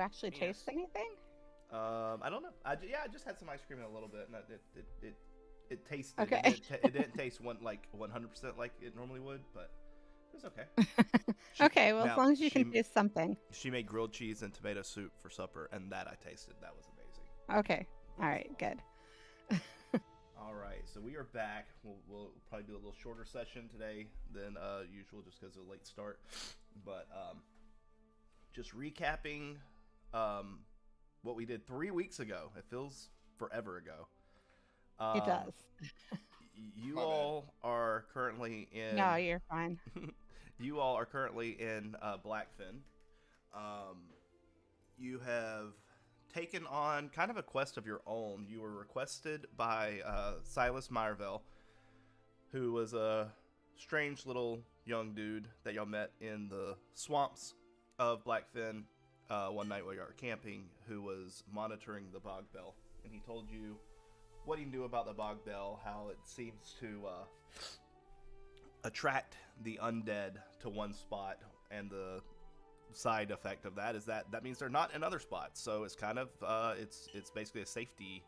actually taste anything? I don't know. I just had some ice cream in a little bit, and it tasted. Okay. It didn't taste 100% like it normally would, but it was okay. Okay, well, as long as you can taste something. She made grilled cheese and tomato soup for supper, and that I tasted. That was amazing. Okay. All right. Good. All right, so we are back. We'll probably do a little shorter session today than usual, just because of a late start. But just recapping what we did 3 weeks ago. It feels forever ago. It does. You all are currently in. No, you're fine. You all are currently in Blackfin. You have taken on kind of a quest of your own. You were requested by Silas Meyerville, who was a strange little young dude that y'all met in the swamps of Blackfin one night while you were camping, who was monitoring the Bogbell. And he told you what he knew about the Bogbell, how it seems to attract the undead to one spot, and the side effect of that is that means they're not in other spots. So it's kind of it's basically a safety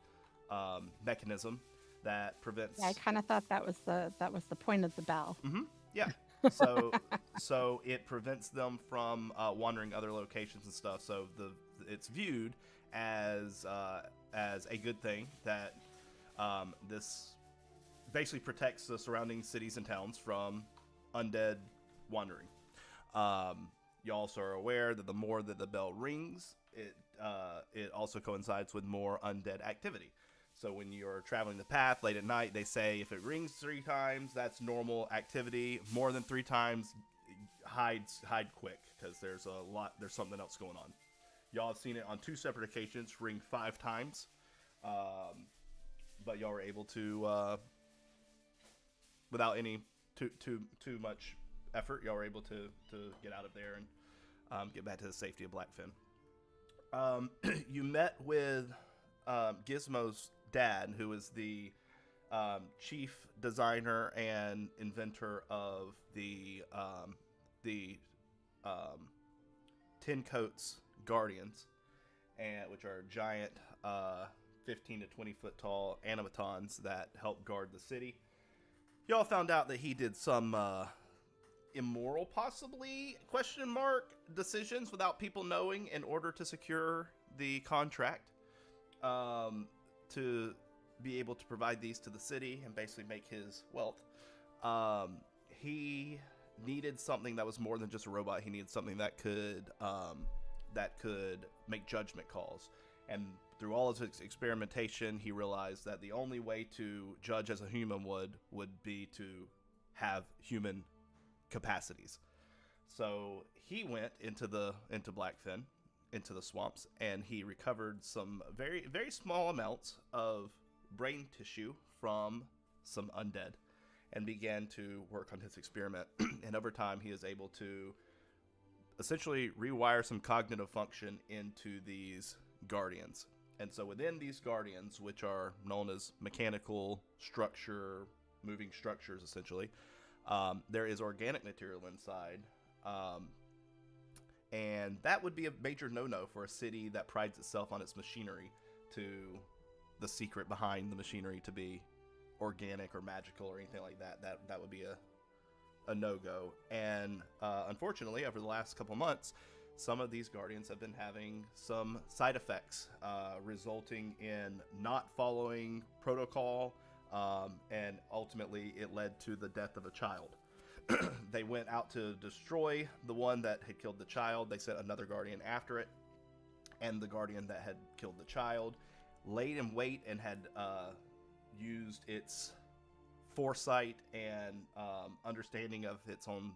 mechanism that prevents. Yeah, I kind of thought that was the point of the bell. Mm-hmm. Yeah. So it prevents them from wandering other locations and stuff. So it's viewed as a good thing that this basically protects the surrounding cities and towns from undead wandering. You also are aware that the more that the bell rings, it also coincides with more undead activity. So when you're traveling the path late at night, they say if it rings 3 times, that's normal activity. More than 3 times, hide quick, because there's something else going on. Y'all have seen it on 2 separate occasions, ring 5 times. But y'all were able to, without any too much effort, y'all were able to get out of there and get back to the safety of Blackfin. You met with Gizmo's dad, who is the chief designer and inventor of the Ten Coats Guardians, which are giant 15 to 20 foot tall animatons that help guard the city. Y'all found out that he did some immoral, possibly, decisions without people knowing in order to secure the contract to be able to provide these to the city and basically make his wealth. He needed something that was more than just a robot. He needed something that could make judgment calls. And through all of his experimentation, he realized that the only way to judge as a human would be to have human capacities. So he went into Blackfin, into the swamps, and he recovered some very, very small amounts of brain tissue from some undead and began to work on his experiment. And over time, he is able to essentially rewire some cognitive function into these guardians. And so within these guardians, which are known as mechanical structure, moving structures, essentially, there is organic material inside. And that would be a major no-no for a city that prides itself on its machinery, to the secret behind the machinery to be organic or magical or anything like that. That would be a no-go. And unfortunately, over the last couple months, some of these guardians have been having some side effects, resulting in not following protocol, and ultimately it led to the death of a child. They went out to destroy the one that had killed the child. They sent another guardian after it, and the guardian that had killed the child laid in wait and had used its foresight and understanding of its own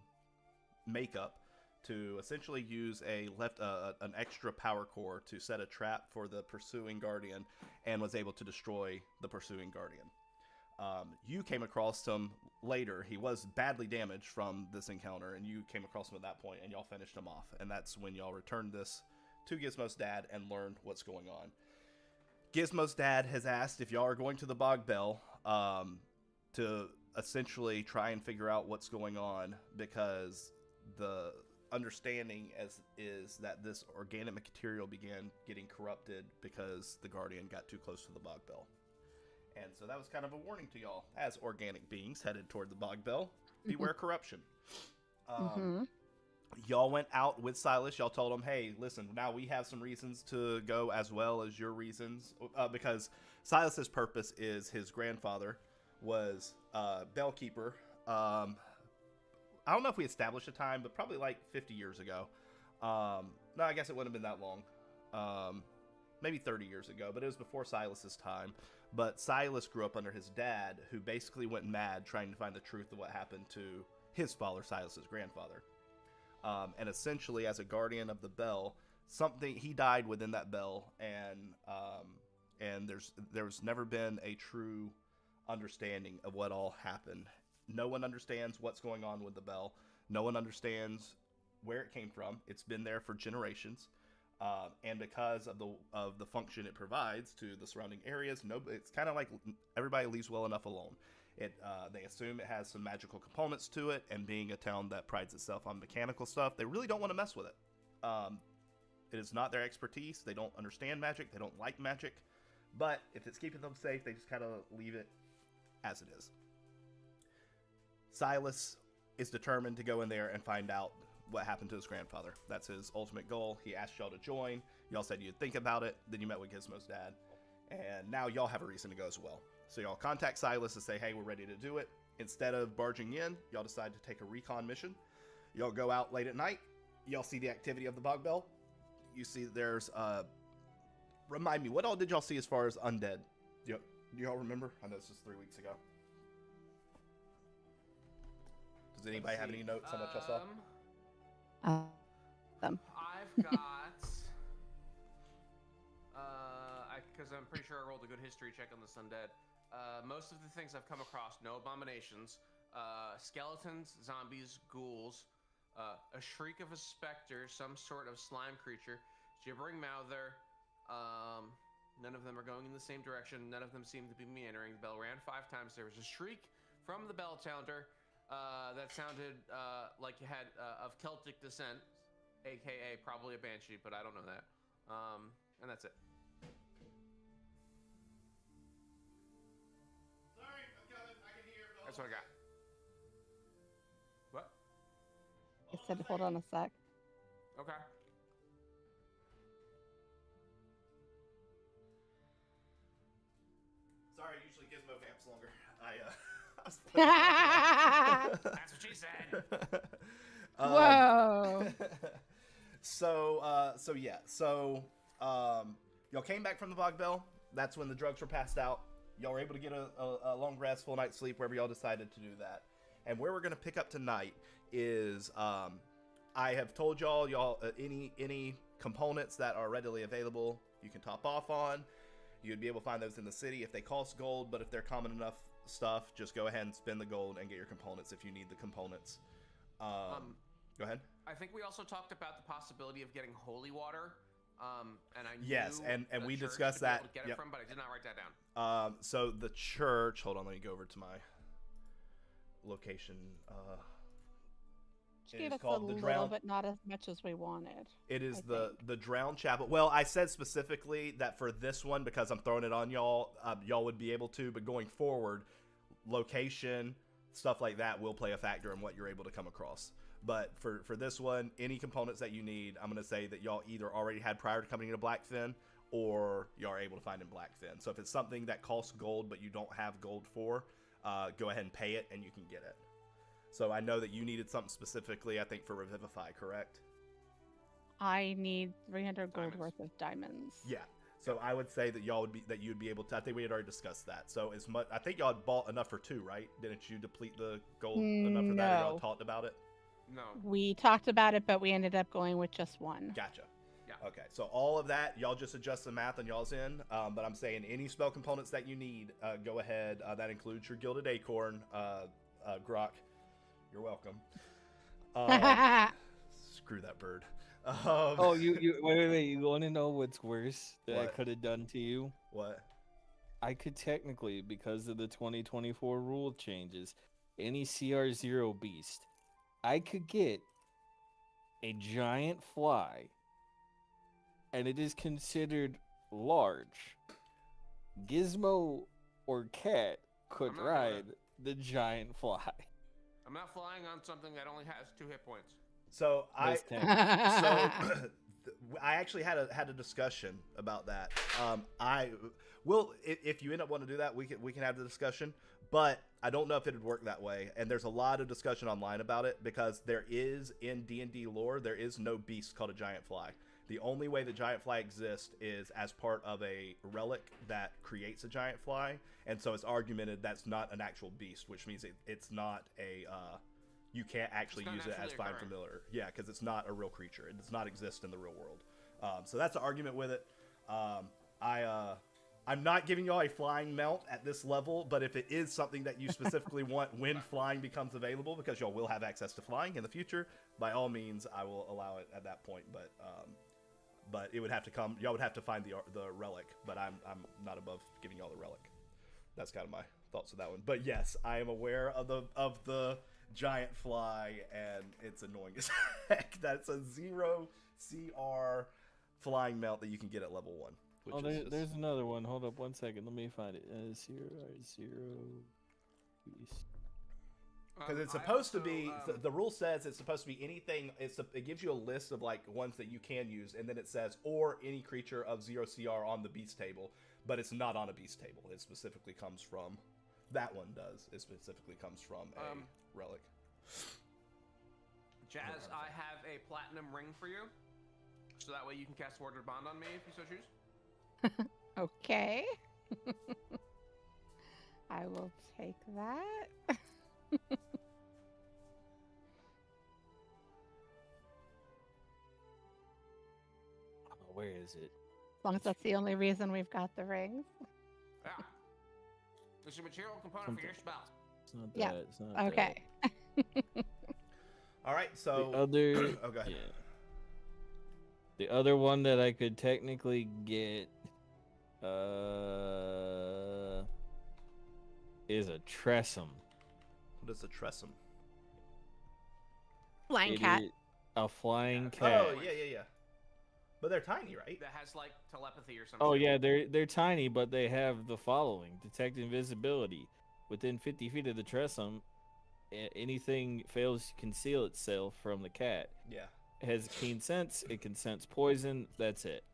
makeup to essentially use an extra power core to set a trap for the pursuing guardian, and was able to destroy the pursuing guardian. You came across him later. He was badly damaged from this encounter, and you came across him at that point, and y'all finished him off. And that's when y'all returned this to Gizmo's dad and learned what's going on. Gizmo's dad has asked if y'all are going to the Bogbell to essentially try and figure out what's going on, because understanding is that this organic material began getting corrupted because the Guardian got too close to the Bogbell. And so that was kind of a warning to y'all as organic beings headed toward the Bogbell. Beware corruption. Mm-hmm. Y'all went out with Silas. Y'all told him, hey, listen, now we have some reasons to go as well as your reasons. Because Silas's purpose is his grandfather was bellkeeper. I don't know if we established a time, but probably like 50 years ago. No, I guess it wouldn't have been that long. Maybe 30 years ago, but it was before Silas's time. But Silas grew up under his dad, who basically went mad trying to find the truth of what happened to his father, Silas's grandfather. And essentially, as a guardian of the bell, he died within that bell, and there's never been a true understanding of what all happened. No one understands what's going on with the bell. No one understands where it came from. It's been there for generations. And because of the function it provides to the surrounding areas, it's kind of like everybody leaves well enough alone. They assume it has some magical components to it, and being a town that prides itself on mechanical stuff, they really don't want to mess with it. It is not their expertise. They don't understand magic. They don't like magic. But if it's keeping them safe, they just kind of leave it as it is. Silas is determined to go in there and find out what happened to his grandfather. That's his ultimate goal. He asked y'all to join. Y'all said you'd think about it. Then you met with Gizmo's dad. And now y'all have a reason to go as well. So y'all contact Silas and say, hey, we're ready to do it. Instead of barging in, y'all decide to take a recon mission. Y'all go out late at night. Y'all see the activity of the Bogbell. You see there's, remind me, what all did y'all see as far as undead? Do y'all remember? I know this was 3 weeks ago. Does anybody have any notes on what y'all saw? I've got, because I'm pretty sure I rolled a good history check on this undead. Most of the things I've come across, no abominations, skeletons, zombies, ghouls, a shriek of a specter, some sort of slime creature, gibbering mouther. None of them are going in the same direction. None of them seem to be meandering. The bell rang 5 times. There was a shriek from the bell sounder that sounded like you had of Celtic descent, aka probably a banshee, but I don't know that. And that's it. Sorry, I'm coming. I can hear. That's what I got. What? I said, hold on a sec. Okay. Sorry, usually Gizmo vamps longer. I was That's what she said. Whoa. Y'all came back from the Bogbell. That's when the drugs were passed out. Y'all were able to get a long rest, full night's sleep, wherever y'all decided to do that. And where we're gonna pick up tonight is I have told y'all any components that are readily available you can top off on. You'd be able to find those in the city if they cost gold, but if they're common enough stuff, just go ahead and spend the gold and get your components if you need the components. Go ahead. I think we also talked about the possibility of getting holy water. And I yes, knew and we church discussed to be able that. to get it Yep. from, but I did not write that down. So the church. Hold on, let me go over to my location. She It gave is us a called the little, Drown. but not as much as we wanted. It is I think. the Drown Chapel. Well, I said specifically that for this one because I'm throwing it on y'all. Y'all would be able to, but going forward, location, stuff like that will play a factor in what you're able to come across. But for this one, any components that you need, I'm going to say that y'all either already had prior to coming into Blackfin, or you are able to find in Blackfin. So if it's something that costs gold but you don't have gold for, go ahead and pay it and you can get it. So I know that you needed something specifically, I think, for Revivify, correct? I need 300 gold Diamonds. worth of diamonds. Yeah. So I would say that you'd be able to. I think we had already discussed that. So as much, I think y'all had bought enough for 2, right? Didn't you deplete the gold enough for that? Or y'all No. talked about it. No. We talked about it, but we ended up going with just 1. Gotcha. Yeah. Okay. So all of that, y'all just adjust the math on y'all's end. But I'm saying any spell components that you need, go ahead. That includes your Gilded Acorn, Grok. You're welcome. Screw that bird. Oh, you wait. You want to know what's worse that I What? could have done to you? What? I could technically, because of the 2024 rule changes, any CR0 beast, I could get a giant fly, and it is considered large, Gizmo or Cat could I'm not doing ride the giant fly. I'm not flying on something that only has 2 hit points. So That's 10. I actually had a discussion about that. I will, if you end up wanting to do that, we can have the discussion. But I don't know if it'd work that way. And there's a lot of discussion online about it because there is in D&D lore there is no beast called a giant fly. The only way the giant fly exists is as part of a relic that creates a giant fly, and so it's argumented that's not an actual beast, which means it's not a you can't actually use it as find familiar. Yeah, because it's not a real creature. It does not exist in the real world. So that's the argument with it. I'm not giving y'all a flying mount at this level, but if it is something that you specifically want when flying becomes available, because y'all will have access to flying in the future, by all means, I will allow it at that point. But it would have to come. Y'all would have to find the relic. But I'm not above giving y'all the relic. That's kind of my thoughts of that one. But yes, I am aware of the giant fly, and it's annoying as heck. That's a 0 CR flying mount that you can get at level 1. Oh, there's another one. Hold up 1 second. Let me find it. 0. Because it's supposed to be, the rule says it's supposed to be anything. It gives you a list of like ones that you can use, and then it says or any creature of 0 CR on the beast table, but it's not on a beast table. It specifically comes from that one does. It specifically comes from a relic. Jazz, I have a platinum ring for you, so that way you can cast Warded Bond on me if you so choose. Okay. I will take that. Where is it? As long as that's the only reason we've got the rings. Yeah. It's a material component for your spell. It's not that. Yeah. It's not Okay. All right, so the other. oh, go ahead. Yeah. The other one that I could technically get is a Tressum. What is a Tressum? Flying cat. A flying cat. Oh yeah. But they're tiny, right? That has like telepathy or something. Oh yeah, they're tiny, but they have the following: detect invisibility. Within 50 feet of the Tressum, anything fails to conceal itself from the cat. Yeah. It has a keen sense. It can sense poison. That's it.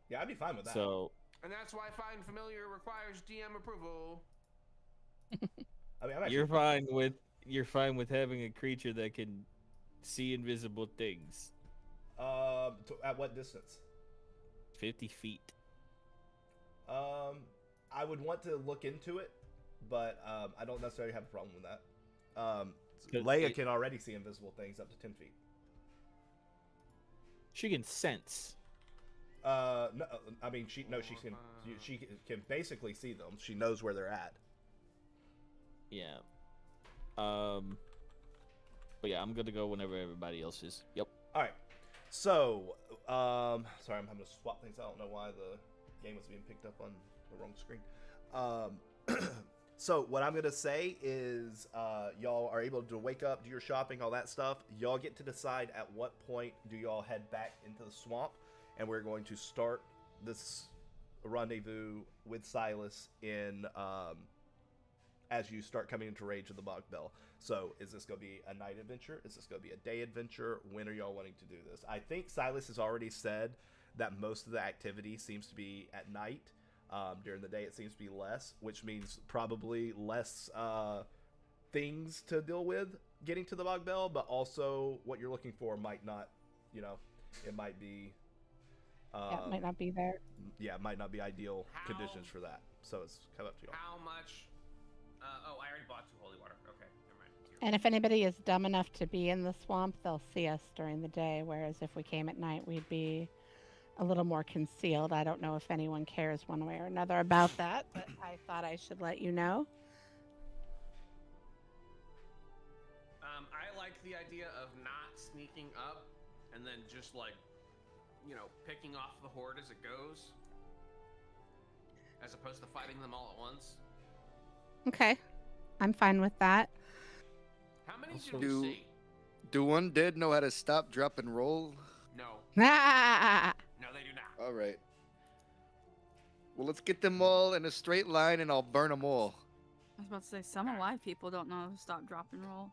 Yeah, I'd be fine with that. So. And that's why Find Familiar requires DM approval. I mean, You're fine with having a creature that can see invisible things. At what distance? 50 feet. I would want to look into it, but I don't necessarily have a problem with that. Leia can already see invisible things up to 10 feet. She can sense. No, I mean she can basically see them. She knows where they're at. Yeah. But yeah, I'm gonna go whenever everybody else is. Yep. All right. So, sorry, I'm having to swap things. I don't know why the game was being picked up on the wrong screen. So what I'm going to say is y'all are able to wake up, do your shopping, all that stuff. Y'all get to decide at what point do y'all head back into the swamp, and we're going to start this rendezvous with Silas in as you start coming into Rage of the Bogbell. So is this going to be a night adventure? Is this going to be a day adventure? When are y'all wanting to do this? I think Silas has already said that most of the activity seems to be at night. During the day, it seems to be less, which means probably less things to deal with getting to the Bogbell, but also what you're looking for might not, it might be... it might not be there. Yeah, it might not be ideal conditions for that. So it's come up to y'all. How much... I already bought 2 holy water. Okay, never mind. And if anybody is dumb enough to be in the swamp, they'll see us during the day, whereas if we came at night, we'd be a little more concealed. I don't know if anyone cares one way or another about that, but I thought I should let you know. I like the idea of not sneaking up and then just picking off the horde as it goes, as opposed to fighting them all at once. Okay, I'm fine with that. How many did we see? Do undead know how to stop, drop, and roll? No. Ah! No, they do not. All right. Well, let's get them all in a straight line, and I'll burn them all. I was about to say, some alive people don't know how to stop, drop, and roll.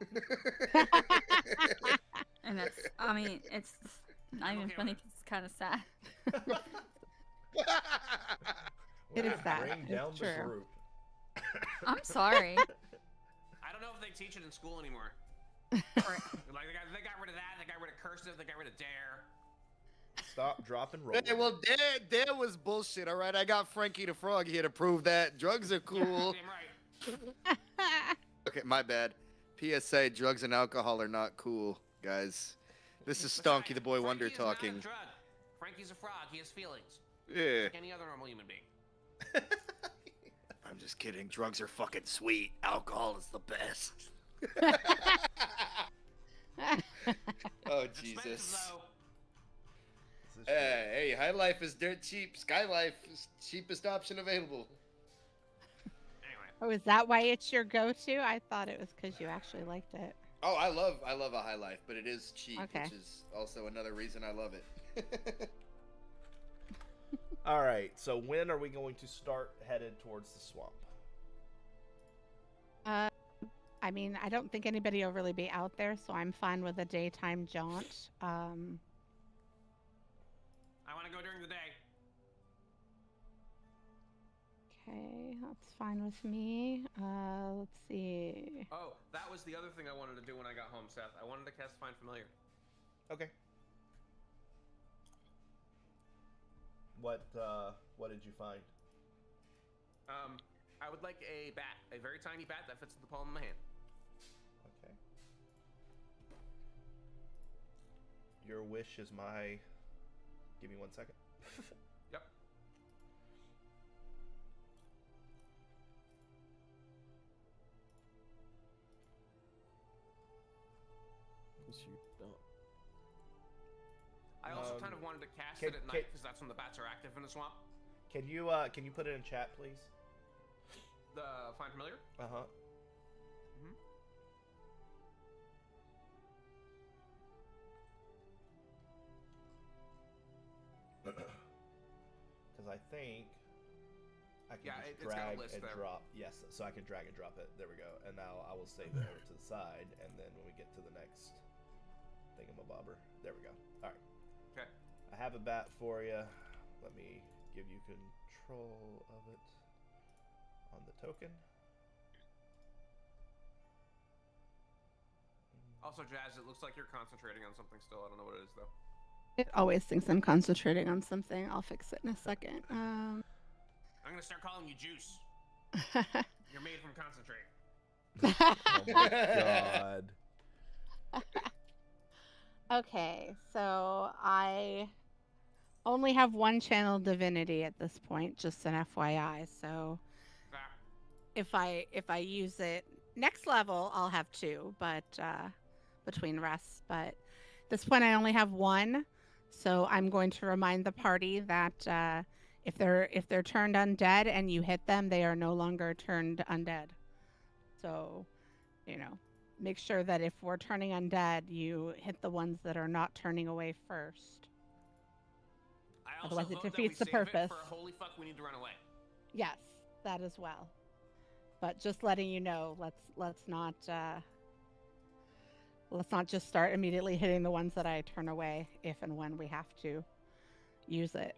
And that's, I mean, it's not even Okay funny with 'cause it's kind of sad. It is Wow, that. Bring It's down the true. group. I'm sorry. I don't know if they teach it in school anymore. Right. Like they got rid of that. They got rid of cursive. They got rid of dare. Stop, drop, and roll. Hey, well, there was bullshit. All right, I got Frankie the Frog here to prove that drugs are cool. Damn right. Okay, my bad. PSA: drugs and alcohol are not cool, guys. This is Besides, Stonky the Boy Wonder Frankie is not a talking. drug. Frankie's a frog. He has feelings. Yeah. Like any other normal human being. I'm just kidding. Drugs are fucking sweet. Alcohol is the best. Oh, Expensive, Jesus. though. This is true. Hey, High Life is dirt cheap. Sky Life is cheapest option available. Anyway. Oh, is that why it's your go-to? I thought it was because you actually liked it. Oh, I love a High Life, but it is cheap, Okay. which is also another reason I love it. All right. So when are we going to start headed towards the swamp? I mean, I don't think anybody will really be out there, so I'm fine with a daytime jaunt. I want to go during the day. Okay, that's fine with me. Let's see. Oh, that was the other thing I wanted to do when I got home, Seth. I wanted to cast Find Familiar. Okay. What did you find? I would like a bat, a very tiny bat that fits in the palm of my hand. Okay. Your wish is my. Give me 1 second. Yep. I also kind of wanted to cast it at night because that's when the bats are active in the swamp. Can you put it in chat, please? The Find Familiar? Uh huh. Mhm. Because I think I can Yeah, just it's got a drag list and there. drop. Yes, so I can drag and drop it. There we go. And now I will save it over to the side, and then when we get to the next thingamabobber, there we go. All right. Okay. I have a bat for you. Let me give you control of it on the token. Also, Jazz, it looks like you're concentrating on something still. I don't know what it is, though. It always thinks I'm concentrating on something. I'll fix it in a second. I'm going to start calling you Juice. You're made from concentrate. Oh my god. Okay, so I only have one channel divinity at this point, just an FYI. So Ah, if I use it next level, I'll have two, but between rests. But at this point, I only have one, so I'm going to remind the party that if they're turned undead and you hit them, they are no longer turned undead. So, make sure that if we're turning undead, you hit the ones that are not turning away first. I also Otherwise it vote that defeats we the save it purpose. for a holy fuck, we need to run away. Yes, that as well. But just letting you know, let's not just start immediately hitting the ones that I turn away if and when we have to use it.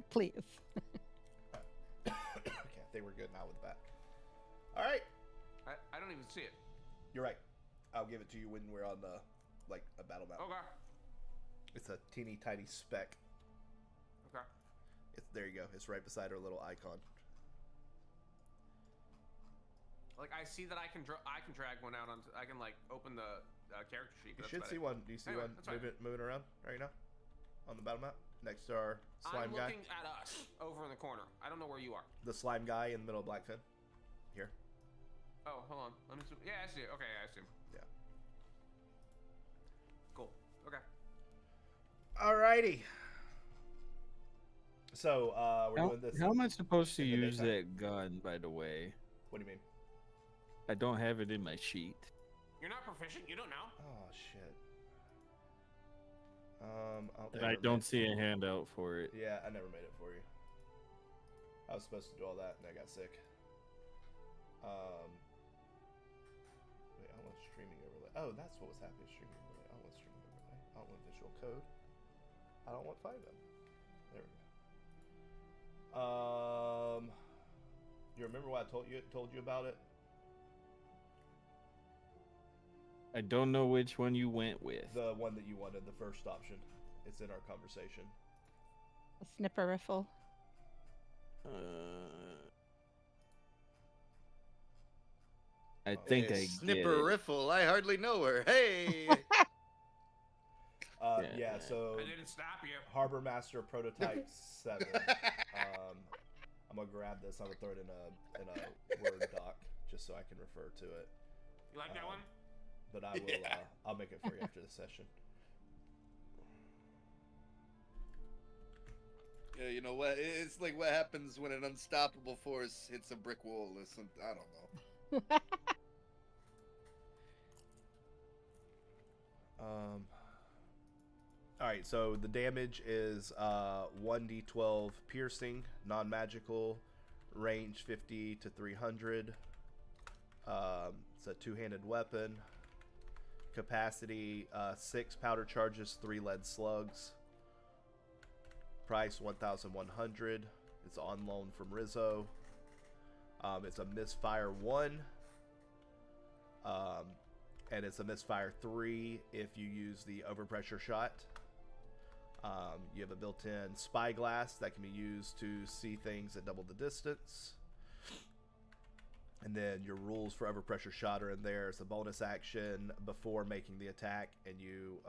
Please. Okay, I think we're good now with that. All right. I don't even see it. You're right. I'll give it to you when we're on the a battle map. Okay. It's a teeny tiny speck. Okay. There you go. It's right beside our little icon. Like, I see that I can drag one out onto. I can open the character sheet. You but should that's see about one. Do you see Anyway, one that's fine. moving around right now on the battle map next to our it. slime I'm guy? looking at us over in the corner. I don't know where you are. The slime guy in the middle of Blackfin. Here. Oh, hold on. Let me see. Yeah, I see it. Okay, I see him. Yeah. Cool. Okay. Alrighty. So we're How, doing this. how am I supposed to in the use daytime? that gun, by the way? What do you mean? I don't have it in my sheet. You're not proficient. You don't know. Oh shit. And I don't see a handout for it. Yeah, I never made it for you. I was supposed to do all that, and I got sick. Wait, I want streaming overlay. Oh, that's what was happening. Streaming overlay. I don't want streaming overlay. I don't want visual code. I don't want 5M. There we go. You remember what I told you about it? I don't know which one you went with. The one that you wanted, the first option. It's in our conversation. A snipper riffle. I think I get Snipper it. Riffle. I hardly know her. Hey. Yeah, so I didn't stop you. Harbor Master Prototype 7. I'm gonna grab this. I'm gonna throw it in a Word doc just so I can refer to it. You like that one? But I will. I'll make it for you after the session. Yeah, you know what? It's like what happens when an unstoppable force hits a brick wall or something. I don't know. All right. So the damage is 1d12 piercing, non-magical, range 50 to 300. It's a two-handed weapon. Capacity 6 powder charges, 3 lead slugs. Price 1,100. It's on loan from Rizzo. It's a misfire 1. And it's a misfire 3 if you use the overpressure shot. You have a built-in spyglass that can be used to see things at double the distance. And then your rules for overpressure shot are in there. It's a bonus action before making the attack, and you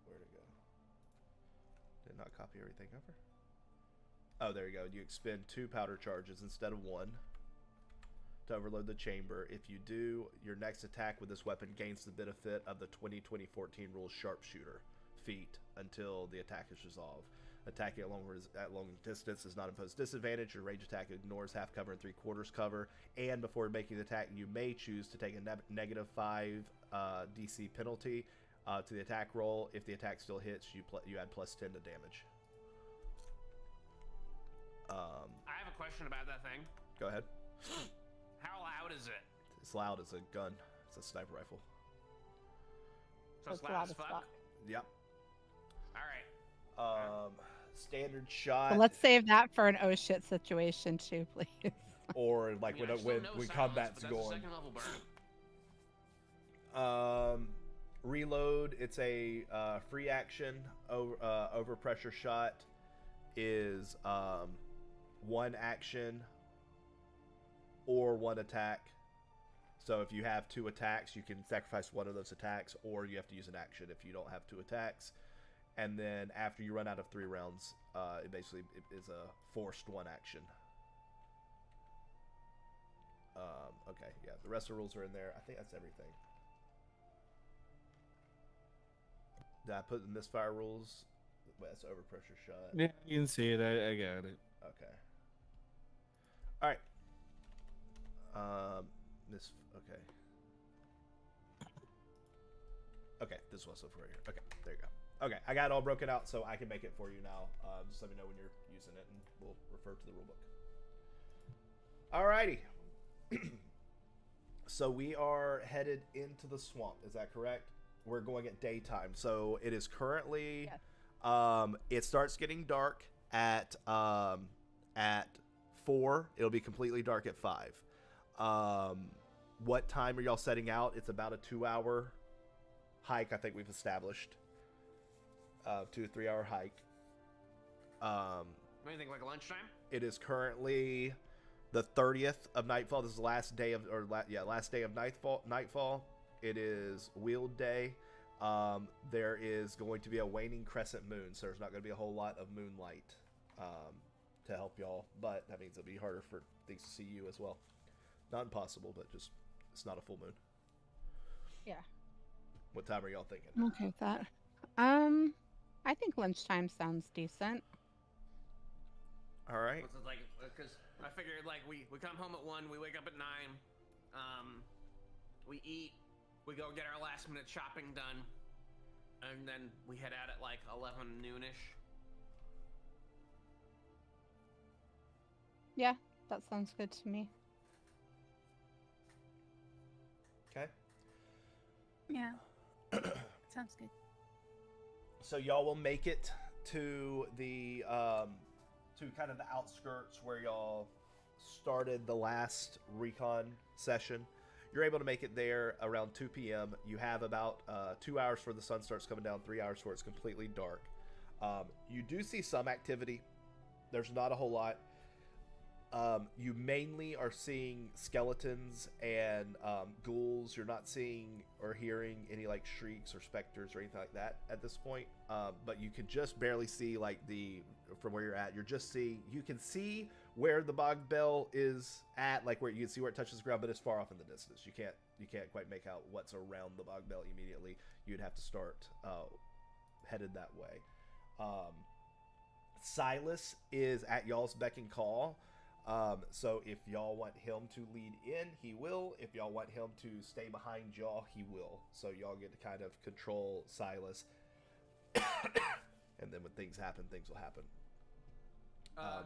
where'd it go? Did not copy everything over. Oh, there you go. You expend 2 powder charges instead of 1 to overload the chamber. If you do, your next attack with this weapon gains the benefit of the 20-20-14 rules sharpshooter feat until the attack is resolved. Attacking at long distance does not impose disadvantage. Your range attack ignores half cover and 3/4 cover. And before making the attack, you may choose to take a -5 DC penalty to the attack roll. If the attack still hits, you add +10 to damage. I have a question about that thing. Go ahead. How loud is it? It's loud as a gun. It's a sniper rifle. So it's It's loud as loud as fuck? fuck. Yep. Alright. Standard shot. Well, let's save that for an oh shit situation too, please. Or like I mean, I still when know when silence, combat's but that's a going. second level burn. Reload. It's a free action. Over pressure shot is 1 action or 1 attack. So if you have 2 attacks, you can sacrifice 1 of those attacks, or you have to use an action if you don't have 2 attacks. And then after you run out of 3 rounds, it basically is a forced 1 action. Okay, yeah, the rest of the rules are in there. I think that's everything. Did I put the misfire rules? Wait, that's overpressure shot. Yeah, you can see it. I got it. Okay. All right. Okay. Okay, this was for here. Okay, there you go. Okay, I got it all broken out, so I can make it for you now. Just let me know when you're using it, and we'll refer to the rulebook. Alrighty. So we are headed into the swamp. Is that correct? We're going at daytime. So it is currently. Yes. It starts getting dark at 4. It'll be completely dark at 5. What time are y'all setting out? It's about a 2-hour hike. I think we've established 2 to 3 hour hike. What do you think, like lunchtime? It is currently the 30th of nightfall. This is the last day of last day of nightfall. It is Wheeled Day. There is going to be a waning crescent moon, so there's not going to be a whole lot of moonlight to help y'all, but that means it'll be harder for things to see you as well. Not impossible, but just it's not a full moon. Yeah. What time are y'all thinking? I'm okay with that. I think lunchtime sounds decent. All right. What's it like? Because I figured like we come home at 1, we wake up at 9, We eat, we go get our last minute shopping done, and then we head out at like 11 noonish. Yeah, that sounds good to me. Okay. Yeah. Sounds good. So y'all will make it to the to kind of the outskirts where y'all started the last recon session. You're able to make it there around 2 p.m. You have about 2 hours before the sun starts coming down, 3 hours before it's completely dark. You do see some activity. There's not a whole lot. You mainly are seeing skeletons and ghouls. You're not seeing or hearing any like shrieks or specters or anything like that at this point. But you can just barely see like from where you're at. You can see where the Bogbell is at, like where you can see where it touches the ground, but it's far off in the distance. You can't quite make out what's around the Bogbell immediately. You'd have to start headed that way. Silas is at y'all's beck and call. So if y'all want him to lead in, he will. If y'all want him to stay behind y'all, he will. So y'all get to kind of control Silas. And then when things happen, things will happen.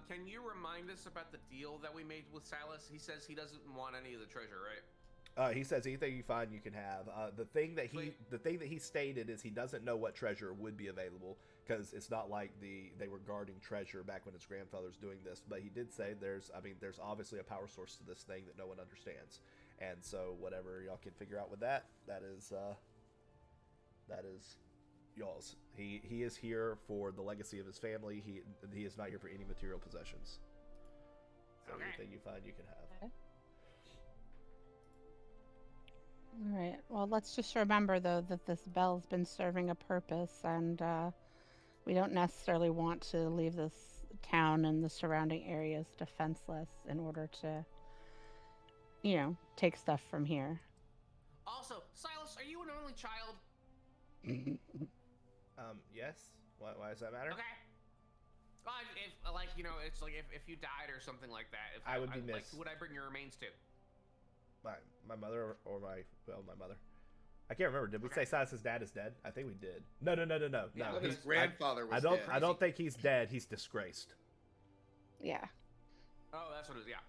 Can you remind us about the deal that we made with Silas? He says he doesn't want any of the treasure, right? He says anything you find, you can have. The thing that he stated is he doesn't know what treasure would be available, because it's not like they were guarding treasure back when his grandfather was doing this. But he did say there's obviously a power source to this thing that no one understands, and so whatever y'all can figure out with that is y'all's. He is here for the legacy of his family. He is not here for any material possessions. So Okay. anything you find, you can have. All right. Well, let's just remember, though, that this bell's been serving a purpose, and we don't necessarily want to leave this town and the surrounding areas defenseless in order to, take stuff from here. Also, Silas, are you an only child? Yes. Why does that matter? Okay. Well, it's like if you died or something like that. I would be like, missed. who would I bring your remains to? My mother or my mother. I can't remember. Did we say Silas's dad is dead? I think we did. No. Yeah, No, His grandfather was dead. I don't think he's dead. He's disgraced. Yeah. Oh, that's what it is. Yeah.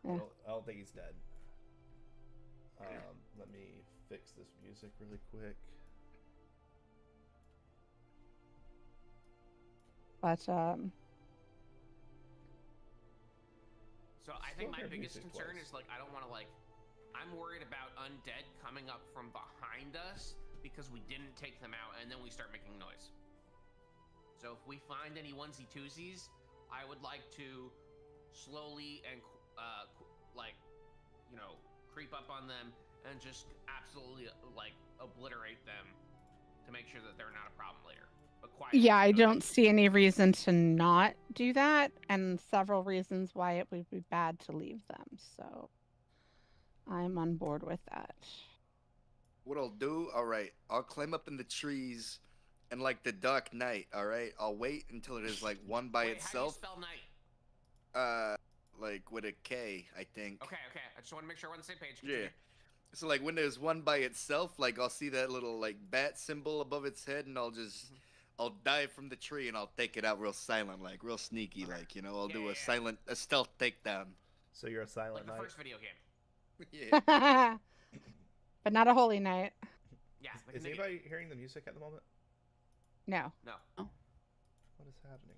Yeah. I don't think he's dead. Let me fix this music really quick. But So I think my hear biggest music concern twice. is like I don't want to I'm worried about undead coming up from behind us because we didn't take them out and then we start making noise. So if we find any onesie twosies, I would like to slowly and creep up on them and just absolutely obliterate them to make sure that they're not a problem later. But quietly, yeah, I okay? don't see any reason to not do that, and several reasons why it would be bad to leave them. So I'm on board with that. What I'll do, all right, I'll climb up in the trees and like the Dark Knight, all right? I'll wait until it is like one by Wait, itself. How do you spell night? Like with a K, I think. Okay. I just want to make sure we're on the same page. Yeah. Continue. So like when there's one by itself, like I'll see that little like bat symbol above its head, and I'll dive from the tree and I'll take it out real silent, like real sneaky, Okay. like I'll do Yeah. a stealth takedown. So you're a silent Like the knight. first video game. Yeah. But not a holy night. Yeah. Is anybody hearing the music at the moment? No. No. What is happening?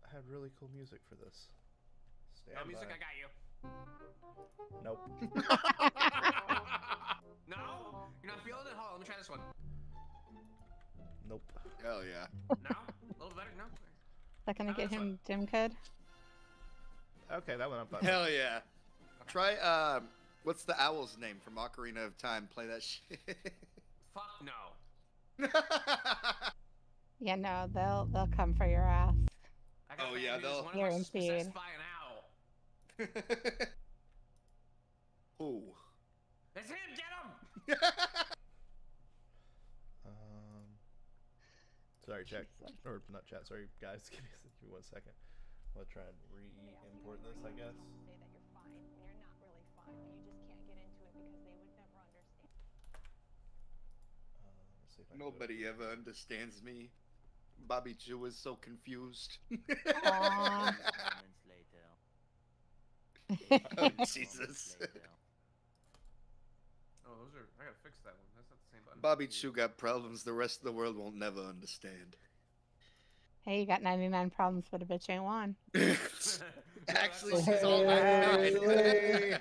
I had really cool music for this. Stand No music. by. I got you. Nope. No? You're not feeling it? Hold on. Let me try this one. Nope. Hell yeah. No? A little better? No? Is that gonna No, get that's him dim code? Okay, that one I'm fine. Hell yeah. Try what's the owl's name from Ocarina of Time? Play that shit. Fuck no. Yeah, no, they'll come for your ass. I got Oh, bad yeah, news. they'll- One of us is possessed Guaranteed. by an owl. Ooh. That's him! Get him! Sorry, chat. Or not chat. Sorry, guys. Give me 1 second. We'll try and re-import this, I guess. Say that you're fine when you're not really fine, but you just can't get into it because they would never understand. Let's see if I can do it. Nobody ever understands me. Bobby Jew is so confused. Aw. Moments later. Oh, Jesus. Oh, those are. I gotta fix that one. That's not the same button. Bobby Jew got problems the rest of the world won't never understand. Hey, you got 99 problems, but a bitch ain't one. Actually, Hey, she's all 99. hey.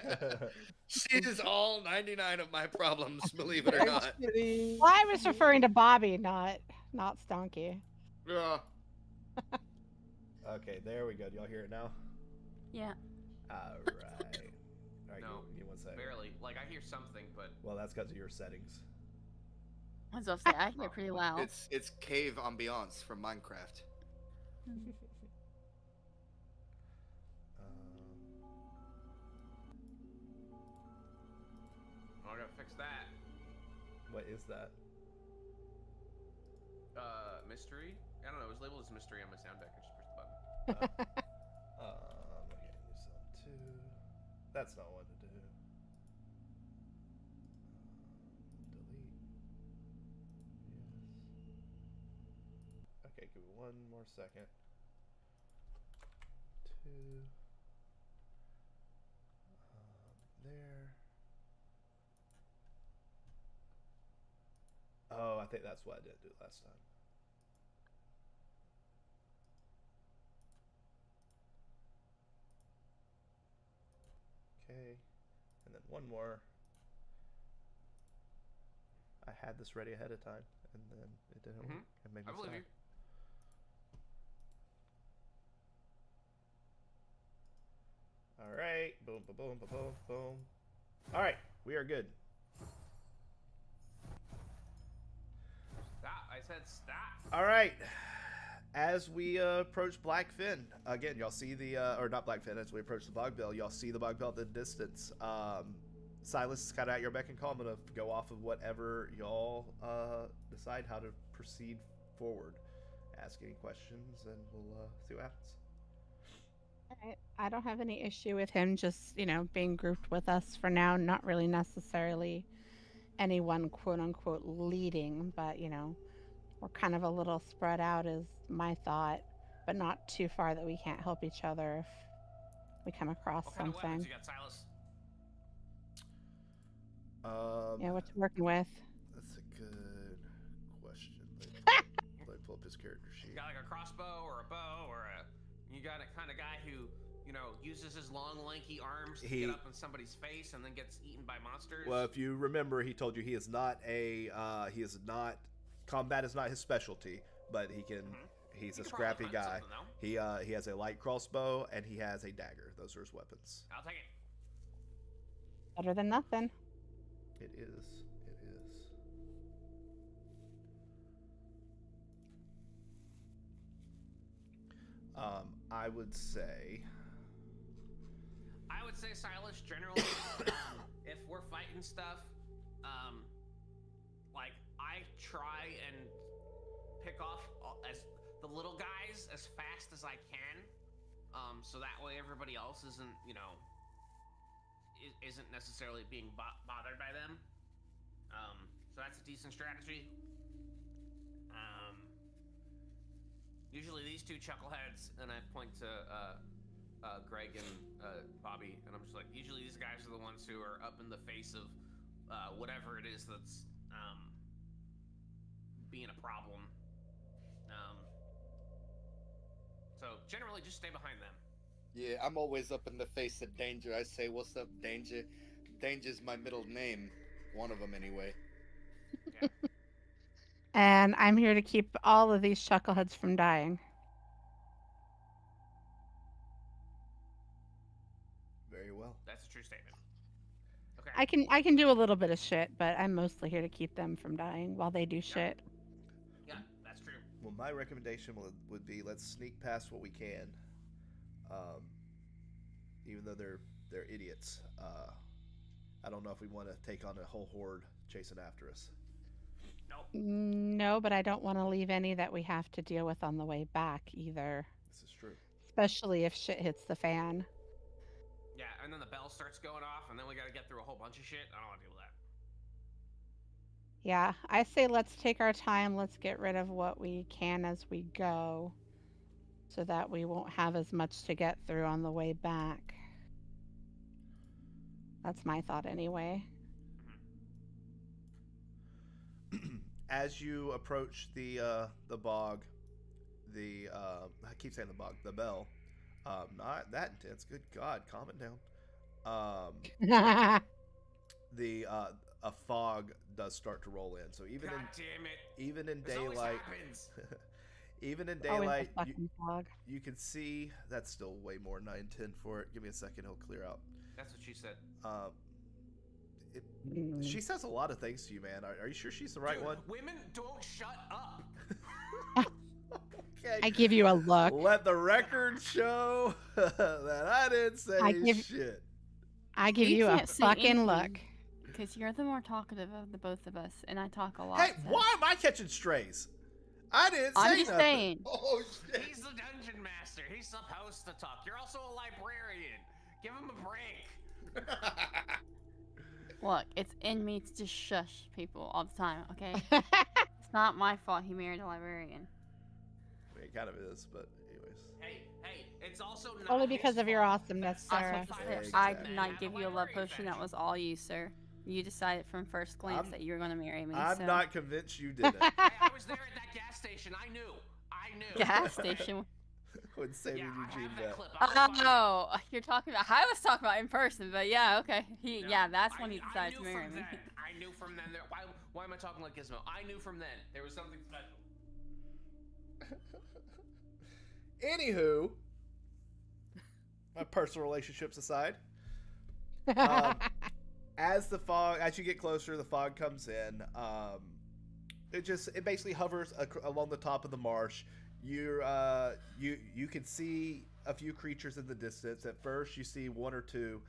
She is all 99 of my problems, believe it or not. Well, I was referring to Bobby, not Stonky. Yeah. Okay, there we go. Do y'all hear it now? Yeah. Alright. Alright, No, give me 1 second. barely. Like I hear something, but Well, that's because of your settings. I was about to say, I hear pretty loud. It's cave ambiance from Minecraft. I gotta fix that. What is that? Mystery. I don't know. It was labeled as mystery on my sound deck. I just pushed the button. Okay, use that too. That's not what to do. Delete. Yes. Okay, give me 1 more second. 2. There. Oh, I think that's what I didn't do last time. Okay, and then 1 more. I had this ready ahead of time, and then it didn't work. It made me I believe sad. you. All right, boom, boom, boom, boom, boom, boom. All right, we are good. Stop! I said stop. All right. As we approach Blackfin, again, y'all see the, or not Blackfin, as we approach the Bogbell, y'all see the Bogbell at the distance. Silas is kind of at your beck and call. I'm going to go off of whatever y'all decide how to proceed forward. Ask any questions, and we'll see what happens. I don't have any issue with him just, being grouped with us for now. Not really necessarily anyone, quote unquote, leading, but, we're kind of a little spread out, is my thought, but not too far that we can't help each other if we come across What kind of weapons something. you got, Silas? Yeah, what you working with? That's a good question. Let me pull up his character sheet. You got like a crossbow or a bow or you got a kind of guy who uses his long lanky arms to get up in somebody's face and then gets eaten by monsters. Well, if you remember, he told you he is not combat is not his specialty, but he's a scrappy guy. He has a light crossbow and he has a dagger. Those are his weapons. I'll take it. Better than nothing. It is. I would say, Silas, generally, if we're fighting stuff, like I try and pick off as the little guys as fast as I can, so that way everybody else isn't necessarily being bothered by them. So that's a decent strategy. Usually these two chuckleheads, and I point to Greg and Bobby, and I'm just like, usually these guys are the ones who are up in the face of whatever it is that's being a problem. So generally just stay behind them. Yeah, I'm always up in the face of danger. I say, what's up, danger? Danger's my middle name. One of them, anyway. Yeah. And I'm here to keep all of these chuckleheads from dying. very well. That's a true statement. Okay. I can do a little bit of shit, but I'm mostly here to keep them from dying while they do shit. Yeah, that's true. Well, my recommendation would be let's sneak past what we can. Even though they're idiots. I don't know if we want to take on a whole horde chasing after us. Nope. No, but I don't want to leave any that we have to deal with on the way back either. This is true. especially if shit hits the fan. Yeah, and then the bell starts going off, and then we gotta get through a whole bunch of shit. I don't want to deal with that. Yeah, I say let's take our time. Let's get rid of what we can as we go so that we won't have as much to get through on the way back. That's my thought anyway. As you approach the bog, I keep saying the bog, the bell. Not that intense. Good God, calm it down. The a fog does start to roll in. So God damn it! even in This always daylight, happens. even in Always daylight, a fucking fog. you can see that's still way more 910 for it. Give me a second, it'll clear out. That's what she said. She says a lot of things to you, man. Are you sure she's the right Dude, one? Women don't shut up. Okay. I give you a look. Let the record show that I didn't say shit. I give You you a can't say fucking anything. look. Because you're the more talkative of the both of us, and I talk a lot. Hey, so- why am I catching strays? I didn't say I'm just nothing. saying. Oh shit! He's the dungeon master. He's supposed to talk. You're also a librarian. Give him a break. Look, it's in me to just shush people all the time, okay? It's not my fault he married a librarian. I mean, it kind of is, but anyways. Hey, it's also not Only because his of your fault. awesomeness, That's Sarah. the Exactly. I man did not had give a you a love librarian potion. That fashion. was all you, sir. You decided from first glance that you were going to marry me. I'm so. not convinced you didn't. Hey, I was there at that gas station. I knew. Gas station. When Sammy Yeah, I Eugene have met. that clip. I'll find it. Oh, you're talking about. I was talking about in person, but yeah, okay. No, Yeah, that's when I- he I decided to knew marry from me. then. I knew from then. Why am I talking like Gizmo? I knew from then there was something special. Anywho, my personal relationships aside, as you get closer, the fog comes in. It basically hovers along the top of the marsh. You can see a few creatures in the distance. At first, you see one or two,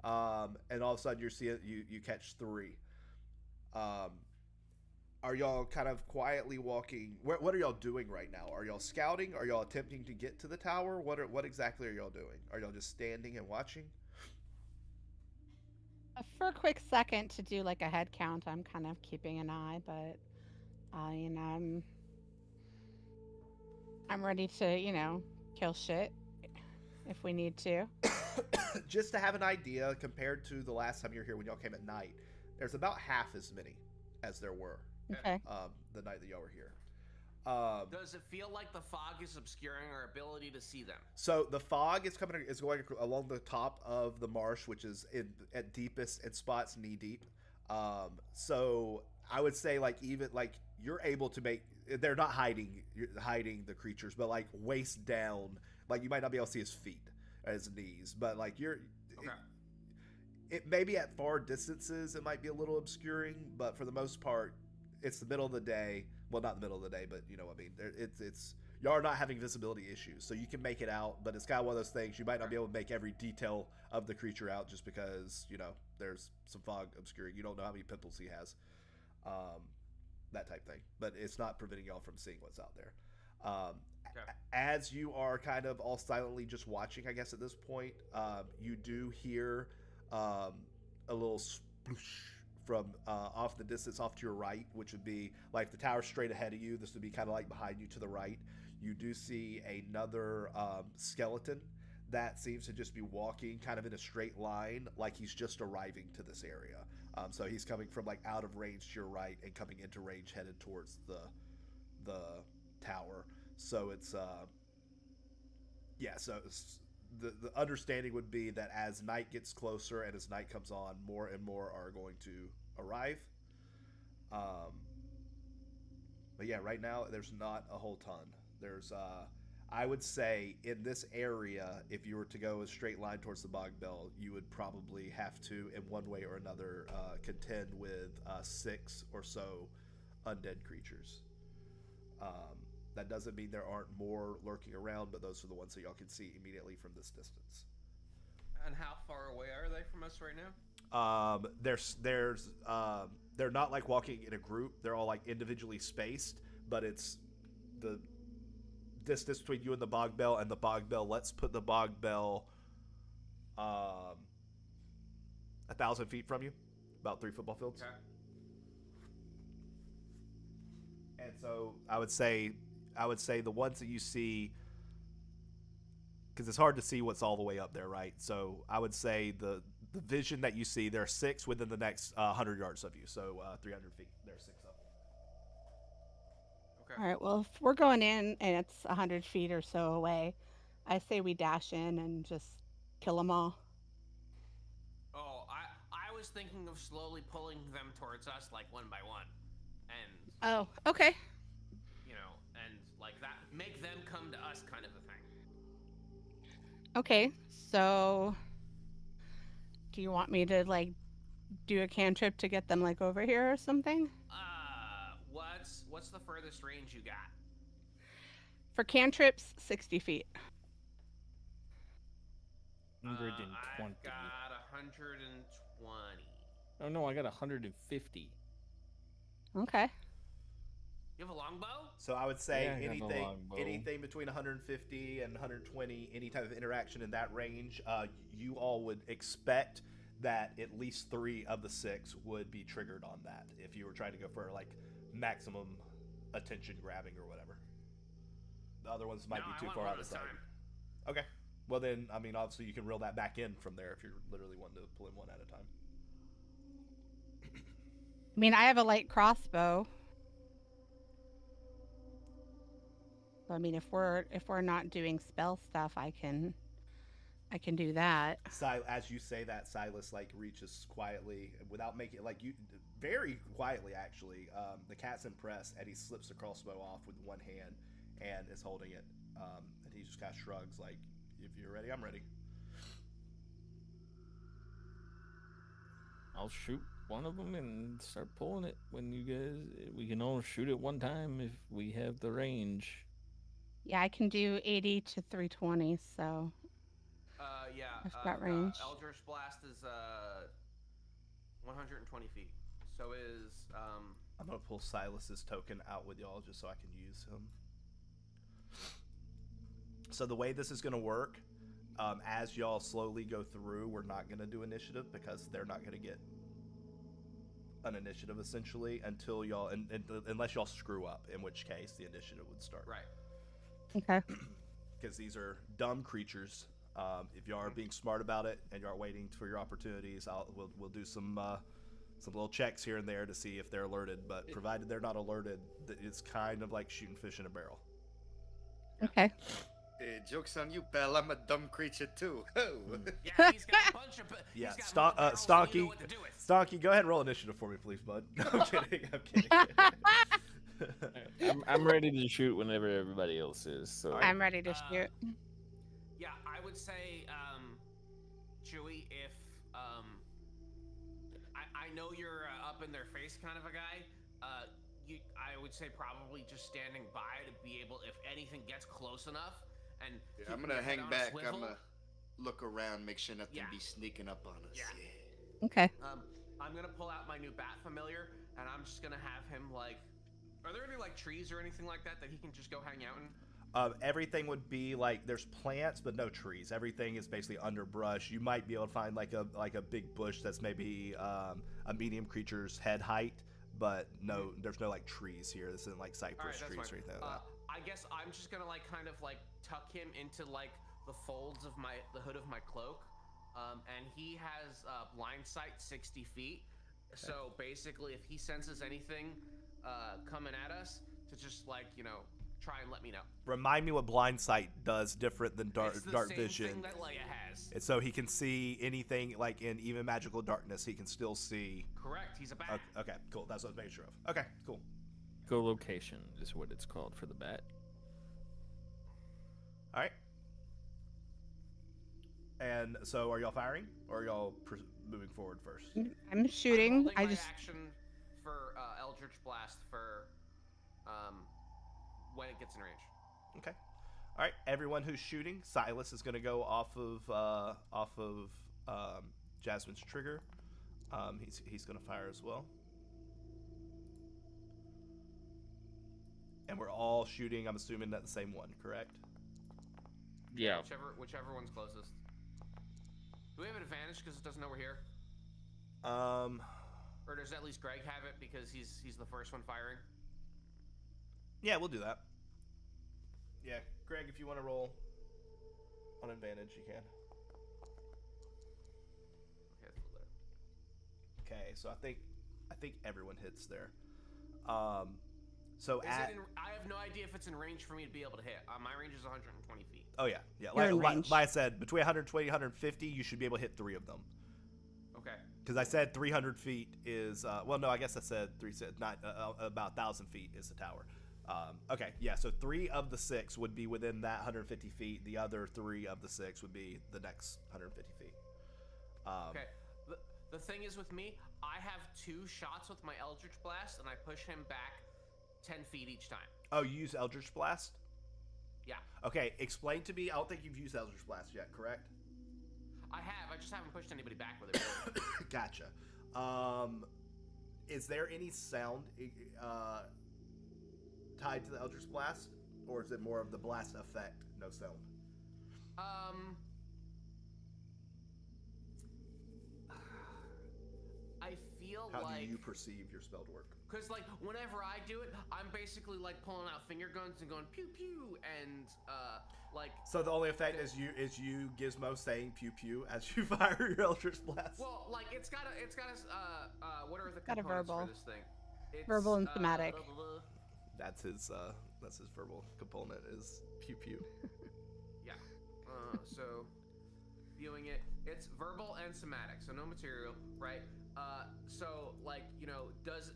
and all of a sudden you catch three. Are y'all kind of quietly walking? What are y'all doing right now? Are y'all scouting? Are y'all attempting to get to the tower? What exactly are y'all doing? Are y'all just standing and watching? For a quick second to do like a head count, I'm kind of keeping an eye, but I'm ready to, kill shit if we need to. Just to have an idea, compared to the last time you were here when y'all came at night, there's about half as many as there were Okay. the night that y'all were here. Does it feel like the fog is obscuring our ability to see them? So the fog is going along the top of the marsh, which is at deepest in spots knee deep. So I would say even you're able to make. They're not hiding the creatures, but like waist down, like you might not be able to see his feet, or his knees, but like you're. Okay. It maybe at far distances it might be a little obscuring, but for the most part, it's the middle of the day. Well, not the middle of the day, but you know what I mean. It's y'all are not having visibility issues, so you can make it out. But it's kind of one of those things you might not be able to make every detail of the creature out just because there's some fog obscuring. You don't know how many pimples he has, that type thing. But it's not preventing y'all from seeing what's out there. As you are kind of all silently just watching, I guess at this point, you do hear a little sploosh from off the distance off to your right, which would be like the tower straight ahead of you. This would be kind of like behind you to the right. You do see another skeleton that seems to just be walking kind of in a straight line, like he's just arriving to this area. So he's coming from like out of range to your right and coming into range headed towards the tower. So it's the understanding would be that as night gets closer and as night comes on, more and more are going to arrive. But yeah, right now there's not a whole ton. There's I would say in this area, if you were to go a straight line towards the Bogbell, you would probably have to, in one way or another, contend with 6 or so undead creatures. That doesn't mean there aren't more lurking around, but those are the ones that y'all can see immediately from this distance. And how far away are they from us right now? They're not like walking in a group. They're all like individually spaced, but it's distance between you and the Bogbell, and the Bogbell. Let's put the Bogbell 1,000 feet from you, about 3 football fields. Okay. And so I would say the ones that you see, because it's hard to see what's all the way up there, right? So I would say the vision that you see, there are 6 within the next 100 yards of you, so 300 feet. There's 6 of them. Okay. All right. Well, if we're going in and it's 100 feet or so away, I say we dash in and just kill them all. Oh, I was thinking of slowly pulling them towards us, like one by one, and Oh, okay. and like that, make them come to us, kind of a thing. Okay. So, do you want me to like do a cantrip to get them like over here or something? What's the furthest range you got? For cantrips, 60 feet. 120. I've got 120. Oh no, I got 150. Okay. You have a longbow? So I would say Yeah, I have a longbow. anything between 150 and 120, any type of interaction in that range, you all would expect that at least 3 of the 6 would be triggered on that if you were trying to go for like maximum attention grabbing or whatever. The other ones might No, be I too want far one out at of a sight. time. Okay. Well then, I mean, obviously you can reel that back in from there if you're literally wanting to pull in one at a time. I mean, I have a light crossbow. So, I mean, if we're not doing spell stuff, I can do that. As you say that, Silas like reaches quietly without making like you very quietly actually. The cat's impressed, and he slips the crossbow off with one hand and is holding it. And he just kind of shrugs like, "If you're ready, I'm ready." I'll shoot one of them and start pulling it when you guys. We can only shoot it one time if we have the range. Yeah, I can do 80 to 320. So, Yeah. I've got range. Eldritch Blast is 120 feet. So is I'm gonna pull Silas's token out with y'all just so I can use him. So the way this is gonna work, as y'all slowly go through, we're not gonna do initiative because they're not gonna get an initiative essentially until y'all, unless y'all screw up, in which case the initiative would start. right. Okay. Because these are dumb creatures. If you are being smart about it and you are waiting for your opportunities, we'll do some little checks here and there to see if they're alerted. But provided they're not alerted, it's kind of like shooting fish in a barrel. Okay. Hey, joke's on you, Belle. I'm a dumb creature too. Oh. Yeah, he's got a bunch of. Yeah, he's got more barrels than you know Stonky. what to do with. Stonky, go ahead and roll initiative for me, please, bud. No, I'm kidding. I'm kidding. I'm ready to shoot whenever everybody else is. So I'm ready to shoot. Yeah, I would say, Chewy, if I know you're up in their face kind of a guy. I would say probably just standing by to be able, if anything gets close enough, and Yeah, keeping I'm gonna your head hang on a back. swivel. I'm gonna look around, make sure nothing Yeah. be sneaking up on us. Yeah. Yeah. Okay. I'm gonna pull out my new bat familiar, and I'm just gonna have him like. Are there any like trees or anything like that he can just go hang out in? Everything would be like there's plants but no trees. Everything is basically underbrush. You might be able to find like a big bush that's maybe a medium creature's head height, but no, there's no like trees here. This isn't like cypress Alright, trees that's or anything fine. like that. I guess I'm just gonna like kind of like tuck him into like the folds of the hood of my cloak, and he has blind sight 60 feet. So basically, if he senses anything coming at us, to just like try and let me know. Remind me what blind sight does different than dark It's the same vision. thing that Leia has. And so he can see anything like in even magical darkness. He can still see. Correct. He's a bat. Okay, cool. That's what I was making sure of. Okay, cool. echolocation is what it's called for the bat. All right. And so, are y'all firing, or are y'all moving forward first? I'm I'm shooting. holding I my just action for Eldritch Blast for when it gets in range. Okay. All right. Everyone who's shooting, Silas is going to go off of Jasmine's trigger. He's going to fire as well. And we're all shooting, I'm assuming, at the same one, correct? Yeah. Whichever one's closest. Do we have an advantage because it doesn't know we're here? Or does at least Greg have it because he's the first one firing? Yeah, we'll do that. Yeah, Greg, if you want to roll on advantage, you can. Okay, it's still there. Okay, so I think everyone hits there. So I have no idea if it's in range for me to be able to hit. My range is 120 feet. Oh yeah. You're in range. Like I said, between 120 and 150, you should be able to hit 3 of them. Okay. Because I said 300 feet is well, no, I guess I said about 1,000 feet is the tower. Okay, yeah. So 3 of the 6 would be within that 150 feet. The other 3 of the 6 would be the next 150 feet. Okay. The thing is with me, I have 2 shots with my Eldritch Blast, and I push him back 10 feet each time. Oh, you use Eldritch Blast? Yeah. Okay, explain to me. I don't think you've used Eldritch Blast yet, correct? I have. I just haven't pushed anybody back with it. Gotcha. Is there any sound tied to the Eldritch Blast, or is it more of the blast effect, no sound? I feel How like... do you perceive your spell to work? Because, like, whenever I do it, I'm basically, like, pulling out finger guns and going pew pew, and, like... So the only effect is you Gizmo saying pew pew as you fire your Eldritch Blast? Well, like, it's got a what are the Got a components verbal. for this thing? It's, Verbal and thematic. blah, blah, blah. That's his verbal component is pew pew. Yeah. So, viewing it, it's verbal and somatic, so no material, right? So, like, you know,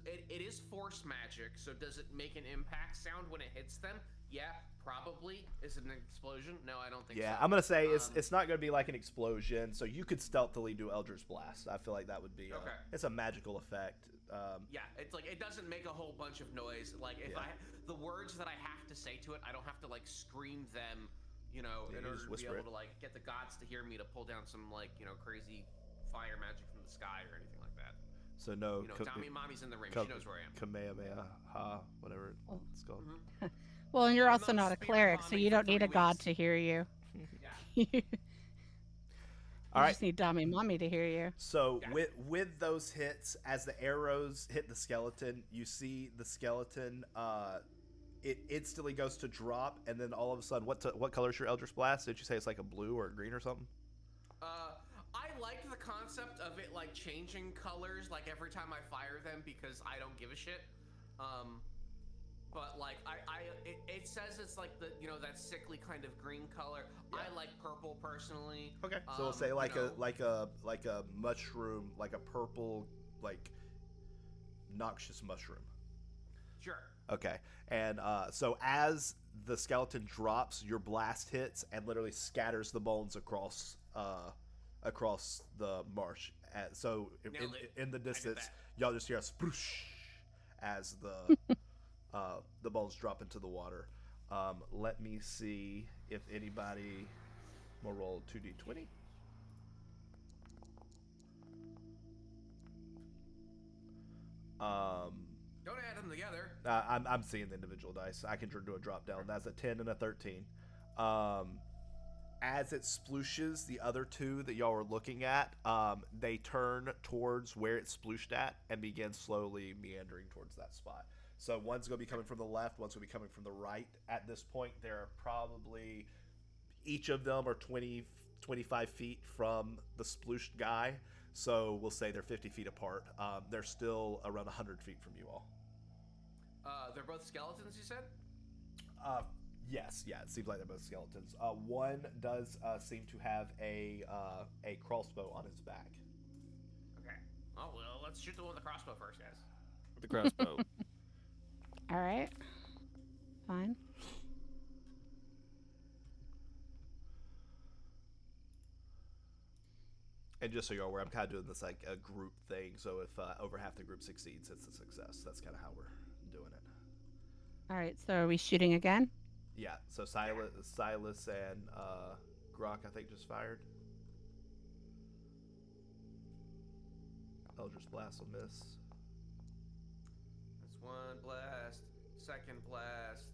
it is force magic, so does it make an impact sound when it hits them? Yeah, probably. Is it an explosion? No, I don't think so. Yeah, I'm gonna say it's not gonna be like an explosion, so you could stealthily do Eldritch Blast. I feel like that would be Okay. It's a magical effect. Yeah, it's like it doesn't make a whole bunch of noise. Like if Yeah. the words that I have to say to it, I don't have to like scream them, you know, Yeah, in you order just to be whisper able it. to like get the gods to hear me to pull down some like, you know, crazy fire magic from the sky or anything like that. So no, You know, Tommy Mommy's in the ring. She knows where I am. Kamehameha, ha, whatever it's called. Well, and you're I'm also not not a spear cleric, so bombing you for don't need 3 a god weeks. to hear you. Yeah. You All right. just need Dummy Mommy to hear you. So Yeah. with those hits, as the arrows hit the skeleton, you see the skeleton. It instantly goes to drop, and then all of a sudden, what color is your Eldritch Blast? Did you say it's like a blue or a green or something? I like the concept of it like changing colors like every time I fire them because I don't give a shit. But like it says it's like the, you know, that sickly kind of green color. Yeah. I like purple personally. Okay. So we'll say you like know, a mushroom, like a purple, like noxious mushroom. Sure. Okay. And so as the skeleton drops, your blast hits and literally scatters the bones across the marsh. So Nailed it. in the I did distance, that. y'all just hear a sploosh as the bones drop into the water. Let me see if anybody will roll 2d20. Don't add them together. I'm seeing the individual dice. I can do a drop down. That's a 10 and a 13. As it splooshes the other 2 that y'all are looking at, they turn towards where it splooshed at and begin slowly meandering towards that spot. So one's going to be coming from the left, one's going to be coming from the right. At this point, they're probably, each of them are 20, 25 feet from the splooshed guy. So we'll say they're 50 feet apart. They're still around 100 feet from you all. They're both skeletons, you said? Yes, yeah, it seems like they're both skeletons. One does seem to have a crossbow on his back. Okay. Oh well, let's shoot the one with the crossbow first, guys. The crossbow. All right. Fine. And just so you're aware, I'm kind of doing this like a group thing. So if over half the group succeeds, it's a success. That's kind of how we're doing it. All right. So are we shooting again? Yeah. So Silas and Grok, I think, just fired. Eldritch Blast will miss. That's 1 blast, Second blast.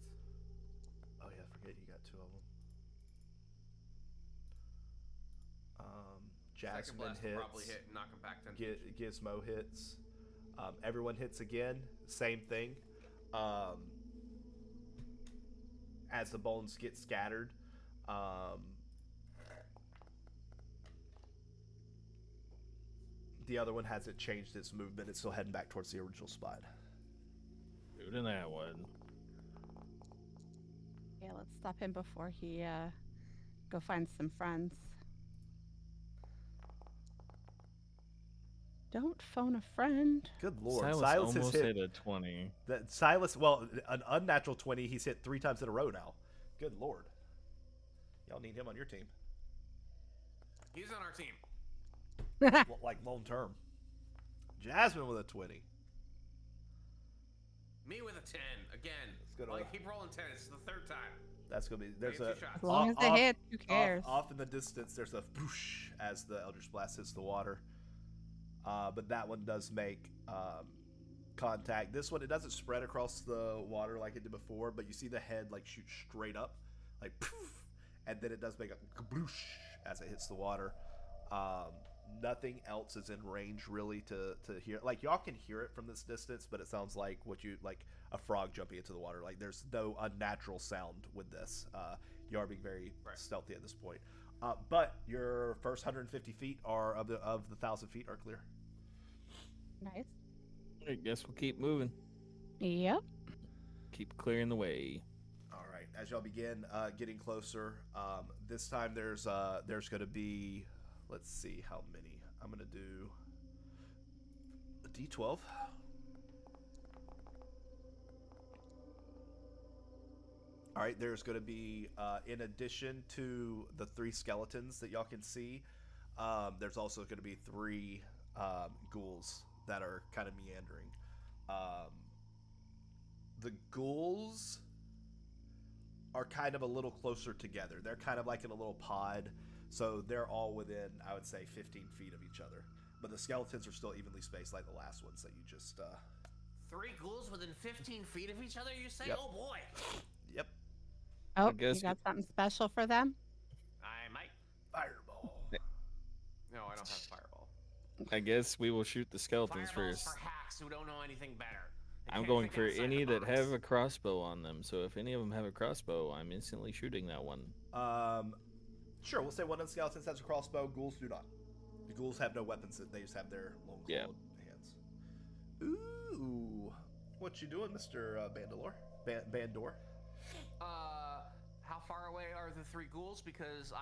Oh yeah, forget you got 2 of them. Second Jasmine blast will hits. probably hit and knock him back 10 feet. Gizmo hits. Everyone hits again. Same thing. As the bones get scattered, the other one hasn't changed its movement. It's still heading back towards the original spot. Shooting that one. Yeah, let's stop him before he go find some friends. Don't phone a friend. Good lord, Silas Silas has almost hit hit a 20. that. Silas, well, an unnatural 20. He's hit 3 times in a row now. Good lord, y'all need him on your team, He's on our team. like long term. Jasmine with a 20. Me with a 10 again. good Well, I old- keep rolling 10. It's the third time. That's gonna be. There's Take a 2 shots. As long as they off- hit, who cares? Off in the distance, there's a whoosh as the Eldritch Blast hits the water. But that one does make contact. This one, it doesn't spread across the water like it did before, but you see the head like shoot straight up, like poof, and then it does make a kabloosh as it hits the water. Nothing else is in range really to hear. Like y'all can hear it from this distance, but it sounds like a frog jumping into the water. Like there's no unnatural sound with this. You are being very stealthy at this point. But your first 150 feet are of the 1,000 feet are clear. Nice. I guess we'll keep moving. Yep. Keep clearing the way. All right. As y'all begin getting closer, this time there's going to be, let's see how many. I'm going to do a D12. All right. There's going to be, in addition to the 3 skeletons that y'all can see, there's also going to be 3 ghouls that are kind of meandering. The ghouls are kind of a little closer together. They're kind of like in a little pod, so they're all within, I would say, 15 feet of each other. But the skeletons are still evenly spaced like the last ones that you just... 3 ghouls within 15 feet of each other, you say? Yep. Oh boy. Yep. Oh, guess you got something special for them? I might. Fireball. No, I don't have fireball. I guess we will shoot the skeletons Fireballs first. for hacks who don't know anything better. They I'm can't going think for outside any the that box. have a crossbow on them. So if any of them have a crossbow, I'm instantly shooting that one. Sure, we'll say one of the skeletons has a crossbow. Ghouls do not. The ghouls have no weapons. They just have their long-clawed hands. Ooh. What you doing, Mr. Bandalore? Bandor? How far away are the 3 ghouls? Because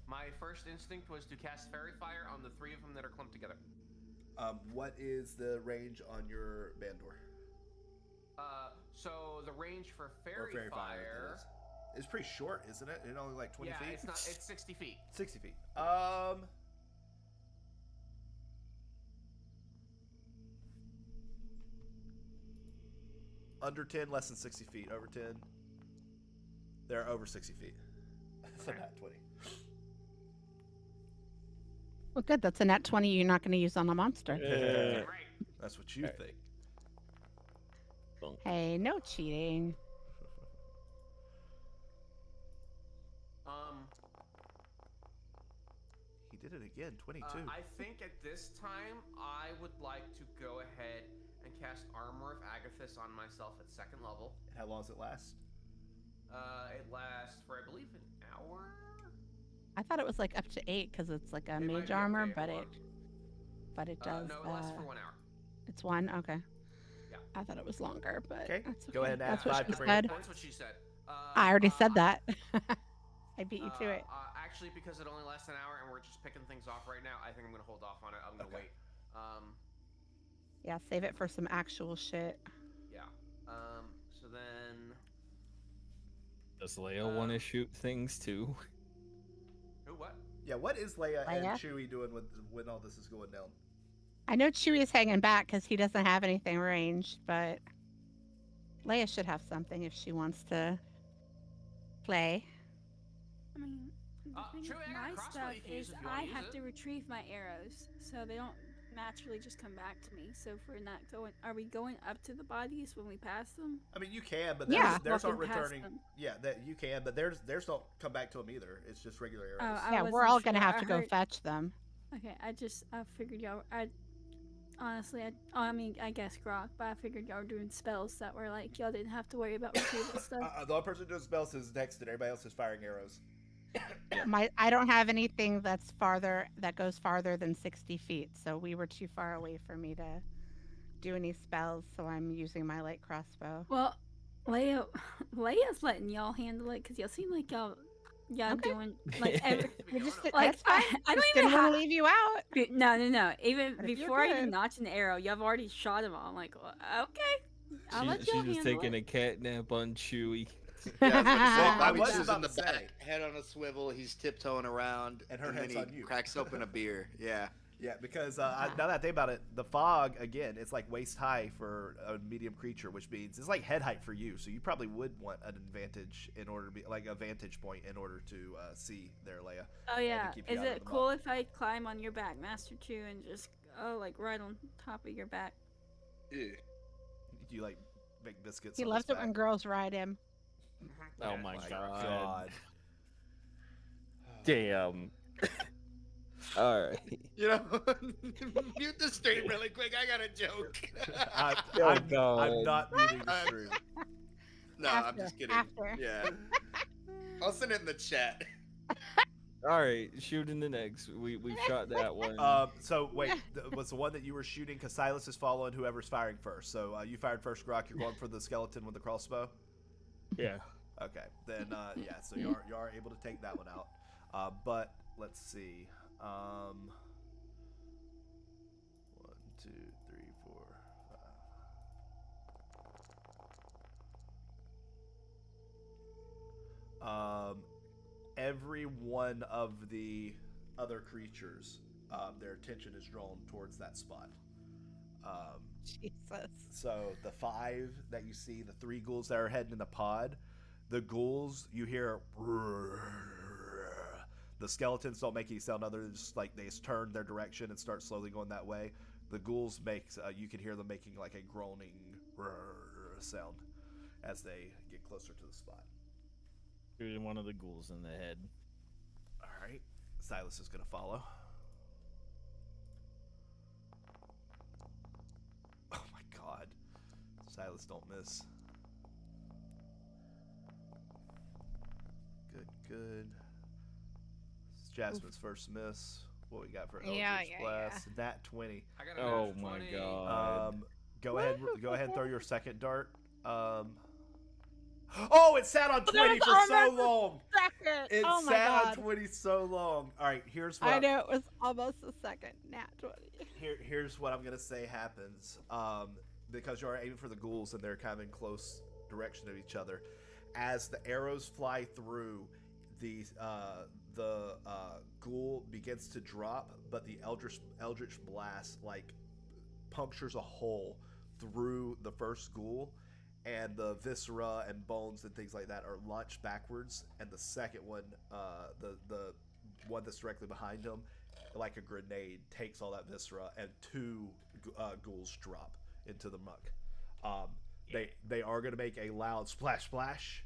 my first instinct was to cast Fairy Fire on the 3 of them that are clumped together. What is the range on your Bandor? So the range for Fairy Fire is pretty short, isn't it? It's only like 20 feet? it's not. It's 60 feet. 60 feet. Under 10, less than 60 feet. Over 10, they're over 60 feet. So not 20. Well, good. That's a nat 20 you're not going to use on a monster. Yeah. Right. That's what you think. Hey, no cheating. He did it again. 22. I think at this time I would like to go ahead and cast Armor of Agathis on myself at 2nd level. And how long does it last? It lasts for, I believe, an hour. I thought it was like up to 8 because it's like a It might mage be up to armor, 8, but hold it does. No, it lasts for 1 hour. It's 1. Okay. Yeah. I thought it was longer, but Okay, that's okay. go ahead and add That's what 5 she to bring it said. down. That's what she said. I already said that. I beat you to it. Actually, because it only lasts an hour and we're just picking things off right now, I think I'm gonna hold off on it. I'm gonna Okay. wait. Yeah, save it for some actual shit. Yeah. So then. Does Leia want to shoot things too? Who? What? Yeah, what is Leia, Leia? and Chewie doing when all this is going down? I know Chewie is hanging back because he doesn't have anything ranged, but Leia should have something if she wants to play. I mean, the thing True, with I got a my crossbow stuff you can use is if you wanna I use have it. to retrieve my arrows, so they don't naturally just come back to me. So if we're not going, are we going up to the bodies when we pass them? I mean, you can, but Yeah. theirs aren't Walking past returning. them. Yeah, that you can, but theirs don't come back to them either. It's just regular arrows. I Yeah, we're wasn't all gonna sure. have I to go heard- fetch them. Okay, I figured y'all. Honestly, I mean, I guess Grok, but I figured y'all were doing spells that were like y'all didn't have to worry about retrieval stuff. The only person doing spells is Next, and everybody else is firing arrows. I don't have anything that goes farther than 60 feet, so we were too far away for me to do any spells. So I'm using my light crossbow. Well, Leia's letting y'all handle it because y'all seem like y'all Okay. doing like every. We just, Like, that's fine. I don't Just even didn't want have. to leave you out. No. Even But if you're before I even good. notched an arrow, y'all have already shot him all. I'm like, well, okay, I'll let She's y'all just handle taking it. a cat nap on Chewy. Yeah, I was gonna say, I Bobby was Chew's about in the to say. back, head on a swivel. He's tiptoeing around, And her then head's he on you. cracks open a beer. Yeah. Yeah, because now that I think about it, the fog again, it's like waist high for a medium creature, which means it's like head height for you. So you probably would want an advantage in order to be like a vantage point in order to see there, Leia. Oh yeah, keep you is out of it the cool muck. if I climb on your back, Master Chew, and just like right on top of your back? You like make biscuits. He on loves his it when back. girls ride him. Oh Yeah, my My god. God. Damn. All right. You know, mute the stream really quick. I got a joke. I'm God. not muting the stream. No, I'm just kidding. After. Yeah. I'll send it in the chat. All right. Shooting the next. We've shot that one. So wait, was the one that you were shooting? Because Silas is following whoever's firing first. So you fired first, Grok. You're going for the skeleton with the crossbow. Yeah. Okay, then yeah, so you are able to take that one out. But let's see. 1, 2, 3, 4, 5. Every one of the other creatures, their attention is drawn towards that spot. Jesus. So the 5 that you see, the 3 ghouls that are heading in the pod, the ghouls, you hear. The skeletons don't make any sound other than just like they just turn their direction and start slowly going that way. The ghouls you can hear them making like a groaning sound as they get closer to the spot. Shooting one of the ghouls in the head. All right, Silas is gonna follow. Oh my God, Silas, don't miss. Good. It's Jasmine's first miss. What we got for Eldritch Yeah. Blast? Nat 20. I got a Oh natural my 20. god. Go ahead and throw your second dart. Oh, it sat on 20 for so long. Second. It Oh my sat on God. 20 so long. All right, here's what I know it was almost a second. Nat 20. here's what I'm gonna say happens. Because you're aiming for the ghouls and they're kind of in close direction of each other. As the arrows fly through, the ghoul begins to drop, but the Eldritch Blast like punctures a hole through the first ghoul, and the viscera and bones and things like that are launched backwards, and the second one, the one that's directly behind him, like a grenade, takes all that viscera, and 2 ghouls drop into the muck. They are going to make a loud splash splash.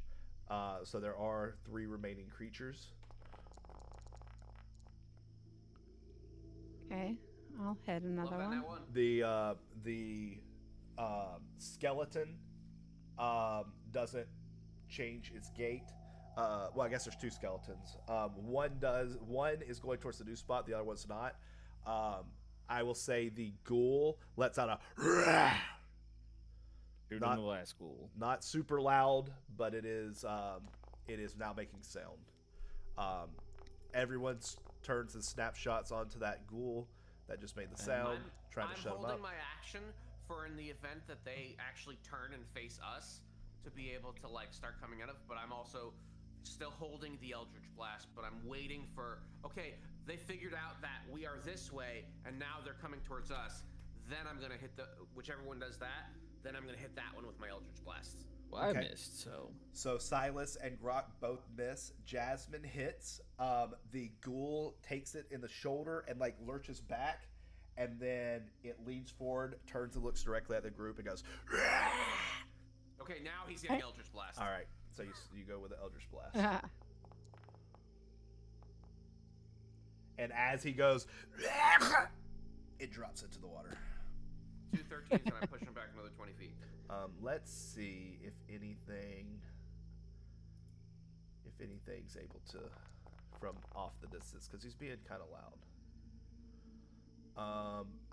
So there are 3 remaining creatures. Okay, I'll hit Love another that one. nat 1. The skeleton doesn't change its gait. Well, I guess there's 2 skeletons. One is going towards the new spot. The other one's not. I will say the ghoul lets out a Shooting not- the last ghoul. not super loud, but it is now making sound. Everyone turns and snapshots onto that ghoul that just made the sound, trying to shut I'm him holding up. my action for in the event that they actually turn and face us to be able to like start coming at us, but I'm also still holding the Eldritch Blast, but I'm waiting for, okay, they figured out that we are this way and now they're coming towards us. Then I'm gonna hit whichever one does that, then I'm gonna hit that one with my Eldritch Blast. Well, Okay. I missed, so. So Silas and Grok both miss. Jasmine hits. The ghoul takes it in the shoulder and like lurches back, and then it leans forward, turns and looks directly at the group, and goes. Okay, now he's getting Eldritch Blast. All right, so you go with the Eldritch Blast, and as he goes, it drops into the water. 2 13s, and I push him back another 20 feet. Let's see if anything's able to from off the distance, because he's being kind of loud.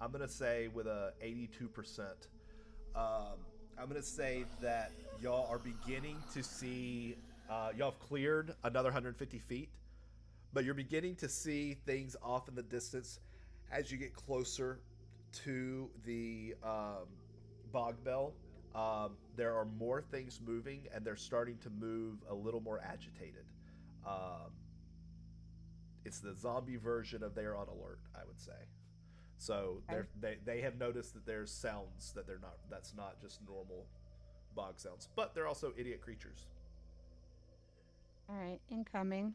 I'm gonna say with a 82%. I'm gonna say that y'all are beginning to see. Y'all have cleared another 150 feet, but you're beginning to see things off in the distance as you get closer to the Bogbell. There are more things moving, and they're starting to move a little more agitated. It's the zombie version of they're on alert, I would say. So they have noticed that there's sounds that that's not just normal bog sounds, but they're also idiot creatures. All right, incoming.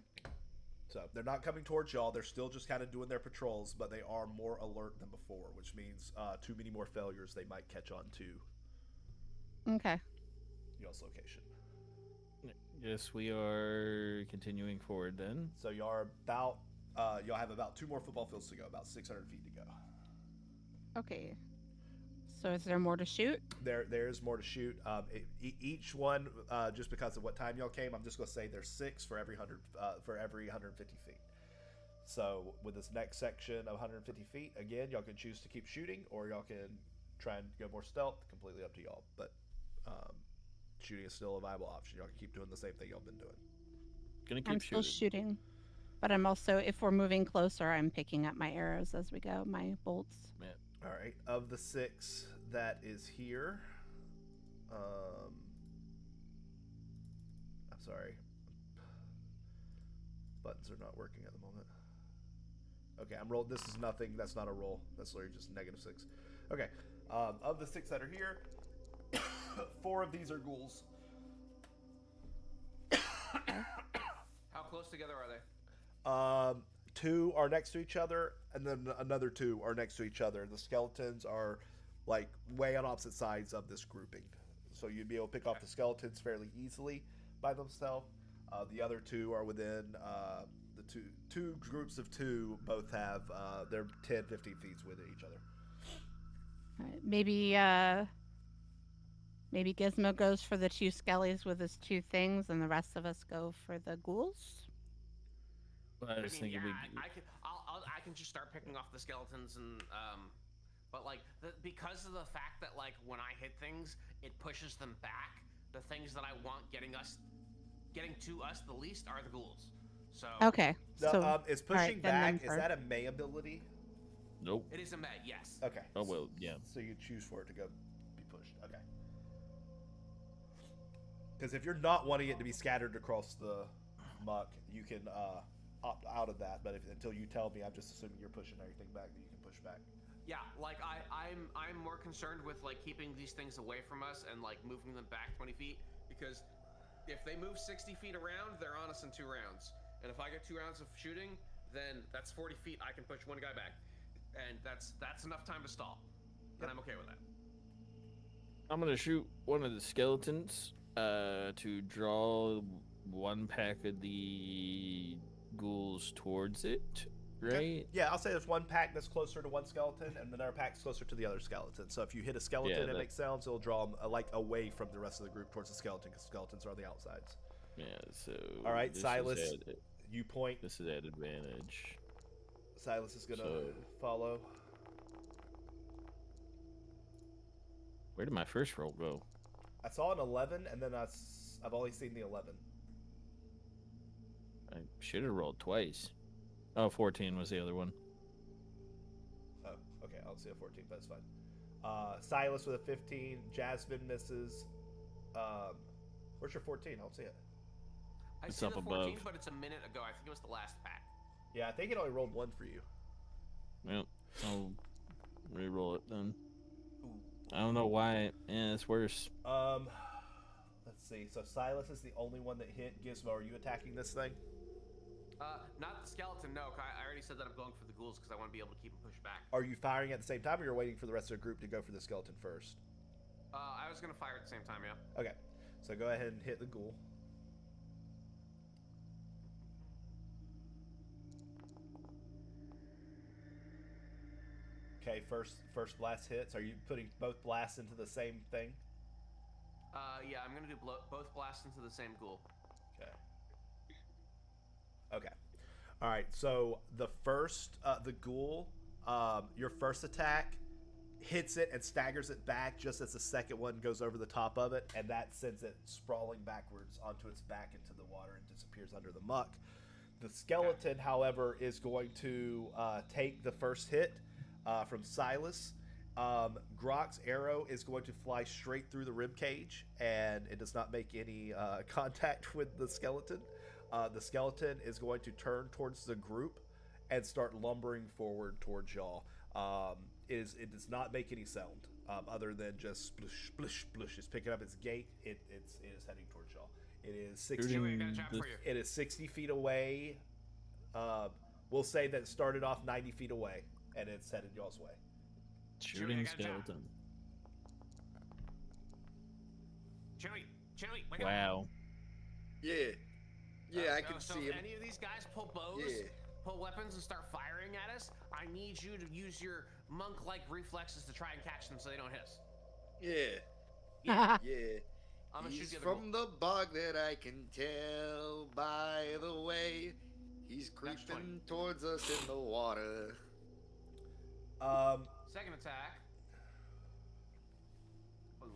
So they're not coming towards y'all. They're still just kind of doing their patrols, but they are more alert than before, which means too many more failures they might catch on to Okay. y'all's location. Yes, we are continuing forward then. So y'all have about 2 more football fields to go, about 600 feet to go. Okay. So is there more to shoot? There is more to shoot. Each one, just because of what time y'all came, I'm just gonna say there's 6 for every 150 feet. So with this next section of 150 feet, again, y'all can choose to keep shooting, or y'all can try and go more stealth. Completely up to y'all. But shooting is still a viable option. Y'all can keep doing the same thing y'all been doing. Gonna keep I'm still shooting. But I'm also, if we're moving closer, I'm picking up my arrows as we go, my bolts. Yeah. All right. Of the 6 that is here, I'm sorry. Buttons are not working at the moment. Okay, I'm rolled. This is nothing. That's not a roll. That's literally just -6. Okay. Of the 6 that are here, 4 of these are ghouls. How close together are they? 2 are next to each other, and then another 2 are next to each other. The skeletons are like way on opposite sides of this grouping, so you'd be able to pick off the skeletons fairly easily by themselves. The other 2 are within the two groups of 2. Both have they're 10-15 feet within each other. All right, maybe Gizmo goes for the 2 skellies with his 2 things, and the rest of us go for the ghouls. I was thinking I can just start picking off the skeletons and but like because of the fact that like when I hit things, it pushes them back. The things that I want getting to us the least are the ghouls. So Okay. So is pushing right, then back? them Is that a May ability? Nope. it is a May, yes. Okay. Oh well, yeah. So you choose for it to go be pushed. Okay. Because if you're not wanting it to be scattered across the muck, you can opt out of that. But until you tell me, I'm just assuming you're pushing everything back that you can push back. Yeah, like I'm more concerned with like keeping these things away from us and like moving them back 20 feet, because if they move 60 feet around, they're on us in 2 rounds. And if I get 2 rounds of shooting, then that's 40 feet. I can push one guy back, and that's enough time to stall, and I'm okay with that. I'm gonna shoot one of the skeletons to draw one pack of the ghouls towards it, right? Okay. Yeah, I'll say there's one pack that's closer to one skeleton, and another pack's closer to the other skeleton. So if you hit a skeleton and makes sounds, it'll draw them like away from the rest of the group towards the skeleton, because skeletons are on the outsides. Yeah. So. All right, Silas, you point. This is at advantage. Silas is gonna follow. Where did my first roll go? I saw an 11, and then I've only seen the 11. I should have rolled twice. Oh, 14 was the other one. Oh, okay. I'll see a 14, but it's fine. Silas with a 15. Jasmine misses. Where's your 14? I don't see it. I It's see up the 14, above. but it's a minute ago. I think it was the last pack. Yeah, I think it only rolled 1 for you. Well, I'll re-roll it then. I don't know why. Yeah, it's worse. Let's see. So Silas is the only one that hit. Gizmo, are you attacking this thing? Not the skeleton, no. I already said that I'm going for the ghouls because I want to be able to keep them pushed back. Are you firing at the same time, or you're waiting for the rest of the group to go for the skeleton first? I was gonna fire at the same time, yeah. Okay, so go ahead and hit the ghoul. Okay, first blast hits. Are you putting both blasts into the same thing? Yeah, I'm gonna do both blasts into the same ghoul. Okay. Okay. All right. So the ghoul, your first attack hits it and staggers it back just as the second one goes over the top of it, and that sends it sprawling backwards onto its back into the water and disappears under the muck. The skeleton, however, is going to take the first hit from Silas. Grok's arrow is going to fly straight through the rib cage, and it does not make any contact with the skeleton. The skeleton is going to turn towards the group and start lumbering forward towards y'all. It does not make any sound other than just splish, splish, splish. It's picking up its gait. It is heading towards y'all. It is 60. Chewie, I got a job for you. It is 60 feet away. We'll say that it started off 90 feet away, and it's headed y'all's way. Shooting skeleton. Chewie, wake up. Wow. Yeah. Yeah, I can so see if him. any of these guys pull bows, Yeah. pull weapons, and start firing at us, I need you to use your monk-like reflexes to try and catch them so they don't hit us. Yeah. Yeah. Yeah. I'm gonna He's shoot the other from the bog that I can tell by the way he's That's 20. creeping towards us in the water. Second attack. Boom.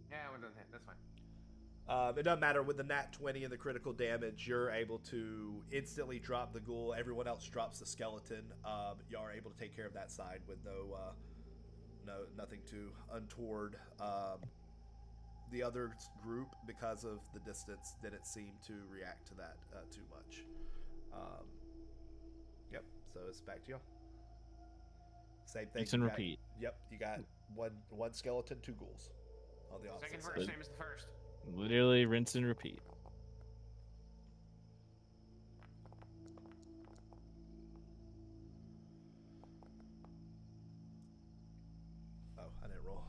Yeah, we're done hit. That's fine. It doesn't matter with the nat 20 and the critical damage. You're able to instantly drop the ghoul. Everyone else drops the skeleton. Y'all are able to take care of that side with nothing too untoward. The other group, because of the distance, didn't seem to react to that too much. Yep. So it's back to y'all. Same thing. Rinse and You got- repeat. Yep. You got one skeleton, 2 ghouls on the opposite Second side. verse, same as the first. Literally rinse and repeat. Oh, I didn't roll.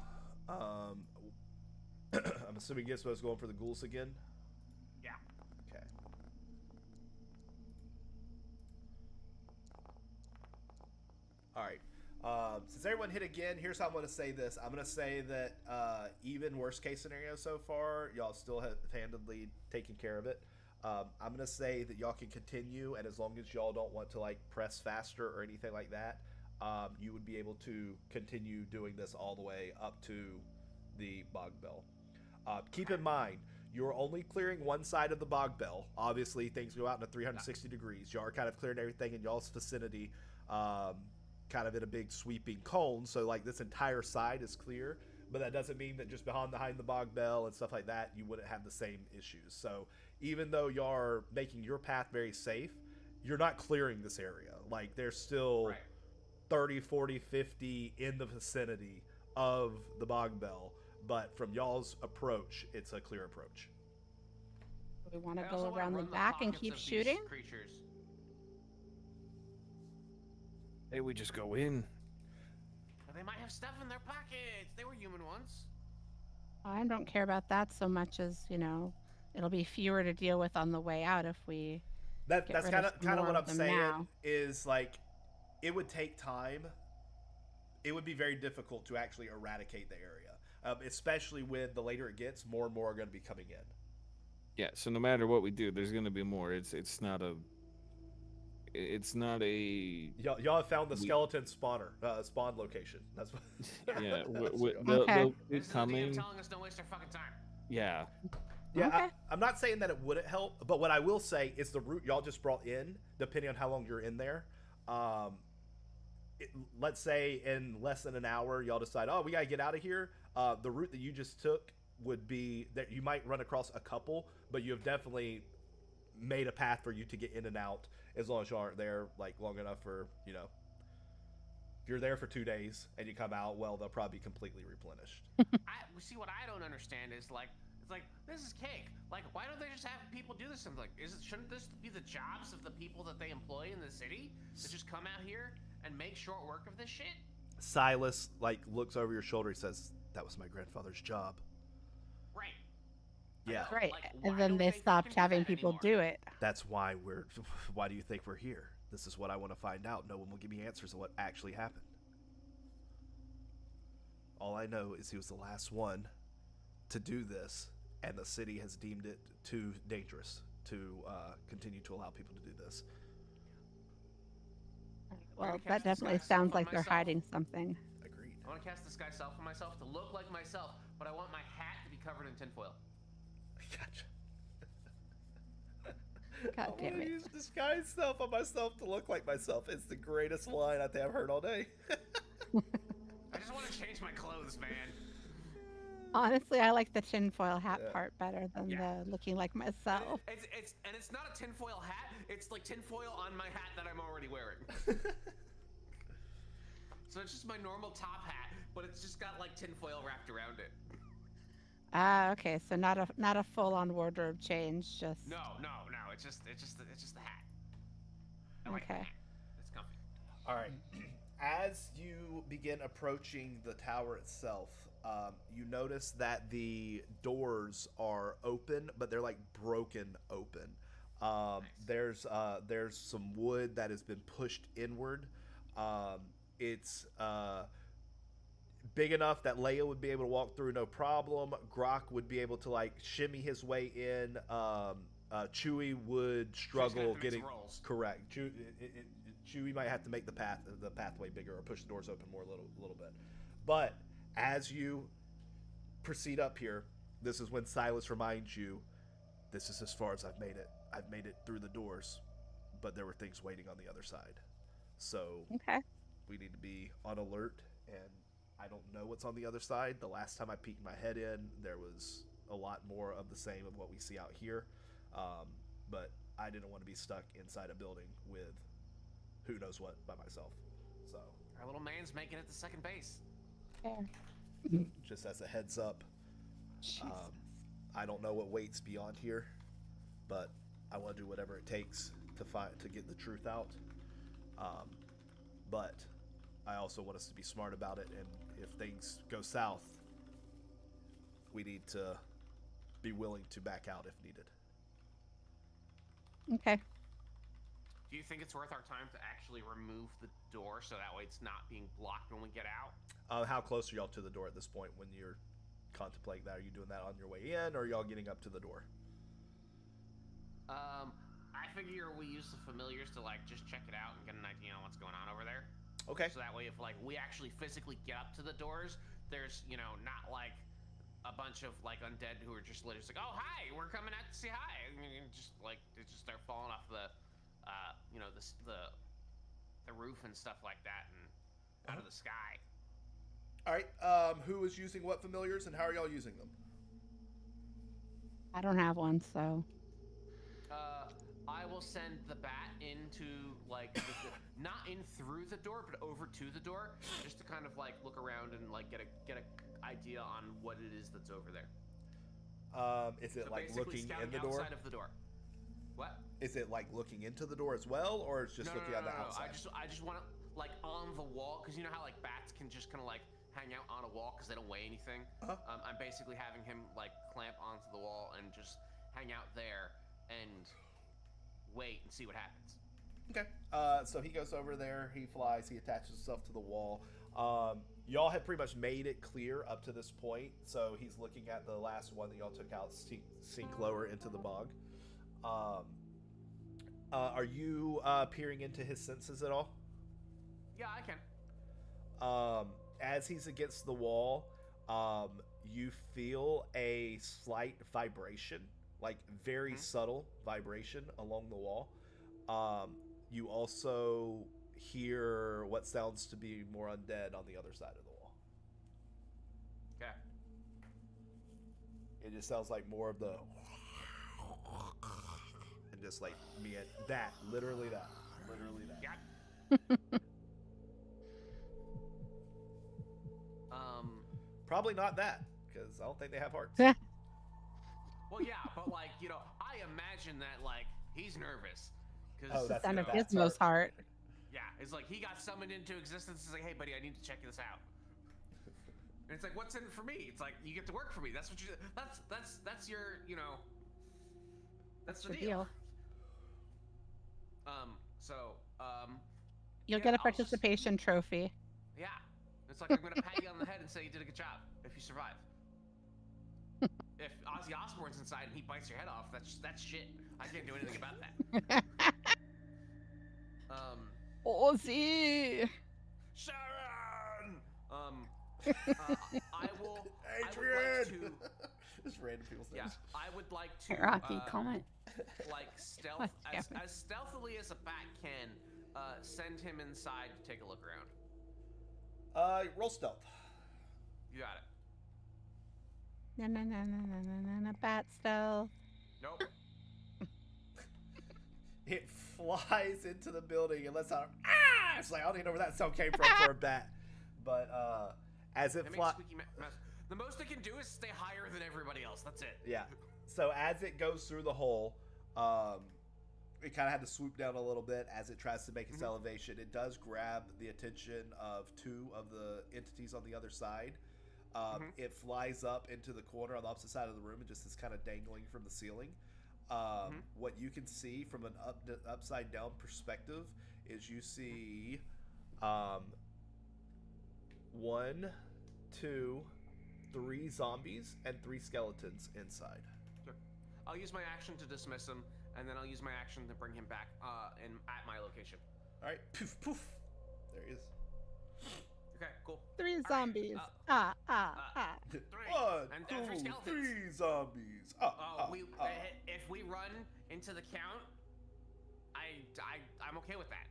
I'm assuming Gizmo's going for the ghouls again. Yeah. Okay. All right. Since everyone hit again, here's how I'm going to say this. I'm going to say that even worst case scenario so far, y'all still have handedly taken care of it. I'm going to say that y'all can continue, and as long as y'all don't want to like press faster or anything like that, you would be able to continue doing this all the way up to the Bogbell. Keep in mind, you're only clearing one side of the Bogbell. Obviously, things go out into 360 degrees. Y'all are kind of clearing everything in y'all's vicinity, kind of in a big sweeping cone. So, like, this entire side is clear. But that doesn't mean that just behind the Bogbell and stuff like that, you wouldn't have the same issues. So, even though y'all are making your path very safe, you're not clearing this area. Like, there's still... Right. 30, 40, 50 in the vicinity of the Bogbell, but from y'all's approach, it's a clear approach. We want to I also go wanna around the run back and pockets keep of these shooting. Creatures. Hey, we just go in. But they might have stuff in their pockets. They were human once. I don't care about that so much as, it'll be fewer to deal with on the way out if we get That's rid kind of of what more I'm of them saying now. is like it would take time. It would be very difficult to actually eradicate the area, especially with the later it gets, more and more are going to be coming in. Yeah, so no matter what we do, there's gonna be more. It's not a Y'all have found the We- skeleton spawn location. That's what. yeah. That's what y'all- They'll Okay. be This is the DM coming. telling us don't waste our fucking time. Yeah, Yeah, Okay. I'm not saying that it wouldn't help, but what I will say is the route y'all just brought in, depending on how long you're in there, let's say in less than an hour, y'all decide, oh, we gotta get out of here. The route that you just took would be that you might run across a couple, but you have definitely made a path for you to get in and out as long as you aren't there like long enough for, if you're there for 2 days and you come out, well, they'll probably be completely replenished. See what I don't understand is like It's like, this is cake. Like, why don't they just have people do this? I'm like, shouldn't this be the jobs of the people that they employ in the city to just come out here and make short work of this shit? Silas like looks over your shoulder. He says, "That was my grandfather's job." Right. Yeah, Right. Like, And why then don't they they stopped fucking do having that people anymore? do it. that's why we're. Why do you think we're here? This is what I want to find out. No one will give me answers of what actually happened. All I know is he was the last one to do this, and the city has deemed it too dangerous to continue to allow people to do this. Well, gonna that cast definitely disguise sounds self on like they're myself. hiding something. Agreed. I want to cast disguise self on myself to look like myself, but I want my hat to be covered in tinfoil. Gotcha. God I damn want to it. use disguise self on myself to look like myself. It's the greatest line I think I've heard all day. I just want to change my clothes, man. Honestly, I like the tinfoil hat Yeah. part better than Yeah. the looking like myself. It's not a tinfoil hat. It's like tinfoil on my hat that I'm already wearing. So it's just my normal top hat, but it's just got like tinfoil wrapped around it. Ah, okay. So not a full-on wardrobe change, just No. It's just the hat. I like the Okay. hat. It's comfy. All right. As you begin approaching the tower itself, you notice that the doors are open, but they're like broken open. Nice. There's some wood that has been pushed inward. It's big enough that Leia would be able to walk through no problem. Grok would be able to like shimmy his way in. Chewie would struggle make getting some rolls. correct. Chewie might have to make the pathway bigger or push the doors open more a little bit. But as you proceed up here, this is when Silas reminds you, this is as far as I've made it. I've made it through the doors, but there were things waiting on the other side. So okay. we need to be on alert, and I don't know what's on the other side. The last time I peeked my head in, there was a lot more of the same of what we see out here. But I didn't want to be stuck inside a building with who knows what by myself. So Our little man's making it to second base. Fair. just as a heads up, Jesus. I don't know what waits beyond here, but I want to do whatever it takes to get the truth out. But I also want us to be smart about it, and if things go south, we need to be willing to back out if needed. Okay. Do you think it's worth our time to actually remove the door so that way it's not being blocked when we get out? How close are y'all to the door at this point when you're contemplating that? Are you doing that on your way in, or are y'all getting up to the door? I figure we use the familiars to like just check it out and get an idea on what's going on over there. Okay. So that way, if like we actually physically get up to the doors, there's not like a bunch of like undead who are just literally just like, oh hi, we're coming out to say hi, and just like they just start falling off the, the roof and stuff like that and out of the sky. All right. Who is using what familiars, and how are y'all using them? I don't have one, so I will send the bat into like not in through the door, but over to the door, just to kind of like look around and like get a idea on what it is that's over there. Is it So like basically looking in scouting the door? outside of the door. What? Is it like looking into the door as well, or it's just looking on the outside? I just want to like on the wall, because you know how like bats can just kind of like hang out on a wall because they don't weigh anything. I'm basically having him like clamp onto the wall and just hang out there and wait and see what happens. Okay. So he goes over there, he flies, he attaches himself to the wall. Y'all have pretty much made it clear up to this point, so he's looking at the last one that y'all took out, sink lower into the bog. Are you peering into his senses at all? Yeah, I can. As he's against the wall, you feel a slight vibration, like very subtle vibration along the wall. You also hear what sounds to be more undead on the other side of the wall. Okay. It just sounds like more of the and just like me and that, literally that. Yeah. Probably not that, because I don't think they have hearts. Well, yeah, but like, you know, I imagine that like he's nervous because Oh, that's Son of that's Gizmo's heart. yeah, it's like he got summoned into existence. It's like, hey, buddy, I need to check this out. And it's like, what's in it for me? It's like you get to work for me. That's what you. That's your, you know. That's the deal. You'll yeah, get a I'll just- participation trophy. Yeah, it's like I'm gonna pat you on the head and say you did a good job if you survive. If Ozzy Osbourne's inside and he bites your head off, that's shit. I can't do anything about that. Ozzy! Sharon! I will. Adrian! Just random people's names. Yeah, I would like to. Hey, Rocky, comment. Like stealth, God as stealthily as a bat can, send him inside to take a look around. Roll stealth. You got it. Na bat stealth. Nope. It flies into the building and lets out. It's like I don't even know where that sound came from for a bat, but as it It makes flies. squeaky mess. The most it can do is stay higher than everybody else. That's it. Yeah. So as it goes through the hole, it kind of had to swoop down a little bit as it tries to make its elevation. It does grab the attention of two of the entities on the other side. It flies up into the corner on the opposite side of the room and just is kind of dangling from the ceiling. What you can see from an upside down perspective is you see 1, 2, 3 zombies and 3 skeletons inside. Sure. I'll use my action to dismiss him, and then I'll use my action to bring him back at my location. All right, poof, poof. There he is. Okay, cool. 3 right, zombies. 3 1, and 2, 3 skeletons. 3 zombies. If we run into the count, I'm okay with that.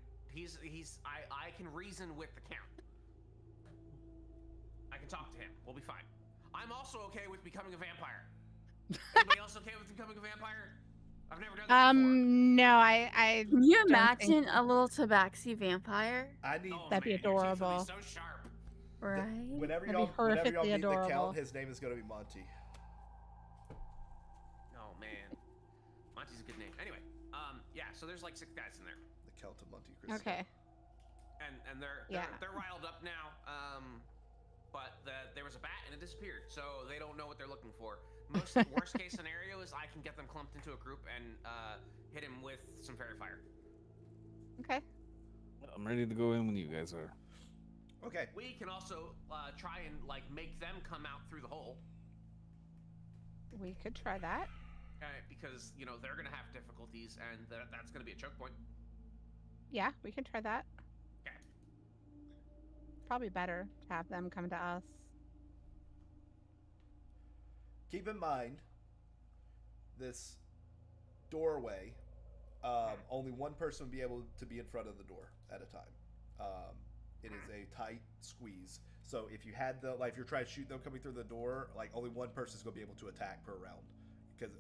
I can reason with the count. I can talk to him. We'll be fine. I'm also okay with becoming a vampire. Anybody else okay with becoming a vampire? I've never done this before. No, I Can you don't think- imagine a little tabaxi vampire? I need Oh, That'd be man, your teeth would adorable. be so sharp. Right? whenever That'd be y'all horrifically meet the adorable. count, his name is going to be Monty. Oh man, Monty's a good name. Anyway, yeah. So there's like 6 guys in there, The Count of Monte Cristo. Okay. and they're Yeah. they're riled up now. But there was a bat and it disappeared, so they don't know what they're looking for. Worst case scenario is I can get them clumped into a group and hit him with some fairy fire. Okay. I'm ready to go in when you guys are. Okay. We can also try and like make them come out through the hole, We could try that. because you know they're gonna have difficulties, and that's gonna be a choke point. Yeah, we can try that. Okay. Probably better to have them come to us. Keep in mind, this doorway, only one person will be able to be in front of the door at a time. It is a tight squeeze. So if you had if you're trying to shoot them coming through the door, like only one person is going to be able to attack per round,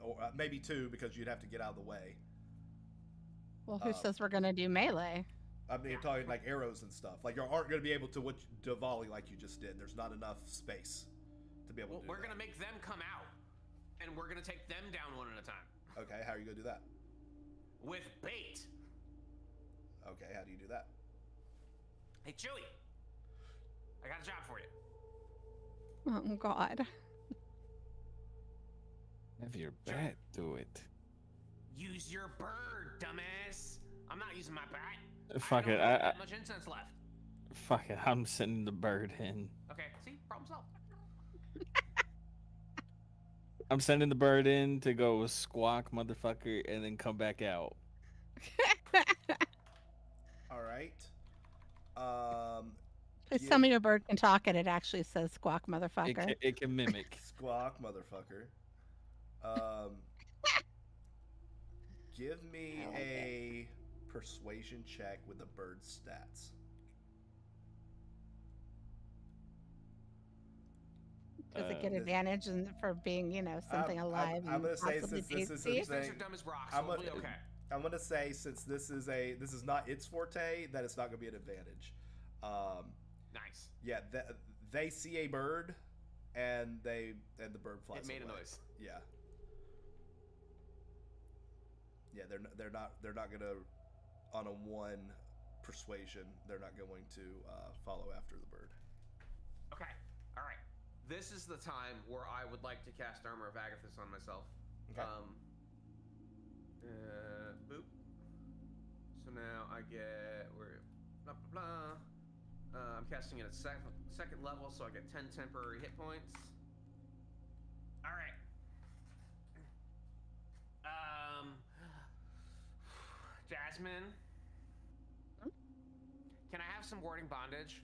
or maybe 2 because you'd have to get out of the way. Well, who says we're gonna do melee? I mean, you're talking like arrows and stuff. Like you aren't going to be able to volley like you just did. There's not enough space to be able Well, to do we're that. gonna make them come out, and we're gonna take them down one at a time Okay, how are you going to do that? with bait. Okay, how do you do that? Hey, Chewie, I got a job for you. Oh God. Have your bat do it. Use your bird, dumbass. I'm not using my bat. Fuck I it. don't have I that much incense left. fuck it. I'm sending the bird in. Okay, see, problem solved. I'm sending the bird in to go squawk, motherfucker, and then come back out. All right. Please Yeah. tell me your bird can talk and it actually says squawk, It motherfucker. can, it can mimic. Squawk, motherfucker. Give me a persuasion check with the bird's stats. Does it get this- advantage for being, something alive? I'm and gonna say possibly since this is tasty? These things are dumb as rocks, so I'm we'll be gonna- okay. I'm gonna say since this is not its forte, that it's not gonna be an advantage. Nice. Yeah, they see a bird, and the bird flies. It made a away. noise. Yeah. Yeah, they're not gonna on a 1 persuasion. They're not going to follow after the bird. Okay. All right. This is the time where I would like to cast Armor of Agathis on myself. Okay. Boop. So now I get blah blah blah. I'm casting it at second level, so I get 10 temporary hit points. All right. Jasmine, can I have some warding bondage?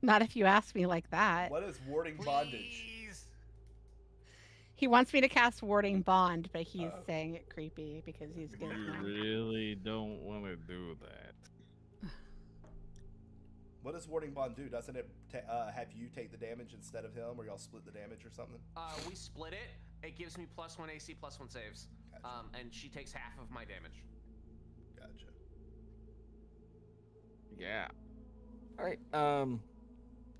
Not if you ask me like that. What is warding bondage? Please. He wants me to cast Warding Bond, but he's saying it creepy because he's You Gizmo. really don't want to do that. What does warding bond do? Doesn't it have you take the damage instead of him, or y'all split the damage or something? We split it. It gives me +1 AC, +1 saves. Gotcha. And she takes half of my damage. Gotcha. Yeah. All right.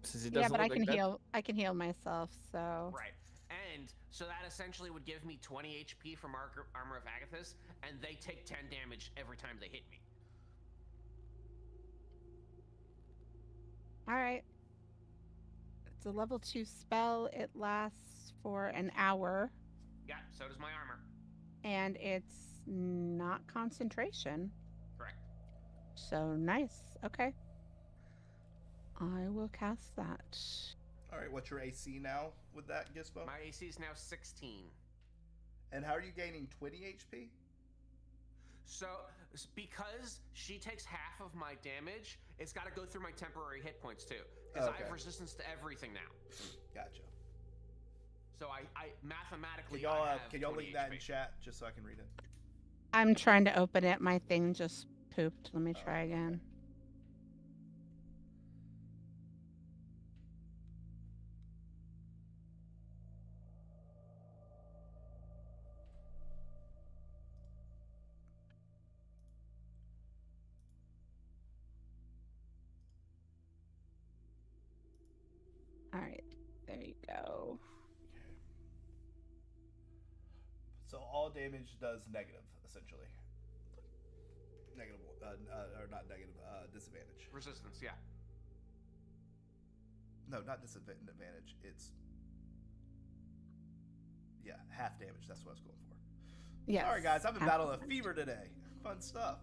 Since it Yeah, doesn't but look I can like that, heal. I can heal myself. So Right. And so that essentially would give me 20 HP from Armor of Agathis, and they take 10 damage every time they hit me. all right. It's a level 2 spell. It lasts for an hour, Yeah, so does my armor. and it's not concentration. Correct. So nice. Okay. I will cast that. All right. What's your AC now with that, Gizmo? My AC is now 16. And how are you gaining 20 HP? So, because she takes half of my damage, it's got to go through my temporary hit points too. Because I Okay. have resistance to everything now. Gotcha. So I mathematically Can y'all I have can y'all 20 link that in HP. chat just so I can read it? I'm trying to open it. My thing just pooped. Let me try okay. again. All right. There you go. So all damage does negative, essentially. Negative, or not negative, disadvantage. Resistance, yeah. No, not disadvantage. It's half damage. That's what I was going for. Yes. Sorry, guys. I've been half battling a damage. fever today. Fun stuff.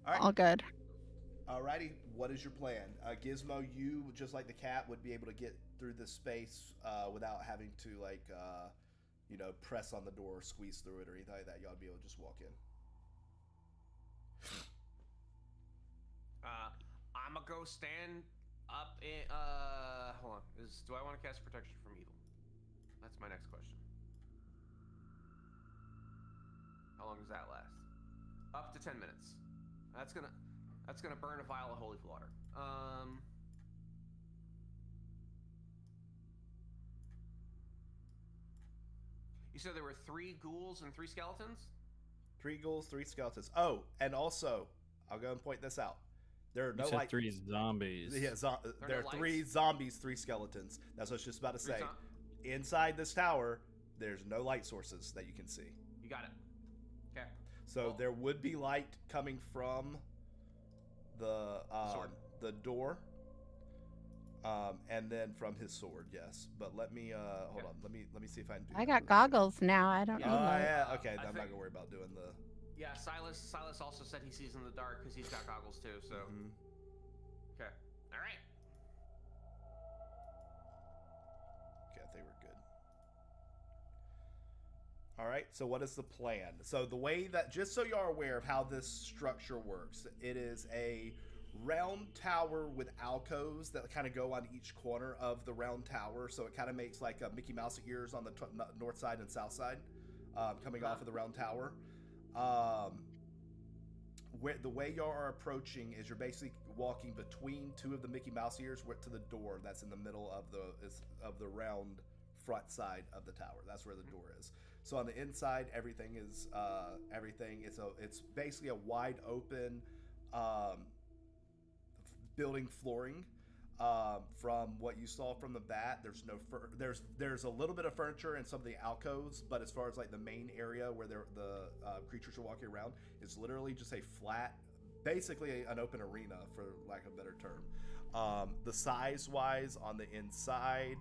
All right. All good. Alrighty. What is your plan? Gizmo, you, just like the cat, would be able to get through this space without having to, press on the door or squeeze through it or anything like that. Y'all would be able to just walk in. I'm gonna go stand up in. Hold on. Do I want to cast protection from evil? That's my next question. How long does that last? Up to 10 minutes. That's gonna burn a vial of holy water. You said there were 3 ghouls and 3 skeletons? 3 ghouls, 3 skeletons. Oh, and also, I'll go and point this out. There are you no said light. 3 zombies. Yeah, there no are 3 lights? zombies, 3 skeletons. That's what I was just about to 3 say. Inside this tower, there's no light sources that you can see. You got it. Okay. So Well- there would be light coming from the Sword. the door, and then from his sword. Yes, but let me hold on. Let me see if I can do. I that got really quick. goggles now. I don't Yeah. need Oh light. yeah, okay. I I'm not think- gonna worry about doing the. Yeah, Silas also said he sees in the dark because he's got goggles too. So Mhm. okay. All right. Okay, I think we're good. All right, so what is the plan? So the way that, just so you're aware of how this structure works, it is a round tower with alcoves that kind of go on each corner of the round tower. So it kind of makes like Mickey Mouse ears on the north side and south side, coming off of the round tower. The way you are approaching is you're basically walking between 2 of the Mickey Mouse ears to the door that's in the middle of the round front side of the tower. That's where the door is. So on the inside, everything is everything. It's basically a wide open building flooring. From what you saw from the bat, there's no there's a little bit of furniture in some of the alcoves, but as far as like the main area where the creatures are walking around, it's literally just a flat, basically an open arena, for lack of a better term. The size wise on the inside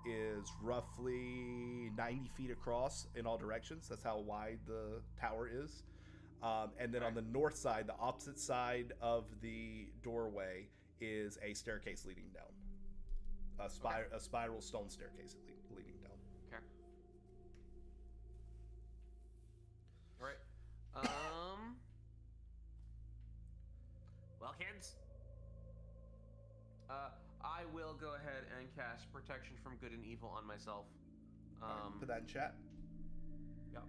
is roughly 90 feet across in all directions. That's how wide the tower is. And then on the north side, the opposite side of the doorway, is a staircase leading down. A spiral stone staircase leading down. Okay. All right. Well, kids. I will go ahead and cast Protection from Good and Evil on myself. Put that in chat. Yeah.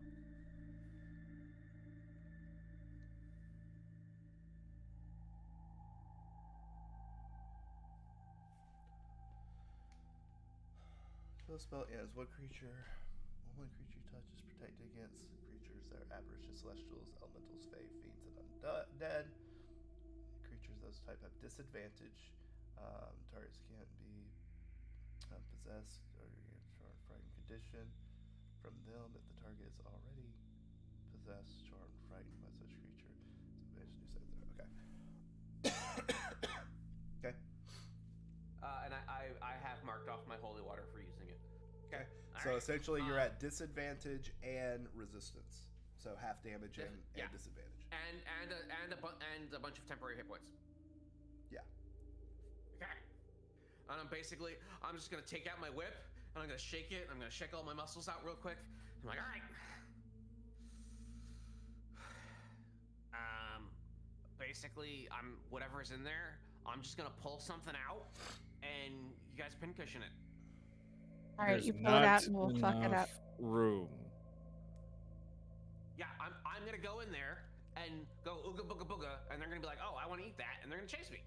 The spell ends. One creature you touch is protected against creatures that are apparitions, celestials, elementals, fae, fiends, and undead. Creatures of this type have disadvantage. Targets can't be possessed or charmed, frightened condition from them if the target is already possessed, charmed, frightened by such creature. Okay. Okay. And I have marked off my holy water for using it. Okay. All So right. essentially, you're at disadvantage and resistance. So half damage and yeah. disadvantage. And a bunch of temporary hit points. Yeah. Okay. And I'm just gonna take out my whip and I'm gonna shake it. I'm gonna shake all my muscles out real quick. I'm like, all right. Basically, whatever's in there. I'm just gonna pull something out, and you guys pincushion it. All right, There's you pull it out and we'll fuck it up. enough room. Yeah, I'm gonna go in there and go ooga booga booga, and they're gonna be like, oh, I want to eat that, and they're gonna chase me.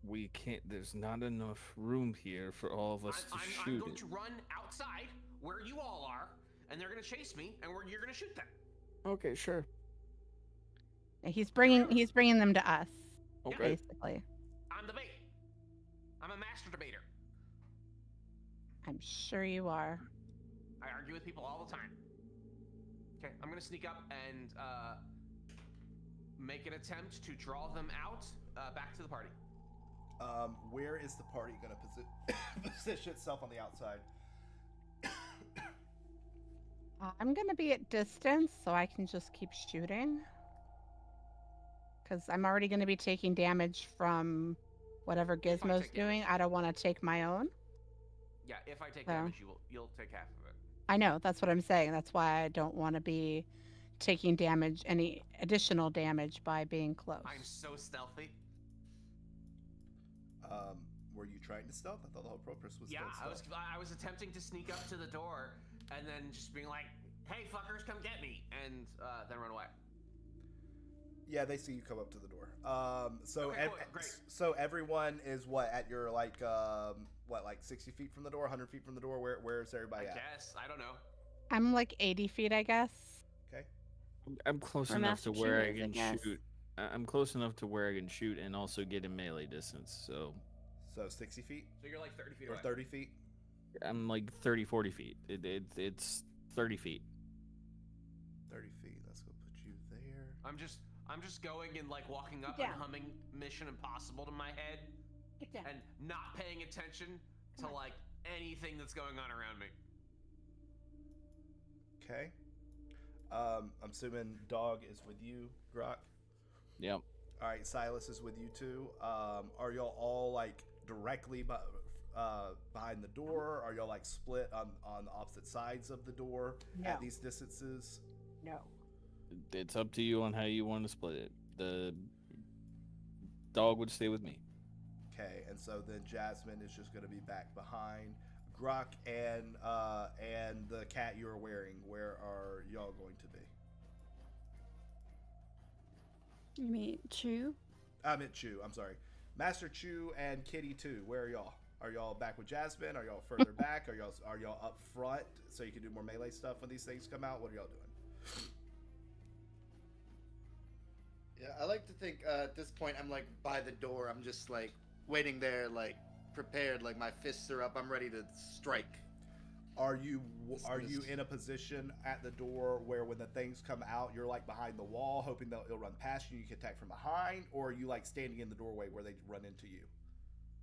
We can't. There's not enough room here for all of us to shoot I'm going it. to run outside where you all are, and they're gonna chase me, and you're gonna shoot them. Okay, sure. He's bringing them to us, Okay. basically. I'm the bait. I'm a master debater. I'm sure you are. I argue with people all the time. Okay, I'm gonna sneak up and make an attempt to draw them out back to the party. Where is the party going to position itself on the outside? I'm going to be at distance so I can just keep shooting. Because I'm already going to be taking damage from whatever Gizmo's doing. I don't want to take my own. Yeah, if I take damage, you'll take half of it. I know, that's what I'm saying. That's why I don't want to be taking damage, any additional damage by being close. I'm so stealthy. Were you trying to stealth? I thought the whole purpose was Yeah, stealth. I was attempting to sneak up to the door and then just being like, "Hey, fuckers, come get me," and then run away. Yeah, they see you come up to the door. So Okay, cool, great. So everyone is what at your like 60 feet from the door, 100 feet from the door. Where's everybody I at? guess I don't know. I'm like 80 feet, I guess. Okay. I'm close Where enough to Master where Chief I is, I can guess. shoot. I'm close enough to where I can shoot and also get in melee distance. So So 60 feet So you're like 30 feet or away. 30 feet. I'm like 30, 40 feet. It's 30 feet. 30 feet. That's gonna put you there. I'm just going and like walking up Get and down. humming Mission Impossible to my head Get down. and not paying attention to Come on. like anything that's going on around me. Okay. I'm assuming Dog is with you, Grok. Yep. All right, Silas is with you too. Are y'all all like directly behind the door? Are y'all like split on the opposite sides of the door No. at these distances? No. It's up to you on how you want to split it. The dog would stay with me. Okay, and so then Jasmine is just going to be back behind. Grok and the cat you are wearing, where are y'all going to be? You mean Chew? I meant Chew, I'm sorry. Master Chew and Kitty too, where are y'all? Are y'all back with Jasmine? Are y'all further back? Are y'all up front so you can do more melee stuff when these things come out? What are y'all doing? Yeah, I like to think at this point I'm like by the door. I'm just like waiting there, like prepared, like my fists are up. I'm ready to strike. Are you This- in a position at the door where when the things come out, you're like behind the wall, hoping that it'll run past you, you can attack from behind, or are you like standing in the doorway where they run into you?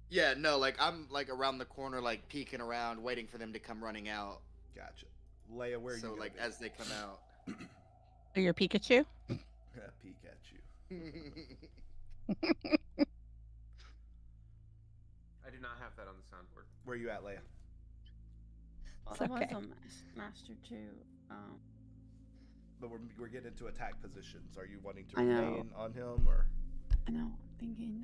Yeah, no, like I'm like around the corner, like peeking around, waiting for them to come running out. Gotcha. Leia, where are So you? like as they come out. Or your Pikachu? Pikachu. I do not have that on the soundboard. Where are you at, Leia? It's I was okay. on Master 2. But we're getting into attack positions. Are you wanting to I know. remain on him or? I know. I'm thinking.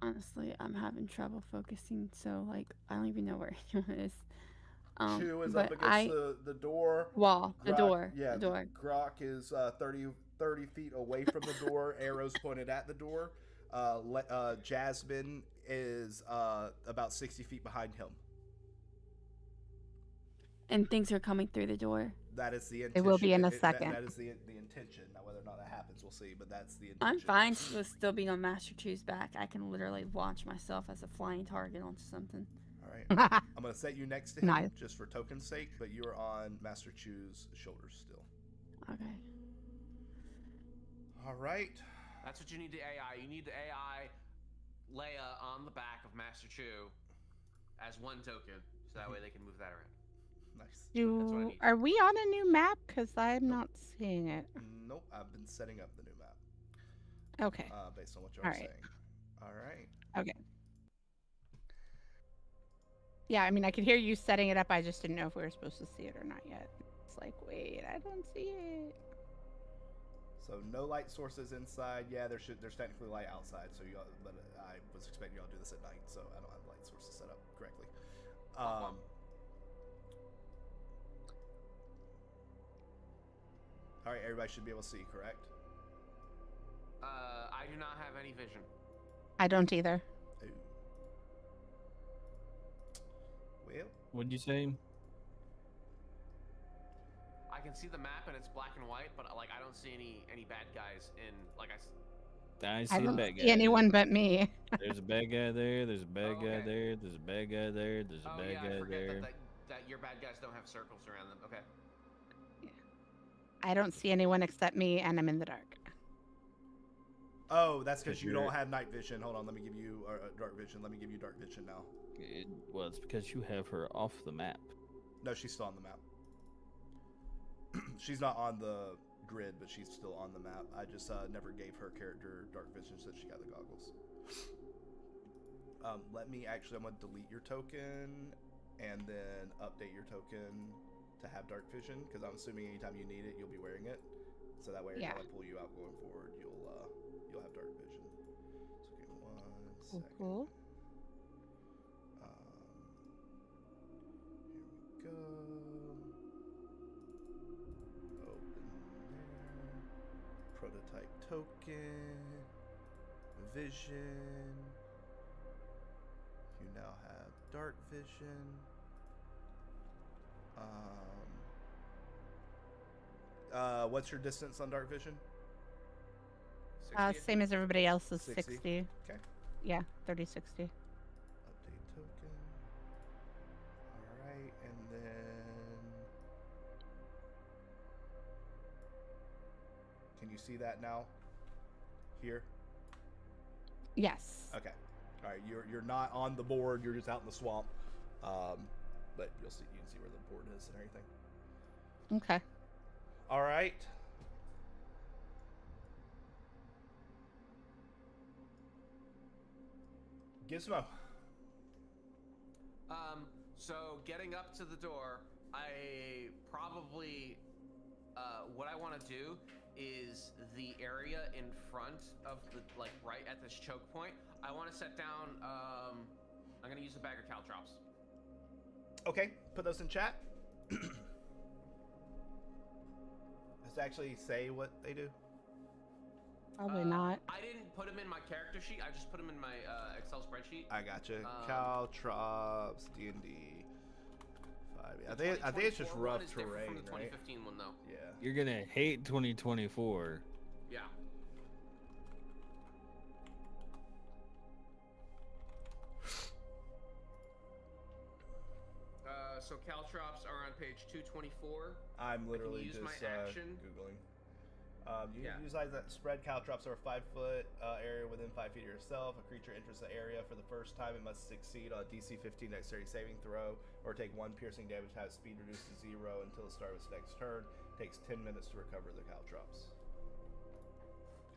Honestly, I'm having trouble focusing, so like I don't even know where anyone is. Chew is but up against the door. wall, the Grok- door, Yeah, the door. Grok is 30 feet away from the door, arrows pointed at the door. Jasmine is about 60 feet behind him. And things are coming through the door. That is the intention. It will be in a second. That is the intention. Now, whether or not that happens, we'll see. But that's the intention. I'm fine with still being on Master 2's back. I can literally launch myself as a flying target onto something. All right. I'm going to set you next to him Nice. just for token's sake, but you are on Master Chu's shoulders still. Okay. All right. That's what you need to AI. You need to AI Leia on the back of Master Chu as one token, so that way they can move that around. Nice. That's what I need. Are we on a new map? Because I'm not seeing it. Nope. I've been setting up the new map Okay. based on what you're All right. saying. All right. Okay. Yeah, I mean, I could hear you setting it up. I just didn't know if we were supposed to see it or not yet. It's like, wait, I don't see it. So no light sources inside. Yeah, there's technically light outside. So but I was expecting y'all to do this at night, so I don't have light sources set up correctly. All right, everybody should be able to see, correct? I do not have any vision. I don't either. Ooh. Well, What'd you say? I can see the map and it's black and white, but like I don't see any bad guys in like I I see a don't bad guy. see anyone but me. There's a bad guy there. There's a bad Oh, guy okay. there. There's a bad guy there. There's a Oh bad yeah, I guy forget there. that your bad guys don't have circles around them. Okay. I don't see anyone except me, and I'm in the dark. oh, that's because Because you you're- don't have night vision. Hold on, let me give you dark vision. Let me give you dark vision now. Well, it's because you have her off the map. No, she's still on the map. She's not on the grid, but she's still on the map. I just never gave her character dark vision since she got the goggles. I'm going to delete your token and then update your token to have dark vision, because I'm assuming anytime you need it, you'll be wearing it. So that way, every Yeah. time I pull you out going forward, you'll have dark vision. So give me 1 second. Cool. Here we go. Open there. Prototype token. Vision. You now have dark vision. What's your distance on dark vision? 60? Same as everybody else's 60? 60. Okay. Yeah, 30-60. Update token. Alright, and then... Can you see that now? Here? Yes. Okay. Alright, you're not on the board, you're just out in the swamp. But you can see where the board is and everything. Okay. Alright. Gizmo. So getting up to the door, I probably, what I want to do is the area in front of the, like right at this choke point, I want to set down, I'm going to use a bag of caltrops. Okay, put those in chat. Does it actually say what they do? Probably not. I didn't put them in my character sheet, I just put them in my Excel spreadsheet. I gotcha. Caltrops, D&D I think it's just 2024 rough one is different terrain, from the right? 2015 one, though. Yeah. You're gonna hate 2024. Yeah. So caltrops are on page 224. I'm literally use just my action. googling. You Yeah. utilize that spread caltrops over 5-foot area within 5 feet of yourself. A creature enters the area for the first time. It must succeed on a DC 15 dexterity saving throw, or take 1 piercing damage. Has speed reduced to 0 until the start of its next turn. Takes 10 minutes to recover the caltrops.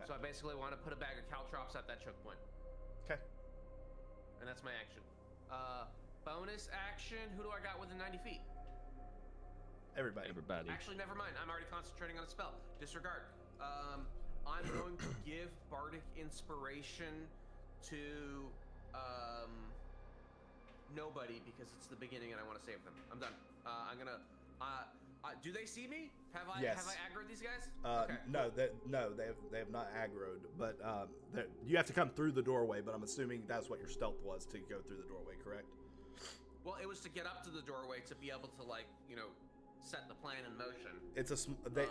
So I basically want to put a bag of caltrops at that choke point. Okay. And that's my action. Bonus action. Who do I got within 90 feet? Everybody. Actually, never mind. I'm already concentrating on a spell. Disregard. I'm going to give Bardic Inspiration to nobody because it's the beginning and I want to save them. I'm done. I'm gonna. Do they see me? Have I aggroed these guys? Okay. No, they have not aggroed, but you have to come through the doorway. But I'm assuming that's what your stealth was, to go through the doorway, correct? Well, it was to get up to the doorway to be able to, like, set the plan in motion.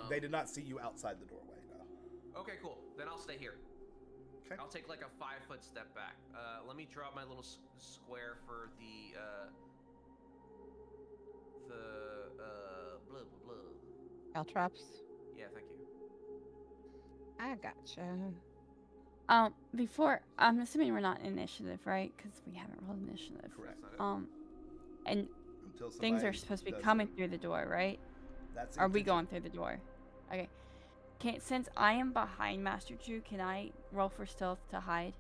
They did not see you outside the doorway, no. Okay, cool. Then I'll stay here. Okay. I'll take like a 5-foot step back. Let me draw my little square for the blah blah blah. Caltrops. Yeah, thank you. I gotcha. Before, I'm assuming we're not initiative, right? Because we haven't rolled initiative. Correct. And Until things are somebody supposed to be does coming it. through the door, right? That's the Are we intention. going through the door? Okay. Since I am behind Master Chu, can I roll for stealth to hide?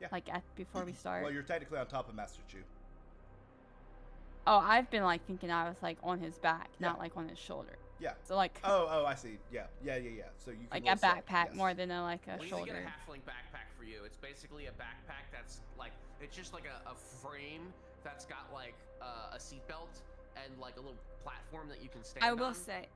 Yeah. Like before we start. Well, you're technically on top of Master Chu. Oh, I've been like thinking I was like on his back, Yeah. not like on his shoulder. Yeah. So like Oh, I see. Yeah. So you can like roll a stealth, backpack yes. more than a We need to shoulder. get a halfling backpack for you. It's basically a backpack that's like, it's just like a frame that's got like a seatbelt and like a little platform that you can stand I on. will say,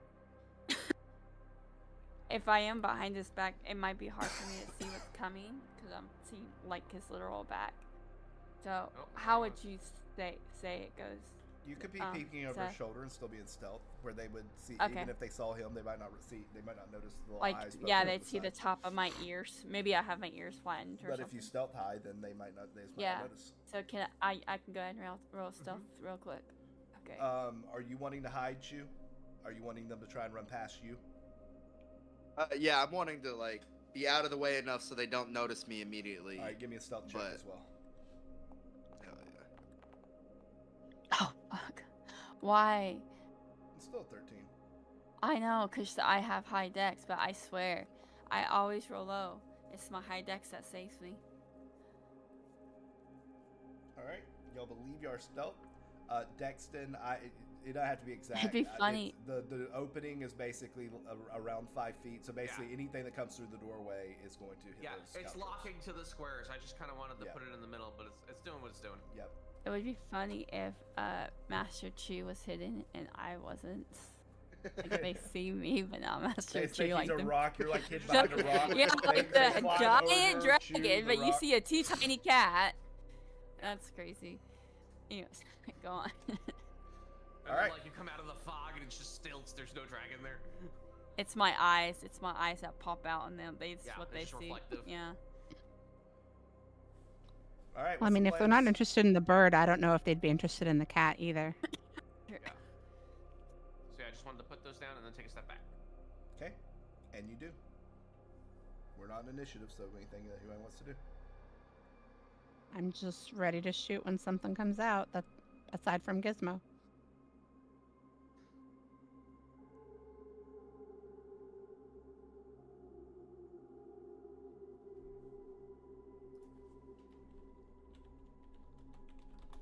if I am behind his back, it might be hard for me to see what's coming because I'm seeing like his literal back. So Oh, how hold would you say it goes? You could be Um, peeking over his Seth? shoulder and still be in stealth, where they would see. Okay. Even if they saw him, they might not notice the little Like eyes. yeah, poking they'd over see the side. top of my ears. Maybe I have my ears flattened or But something. if you stealth hide, then they might not. They just might Yeah. not notice. So can I can go ahead and roll stealth Mm-hmm. real quick. Okay. Are you wanting to hide you? Are you wanting them to try and run past you? Yeah, I'm wanting to like be out of the way enough so they don't notice me immediately. All right, give me a stealth check But- as well. Hell yeah. Oh fuck. Why? It's still 13. I know, cause I have high dex, but I swear, I always roll low. It's my high dex that saves me. All right, y'all believe you are stealth. Dexton, it don't have to be exact. It'd be funny. The opening is basically around 5 feet, so basically anything that comes through the doorway is going to hit Yeah, those it's caltrops. locking to the squares. I just kind of wanted to Yeah. put it in the middle, but it's doing what it's doing. Yep. It would be funny if Master Chi was hidden and I wasn't. Like they see me, but not Master They Chi. think Like he's a the rock. You're like hidden the- behind a rock. yeah, They- like they the fly giant over, dragon, chew the but you rock. see a tiny cat. That's crazy. Anyways, go on. And All right. Like you come out of the fog and it's just stilts. There's no dragon there. It's my eyes. It's my eyes that pop out, and then it's Yeah, what they it's see. reflective. Yeah. All right. Well, I mean, if they're not interested in the bird, I don't know if they'd be interested in the cat either. So yeah, I just wanted to put those down and then take a step back. Okay, and you do. We're not in initiative, so anything that anybody wants to do. I'm just ready to shoot when something comes out. That aside from Gizmo.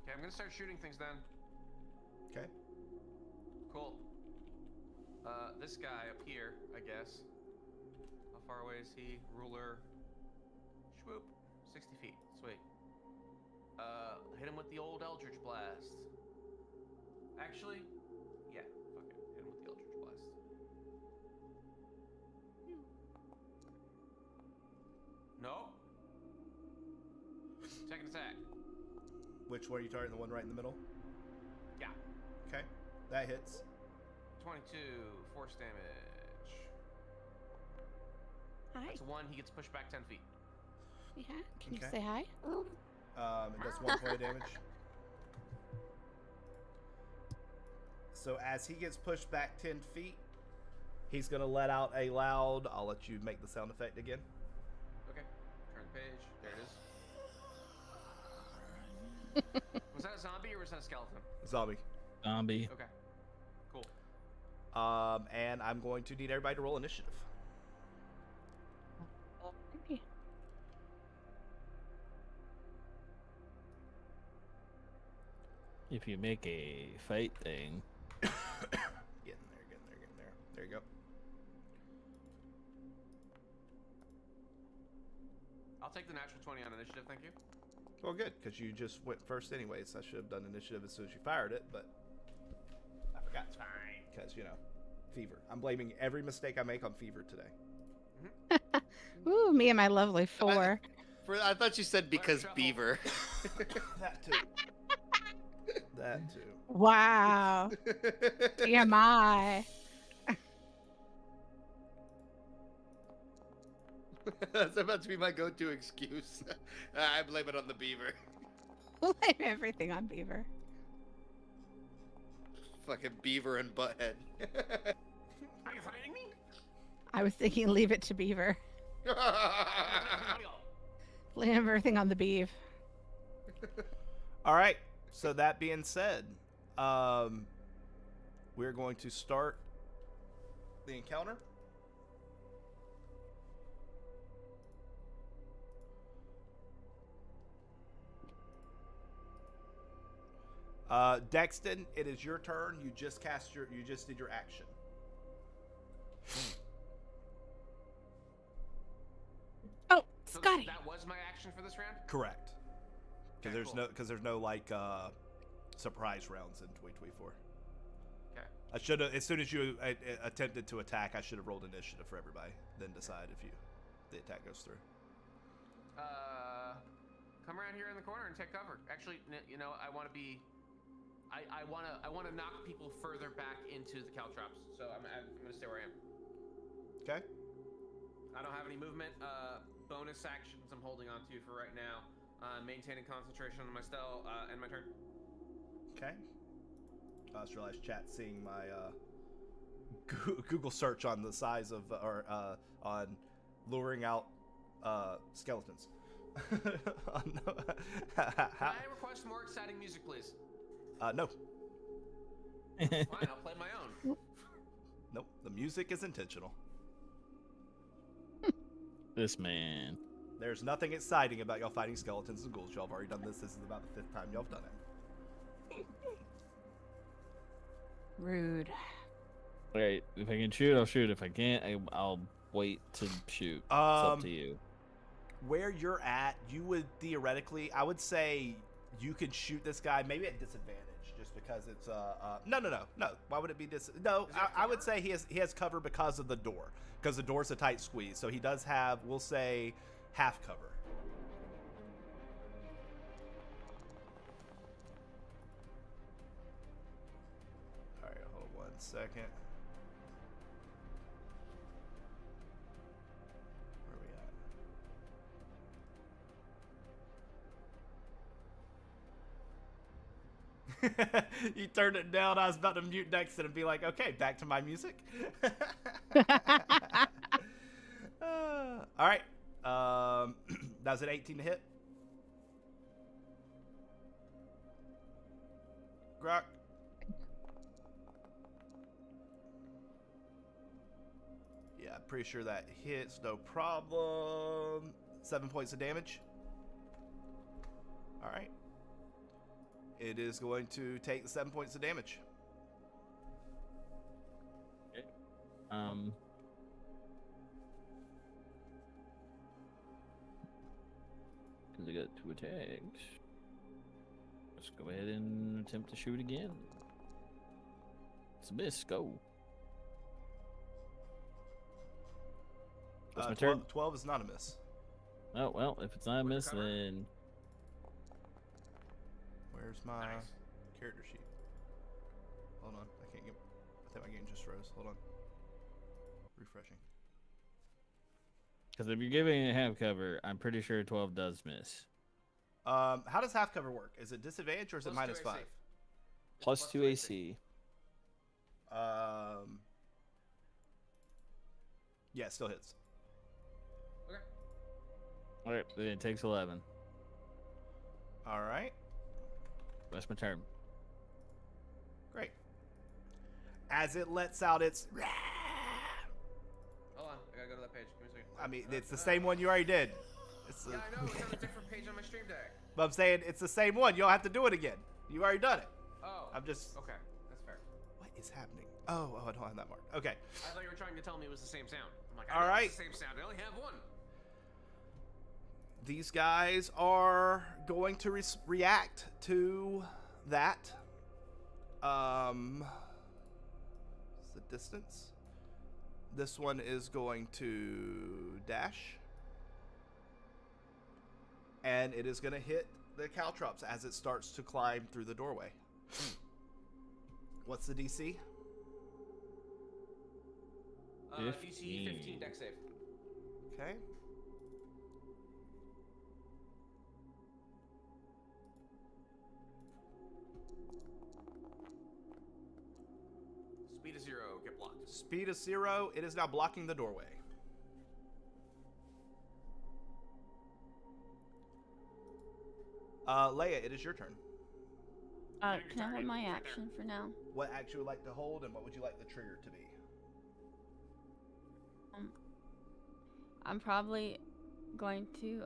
Okay, I'm gonna start shooting things then. Okay. Cool. This guy up here, I guess. How far away is he? Ruler. Swoop. 60 feet. Sweet. Hit him with the old Eldritch Blast. Actually, yeah, fuck it. Hit him with the Eldritch Blast. No. Second attack. Which one are you targeting? The one right in the middle? Yeah. Okay. That hits. 22 force damage. Hi. That's 1. He gets pushed back 10 feet. Yeah. Can you Okay. say hi? It does 1 point of damage. So as he gets pushed back 10 feet, he's going to let out a loud... I'll let you make the sound effect again. Okay. Turn the page. There it is. Was that a zombie or was that a skeleton? Zombie. Zombie. Okay. Cool. And I'm going to need everybody to roll initiative. Alrighty. If you make a fight thing. Getting there. There you go. I'll take the natural 20 on initiative, thank you. Well, good, because you just went first anyways. I should have done initiative as soon as you fired it, but I forgot. It's fine. Because, you know, fever. I'm blaming every mistake I make on fever today. Ooh, me and my lovely 4. I thought you said because shuffle. beaver. That too. That too. Wow. TMI. That's about to be my go-to excuse. I blame it on the beaver. Blame everything on Beaver. Fucking beaver and butthead. Are you fighting me? I was thinking leave it to Beaver. Blame everything on the Beav. All right. So that being said, we're going to start the encounter. Dexton, it is your turn. You just did your action. Oh, So Scotty. that was my action for this round? Correct. Because Okay, there's no like surprise rounds in 2024. Okay. I should have, as soon as you attempted to attack, I should have rolled initiative for everybody, then decide if the attack goes through. Come around here in the corner and take cover. Actually, you know, I want to be... I want to knock people further back into the caltrops, so I'm gonna stay where I am. Okay. I don't have any movement. Bonus actions I'm holding on to for right now. Maintaining concentration on my spell, and my turn. Okay. I just realized chat seeing my Google search on the size of on luring out skeletons. Can I request more exciting music, please? No. Fine, I'll play my own. Nope. The music is intentional. This man. There's nothing exciting about y'all fighting skeletons and ghouls. Y'all have already done this. This is about the 5th time y'all have done it. Rude. Alright, if I can shoot, I'll shoot. If I can't, I'll wait to shoot. It's up to you. Where you're at, you would theoretically, I would say you could shoot this guy maybe at disadvantage, just because it's no. Why would it be no? I would say he has cover because of the door, because the door's a tight squeeze. So he does have, we'll say, half cover. All right, hold 1 second. Where are we at? You turned it down. I was about to mute Dexter and be like, okay, back to my music. All right. That was an 18 to hit. Grok. Yeah, I'm pretty sure that hits. No problem. 7 points of damage. All right. It is going to take the 7 points of damage. Okay. Because I got 2 attacks. Let's go ahead and attempt to shoot again. It's a miss. Go. That's my turn. 12 is not a miss. Oh, well, if it's not a With the miss, cover? then Where's my Nice. character sheet? Hold on, I can't get. I think my game just froze. Hold on. Refreshing. Because if you're giving it half cover, I'm pretty sure 12 does miss. How does half cover work? Is it disadvantage or is it Plus minus 2 5? AC. Plus 2 AC. Yeah, it still hits. Okay. All right, then it takes 11. All right. That's my turn. Great. As it lets out its. Hold on, I gotta go to that page. Give me a second. I mean, it's the same one you already did. It's Yeah, I know. It's on a different page on my stream deck. But I'm saying it's the same one. You don't have to do it again. You've already done it. Oh. I'm just. Okay, that's fair. What is happening? Oh, I don't have that mark. Okay. I thought you were trying to tell me it was the same sound. I'm like, All I know right. it's the same sound. I only have one. These guys are going to react to that. What's the distance? This one is going to dash. And it is going to hit the caltrops as it starts to climb through the doorway. What's the DC? DC 15 deck save. Okay. Speed of 0, get blocked. Speed of 0. It is now blocking the doorway. Leia, it is your turn. Can I have my action for now? What action would you like to hold, and what would you like the trigger to be? I'm probably going to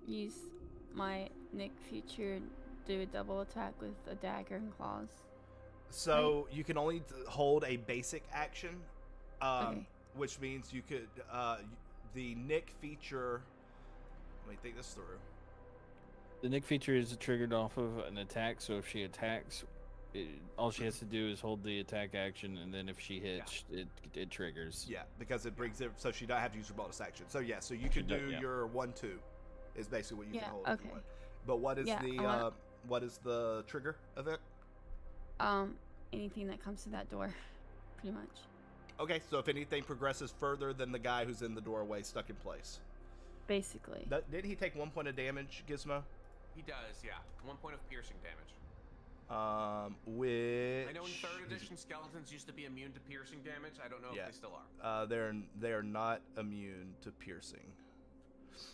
use my Nick feature, do a double attack with a dagger and claws. So you can only hold a basic action, Okay. which means you could the Nick feature. Let me think this through. The Nick feature is triggered off of an attack, so if she attacks, all she has to do is hold the attack action, and then if she hits, it triggers. Yeah, because it brings it so she don't have to use her bonus action. So yeah, so you could do your 1/2 is basically what you can hold. If you want. But what is what is the trigger event? Anything that comes to that door, pretty much. Okay, so if anything progresses further than the guy who's in the doorway stuck in place. Basically. Did he take 1 point of damage, Gizmo? He does, yeah. 1 point of piercing damage. Which I know in 3rd edition skeletons used to be immune to piercing damage. I don't know if they still are. They are not immune to piercing.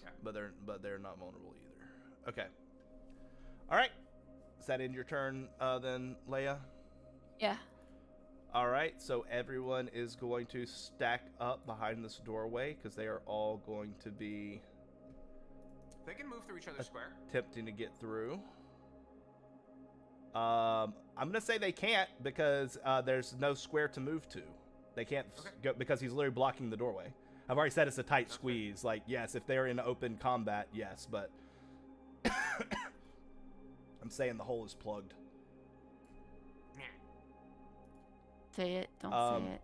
Okay. But they're not vulnerable either. Okay. All right. Is that in your turn then, Leia? Yeah. All right. So everyone is going to stack up behind this doorway because they are all going to be They can move through each other's square. attempting to get through. I'm gonna say they can't because there's no square to move to. They can't go because he's literally blocking the doorway. I've already said it's a tight squeeze. Like, yes, if they're in open combat, yes, but I'm saying the hole is plugged. Say it, don't say it.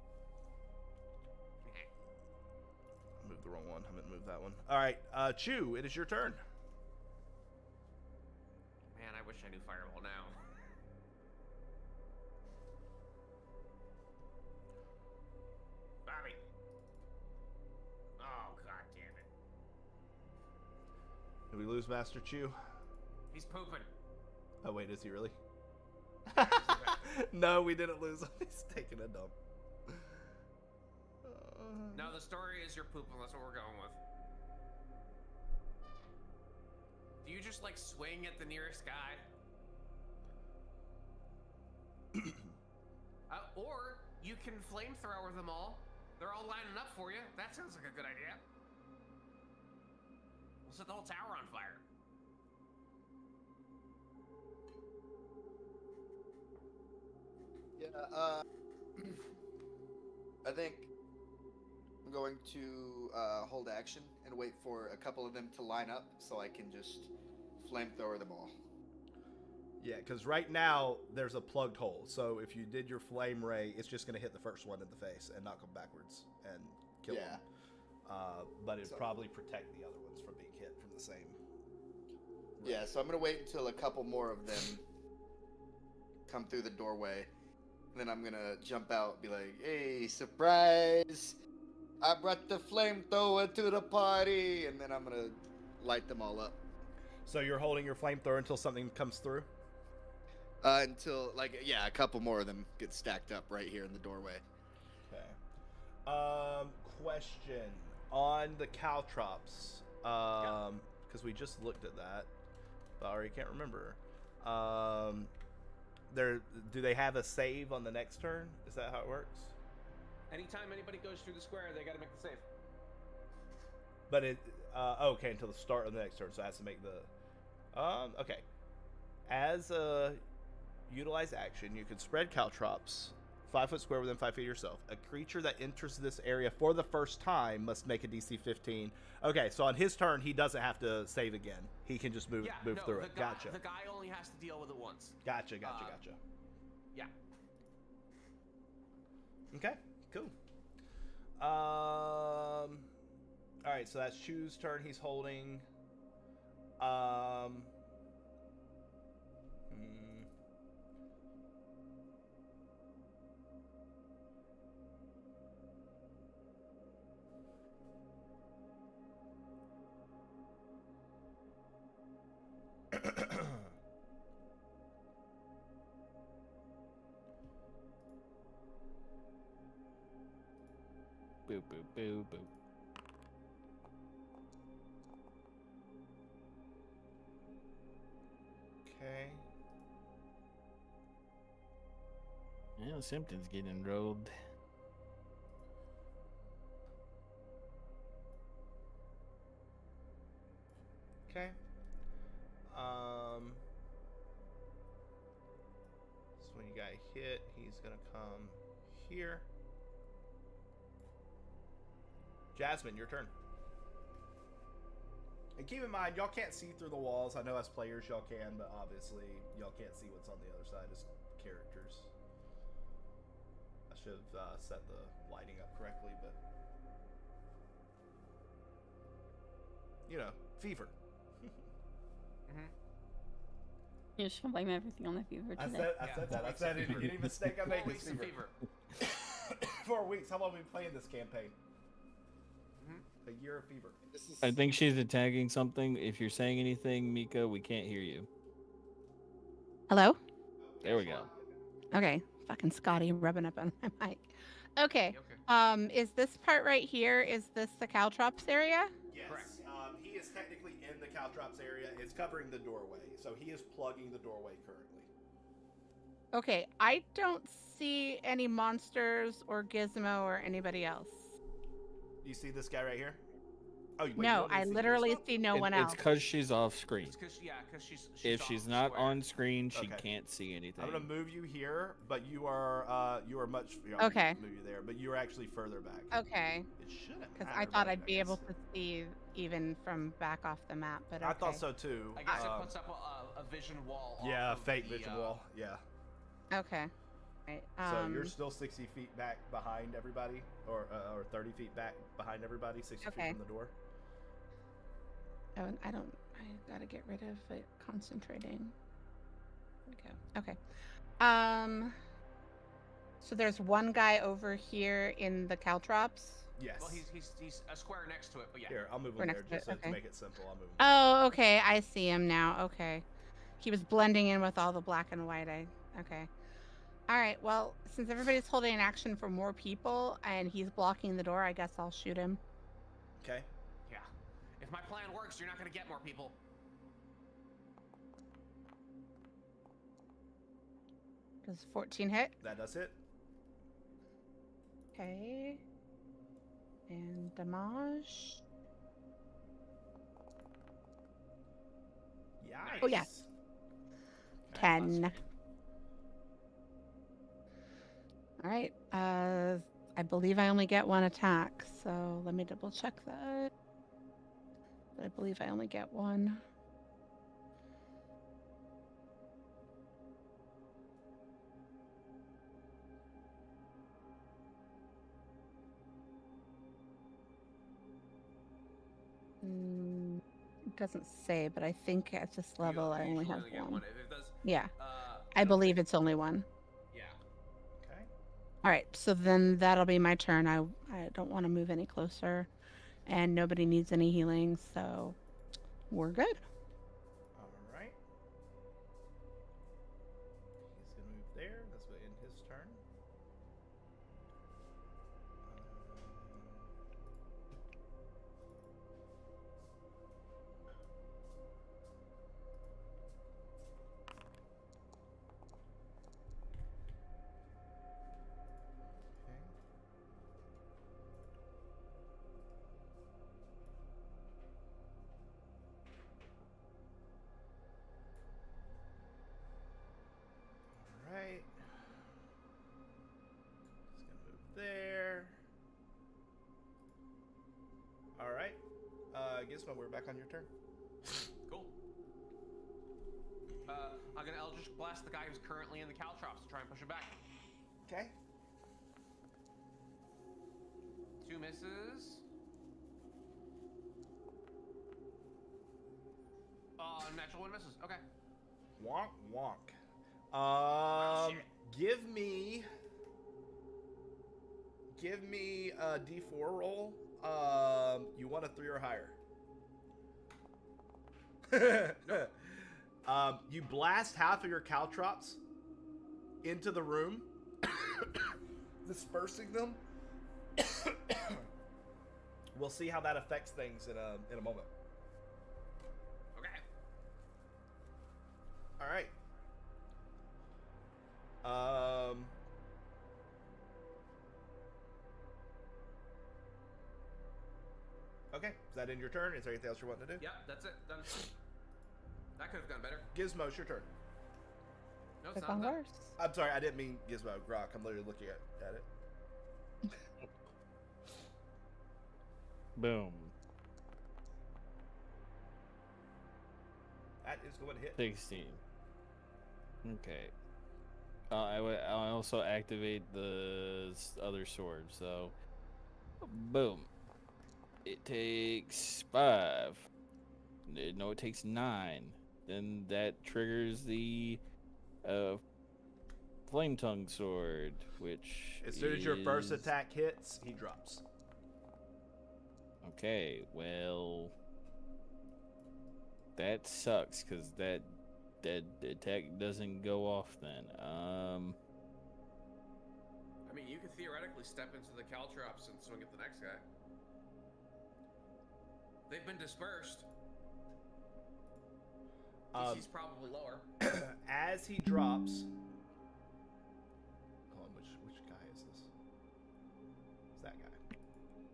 I moved the wrong one. I meant to move that one. All right, Chew, it is your turn. Man, I wish I knew Fireball now. Bobby. Oh, god damn it. Did we lose Master Chew? He's pooping. Oh, wait, is he really? No, we didn't lose him. He's taking a dump. No, the story is you're pooping. That's what we're going with. Do you just like swing at the nearest guy? Or you can flamethrower them all. They're all lining up for you. That sounds like a good idea. We'll set the whole tower on fire. Yeah, I think I'm going to hold action and wait for a couple of them to line up so I can just flamethrower them all. Yeah, because right now there's a plugged hole. So if you did your flame ray, it's just going to hit the first one in the face and knock them backwards and kill them. But it'd probably protect the other ones from being hit from the same. Yeah, so I'm going to wait until a couple more of them come through the doorway. Then I'm gonna jump out, be like, "Hey, surprise! I brought the flamethrower to the party!" And then I'm gonna light them all up So you're holding your flamethrower until something comes through? until, like, yeah, a couple more of them get stacked up right here in the doorway. Okay. Question on the caltrops. Because we just looked at that, but I already can't remember. Do they have a save on the next turn? Is that how it works? Anytime anybody goes through the square, they gotta make the save. But okay, until the start of the next turn, so it has to make the. Okay. As a utilize action, you can spread caltrops 5 foot square within 5 feet of yourself. A creature that enters this area for the first time must make a DC 15. Okay, so on his turn, he doesn't have to save again. He can just move through it. Gotcha. The guy only has to deal with it once. Gotcha. Yeah. Okay, cool. All right, so that's Chu's turn. He's holding. Boo, boo, boo, boo. Okay. Well, Simpson's getting enrolled. Okay. So when you got hit, he's gonna come here. Jasmine, your turn. And keep in mind, y'all can't see through the walls. I know as players y'all can, but obviously y'all can't see what's on the other side as characters. I should have set the lighting up correctly, but you know, fever. You're just gonna blame everything on the fever today. I said that. I said any mistake I make is fever. 4 weeks. How long have we been playing this campaign? A year of fever. I think she's attacking something. If you're saying anything, Mika, we can't hear you. Hello? There we go. Okay. Fucking Scotty rubbing up on my mic. Okay. Okay. Is this part right here, is this the caltrops area? Yes. Correct. He is technically in the caltrops area. It's covering the doorway, so he is plugging the doorway currently. Okay. I don't see any monsters or Gizmo or anybody else. You see this guy right here? Oh, wait, No, I literally see no one else. It's because she's off screen. It's because she's If off she's the not square. on screen, she Okay. can't see anything. I'm gonna move you here, but you are much. Okay. Move you there, but you are actually further back. Okay. It shouldn't. Because matter, I thought but I'd be able guess. to see even from back off the map, but okay. I thought so too. I guess it puts up a vision wall. Yeah, off a of fake the, vision wall. Yeah. Okay. Right. So you're still 60 feet back behind everybody, or 30 feet back behind everybody, 60 Okay. feet from the door. Oh, and I gotta get rid of it concentrating. Okay. So there's one guy over here in the caltrops. Yes. Well, he's a square next to it, but yeah. Here, I'll move We're him there next to just it, to okay. make it simple. I'll move him. Oh, okay. I see him now. Okay. He was blending in with all the black and white. Okay. All right. Well, since everybody's holding an action for more people and he's blocking the door, I guess I'll shoot him. Okay. Yeah. If my plan works, you're not gonna get more people. Does 14 hit? That does it. Okay. And damage. Yikes. Oh, yeah. 10. All right. I believe I only get one attack, so let me double check that. But I believe I only get one. It doesn't say, but I think at this level I only have get one. If it does, Yeah, uh, I believe it's only one. yeah. All right, so then that'll be my turn. I don't want to move any closer, and nobody needs any healing, so we're good. All right. He's gonna move there. That's what end his turn. Okay. All right. Just gonna move there. All right. Gizmo, we're back on your turn. Cool. I'm gonna Eldritch Blast the guy who's currently in the caltrops to try and push him back. Okay. 2 misses. Natural 1 misses. Okay. Wonk wonk. Shit. Give me a D4 roll. You want a 3 or higher. You blast half of your caltrops into the room, dispersing them. We'll see how that affects things in a moment. Okay. All right. Okay, is that in your turn? Is there anything else you want to do? Yep, that's it. Done. That could have gone better. Gizmo, it's your turn. No, it's It's not gone done. worse. I'm sorry, I didn't mean Gizmo. Grok, I'm literally looking at it. Boom. That is going to hit. 16. Okay. I also activate the other sword, so boom. It takes 5. No, it takes 9. Then that triggers the flame tongue sword, which As soon as your first is- attack hits, he drops. Okay, well, that sucks because that attack doesn't go off then. I mean, you could theoretically step into the caltrops and swing at the next guy. They've been dispersed. DC's probably lower. As he drops. Hold on, which guy is this? It's that guy.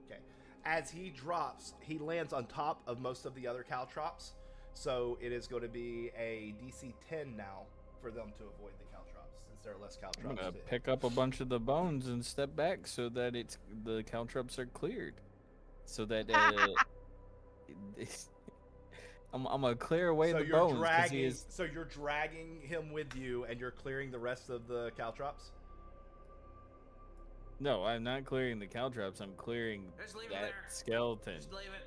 Okay. As he drops, he lands on top of most of the other caltrops. So it is going to be a DC 10 now for them to avoid the caltrops, since there are less I'm caltrops. gonna to- pick up a bunch of the bones and step back so that the caltrops are cleared, so that I'm gonna clear away so the you're bones. 'Cause dragging. he is, So you're dragging him with you, and you're clearing the rest of the caltrops. no, I'm not clearing the caltrops. I'm clearing Just leave it that there. skeleton. Just leave it.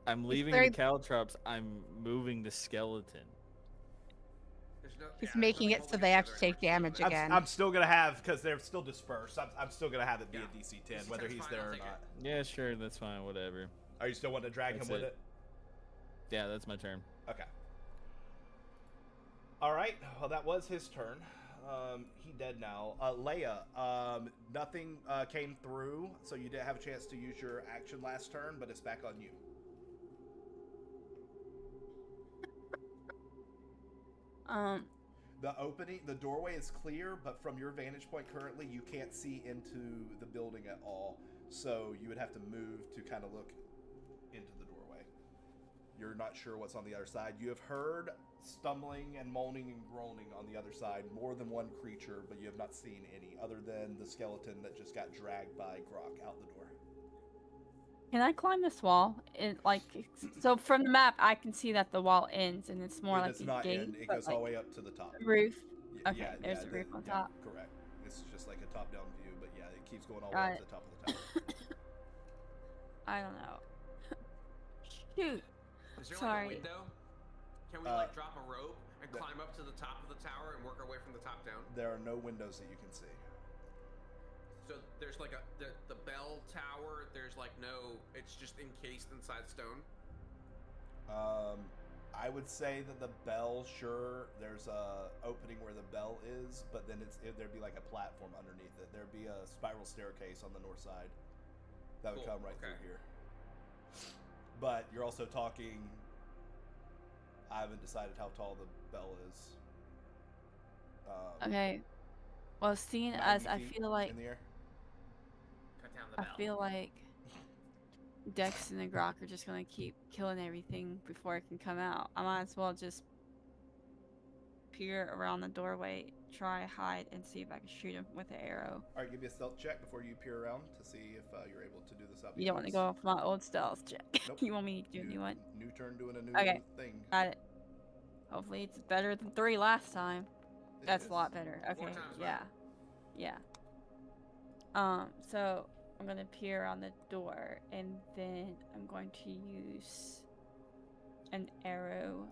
I'm leaving very- the caltrops. I'm moving the skeleton. There's no, He's there's making nothing it so holding they it have to together take anymore. damage Leave it. again. I'm still gonna have, because they're still dispersed. I'm still gonna have it be Yeah. a DC 10, DC whether 10's he's fine, there I'll or take it. not. Yeah, sure, that's fine. Whatever. Are you still wanting to drag That's him with it. it? Yeah, that's my turn. Okay. All right. Well, that was his turn. He dead now. Leia, nothing came through, so you didn't have a chance to use your action last turn, but it's back on you. The doorway is clear, but from your vantage point currently, you can't see into the building at all. So you would have to move to kind of look into the doorway. You're not sure what's on the other side. You have heard stumbling and moaning and groaning on the other side, more than one creature, but you have not seen any other than the skeleton that just got dragged by Grok out the door. Can I climb this wall? So from the map, I can see that the wall ends, and it's more And like it's a not gate. in, it but, goes all the way up to the top. Roof. Y- Okay, there's the roof on yeah, top. Correct. It's just like a top-down view, but yeah, it keeps going all the Got way up to the top of the tower. I don't know. Shoot. Is there Sorry. like a window? Can we drop a rope and climb up to the top of the tower and work our way from the top down? There are no windows that you can see. So It's just encased inside stone. I would say that the bell, sure, there's a opening where the bell is, but then there'd be like a platform underneath it. There'd be a spiral staircase on the north side that would Cool, come right okay. through here. But you're also talking. I haven't decided how tall the bell is. Okay. Well, seeing 90 as I feet feel like in the air. Cut down the I bell. feel like Dexton and Grok are just gonna keep killing everything before it can come out. I might as well just peer around the doorway, try hide, and see if I can shoot him with an arrow. All right, give me a stealth check before you peer around to see if you're able to do this out. You don't want to go off my old stealth check. Nope. You want me to do a new one? New turn doing a new Okay. thing. Got it. Hopefully it's better than 3 last time. It That's is. a lot better. 4 Okay. times Yeah. Yeah. So I'm gonna peer on the door, and then I'm going to use an arrow.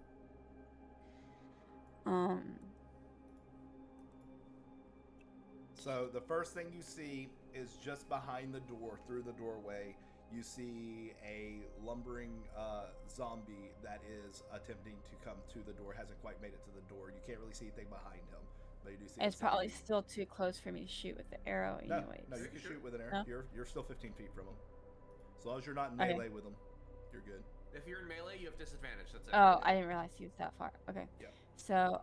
So the first thing you see is just behind the door, through the doorway, you see a lumbering zombie that is attempting to come to the door. Hasn't quite made it to the door. You can't really see anything behind him, but you do see. It's a probably zombie. still too close for me to shoot with the arrow, No, anyways. no, you can shoot with an arrow. No? You're still 15 feet from him. As long as you're not in Okay. melee with him, you're good. If you're in melee, you have disadvantage. That's it. Oh, I didn't realize he was that far. Okay. Yeah. So,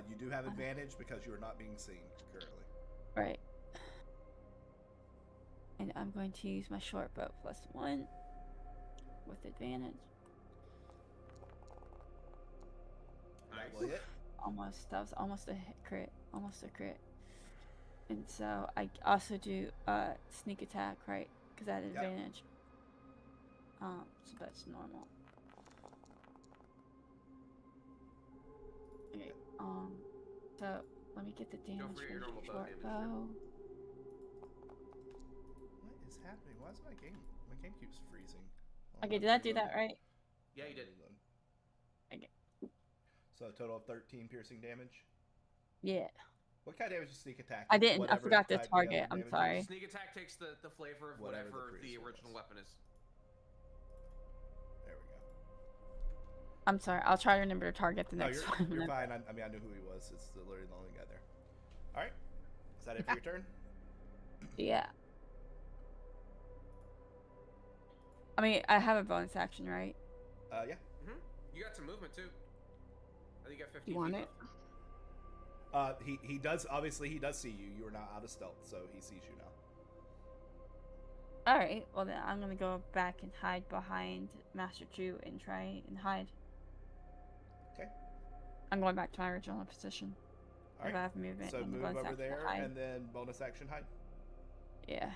You do have advantage because you are not being seen currently. right. And I'm going to use my short bow +1 with advantage. That Nice. will hit. Almost. That was almost a crit. Almost a crit. And so I also do sneak attack, right? Because I had Yep. advantage. So that's normal. Okay. So let me get the damage forget your from normal the bow short damage, bow. What is happening? Why is my game keeps freezing? Okay, did I do that right? Yeah, you did. Okay. So a total of 13 piercing damage. Yeah. What kind of damage is sneak attack? I didn't. I Whatever forgot to type the target. other I'm damage sorry. is. Sneak attack takes the flavor of Whatever whatever, the the previous one original was. weapon is. There we go. I'm sorry. I'll try to remember to target the No, next you're, one. you're fine. I mean, I knew who he was. It's literally the only guy there. All right. Is that it for your turn? Yeah. I mean, I have a bonus action, right? Yeah. You got some movement too. I think you got 15 You want feet it? left. He does. Obviously, he does see you. You are not out of stealth, so he sees you now. All right. Well, then I'm gonna go back and hide behind Master Chu and try and hide. Okay. I'm going back to my original position. All If I right. have movement So and the move bonus over action to there, hide. and then bonus action hide. Yeah.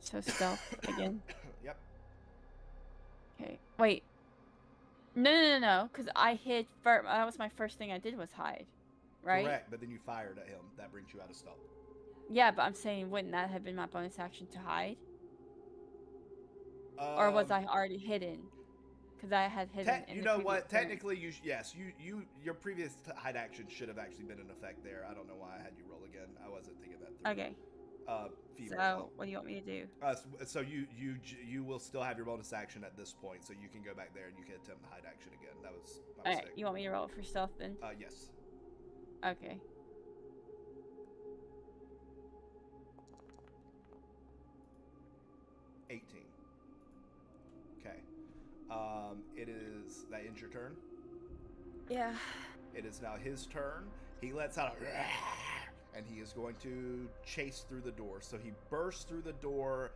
So stealth again. Yep. Okay. Wait. No. Because I hid first. That was my first thing I did was hide. Right? Correct. But then you fired at him. That brings you out of stealth. Yeah, but I'm saying, wouldn't that have been my bonus action to hide? Or was I already hidden? Because I had hidden. in You the know previous what? turn. Technically, your previous hide action should have actually been in effect there. I don't know why I had you roll again. I wasn't thinking that through. Okay. Female So, what do you want me to do? so you will still have your bonus action at this point, so you can go back there and you can attempt the hide action again. That was my Alright, mistake. you want me to roll for stealth then? Yes. Okay. $18. Okay. It is that ends your turn. Yeah. It is now his turn. He lets out a and he is going to chase through the door. So he bursts through the door,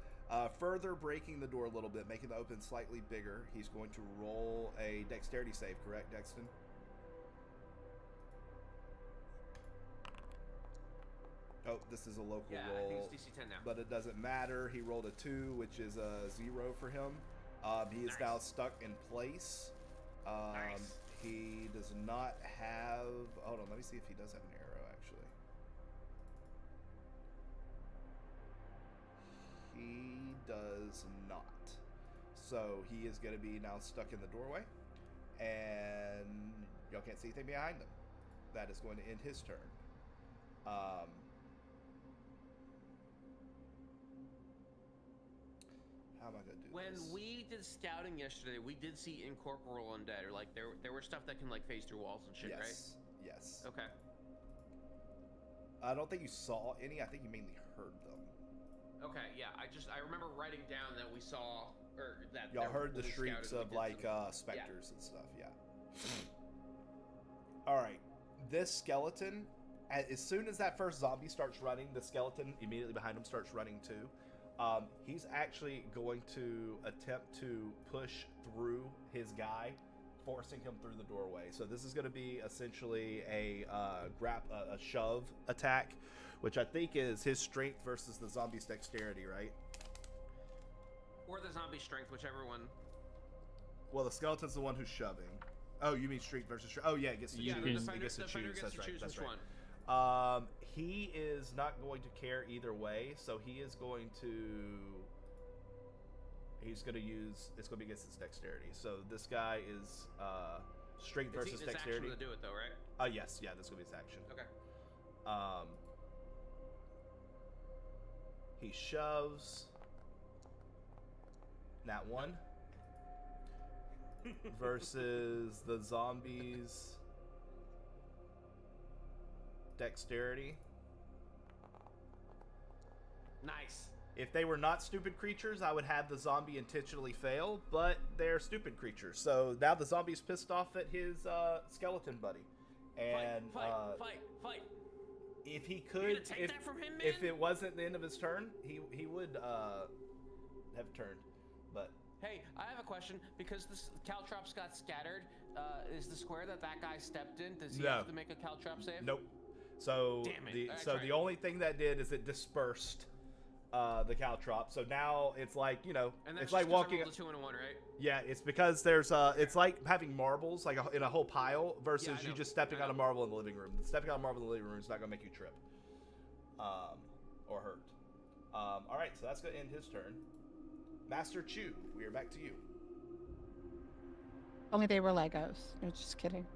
further breaking the door a little bit, making the open slightly bigger. He's going to roll a dexterity save, correct, Dexton? Oh, this is a local Yeah, I think roll, it's DC 10 now. but it doesn't matter. He rolled a 2, which is a 0 for him. He is Nice. now stuck in place. Nice. He does not have. Hold on, let me see if he does have an arrow. Actually, he does not. So he is going to be now stuck in the doorway, and y'all can't see anything behind him. That is going to end his turn. How am I gonna do When this? we did scouting yesterday, we did see incorporeal undead, or like there were stuff that can like phase through walls and shit, right? Yes. Okay. I don't think you saw any. I think you mainly heard them. Okay, yeah. I remember writing down that we saw, or that Y'all there- heard the when we shrieks scouted, of we did like some- specters and stuff. Yeah. All right. This skeleton, as soon as that first zombie starts running, the skeleton immediately behind him starts running too. He's actually going to attempt to push through his guy, forcing him through the doorway. So this is going to be essentially a shove attack, which I think is his strength versus the zombie's dexterity, right? Or the zombie strength, whichever one. Well, the skeleton's the one who's shoving. Oh, you mean strength versus strength? Oh yeah, it gets to Yeah, choose. the It defender, gets to defender choose. gets That's to right. choose That's which right. one. He is not going to care either way, so he's going to use. It's going to be against his dexterity. So this guy is strength versus It's dexterity. action to do it though, right? Yes, yeah, that's going to be his action. Okay. He shoves. That one. Versus the zombies' dexterity. Nice. If they were not stupid creatures, I would have the zombie intentionally fail, but they're stupid creatures. So now the zombie's pissed off at his skeleton buddy. And Fight. if he You're gonna could, take that from him, man? if it wasn't the end of his turn, he would have turned. But Hey, I have a question. Because this caltrops got scattered, is the square that guy stepped in, does he No. have to make a caltrop save? nope. So Damn it. I so tried. the only thing that did is it dispersed the caltrop. So now it's like, you know, And that's it's like just 'cause I walking. rolled a 2 and a 1, right? Yeah, it's because there's it's like having marbles like in a whole pile versus Yeah, I you know. just stepping I on a know. marble in the living room. Stepping on a marble in the living room is not gonna make you trip, or hurt. All right, so that's gonna end his turn. Master Chew, we are back to you. Only they were Legos. No, just kidding.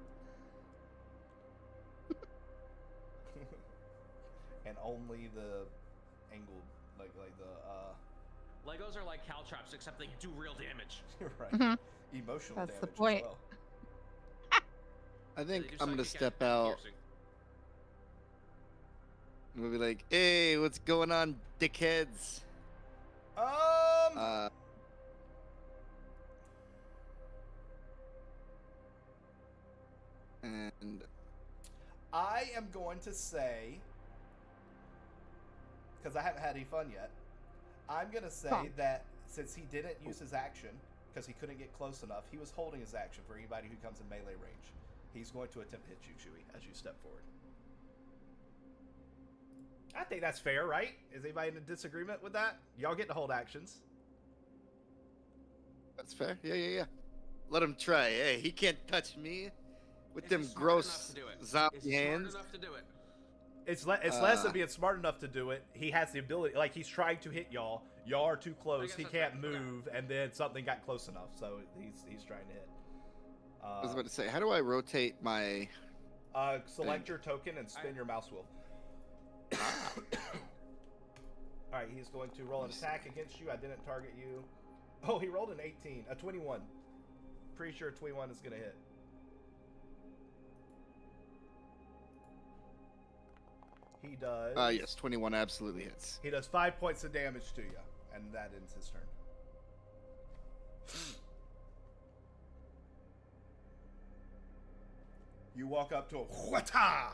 And only the angled like the Legos are like caltrops, except they do real damage. right Mhm. emotional That's damage the point. as well. I They think do I'm gonna psychic step and out piercing. and we'll be like, "Hey, what's going on, dickheads?" Um, And I am going to say, because I haven't had any fun yet, I'm going to say Huh. that since he didn't use his action, because he couldn't get close enough, he was holding his action for anybody who comes in melee range. He's going to attempt to hit you, Chewie, as you step forward. I think that's fair, right? Is anybody in disagreement with that? Y'all get to hold actions. that's fair. Yeah. Let him try. Hey, he can't touch me with Is them he smart enough gross to do it? zombie Is he hands. smart enough to do it? It's less than Uh. being smart enough to do it. He has the ability. Like, he's trying to hit y'all. Y'all are too close. guess He that's can't right. Okay. move, and then something got close enough, so he's trying to hit. I was about to say, how do I rotate my? Select your token and spin your mouse wheel. All right, he's going to roll an attack against you. I didn't target you. Oh, he rolled an 18, a 21. Pretty sure a 21 is gonna hit. He does. Yes, 21 absolutely hits. He does 5 points of damage to you, and that ends his turn. You walk up to a whata,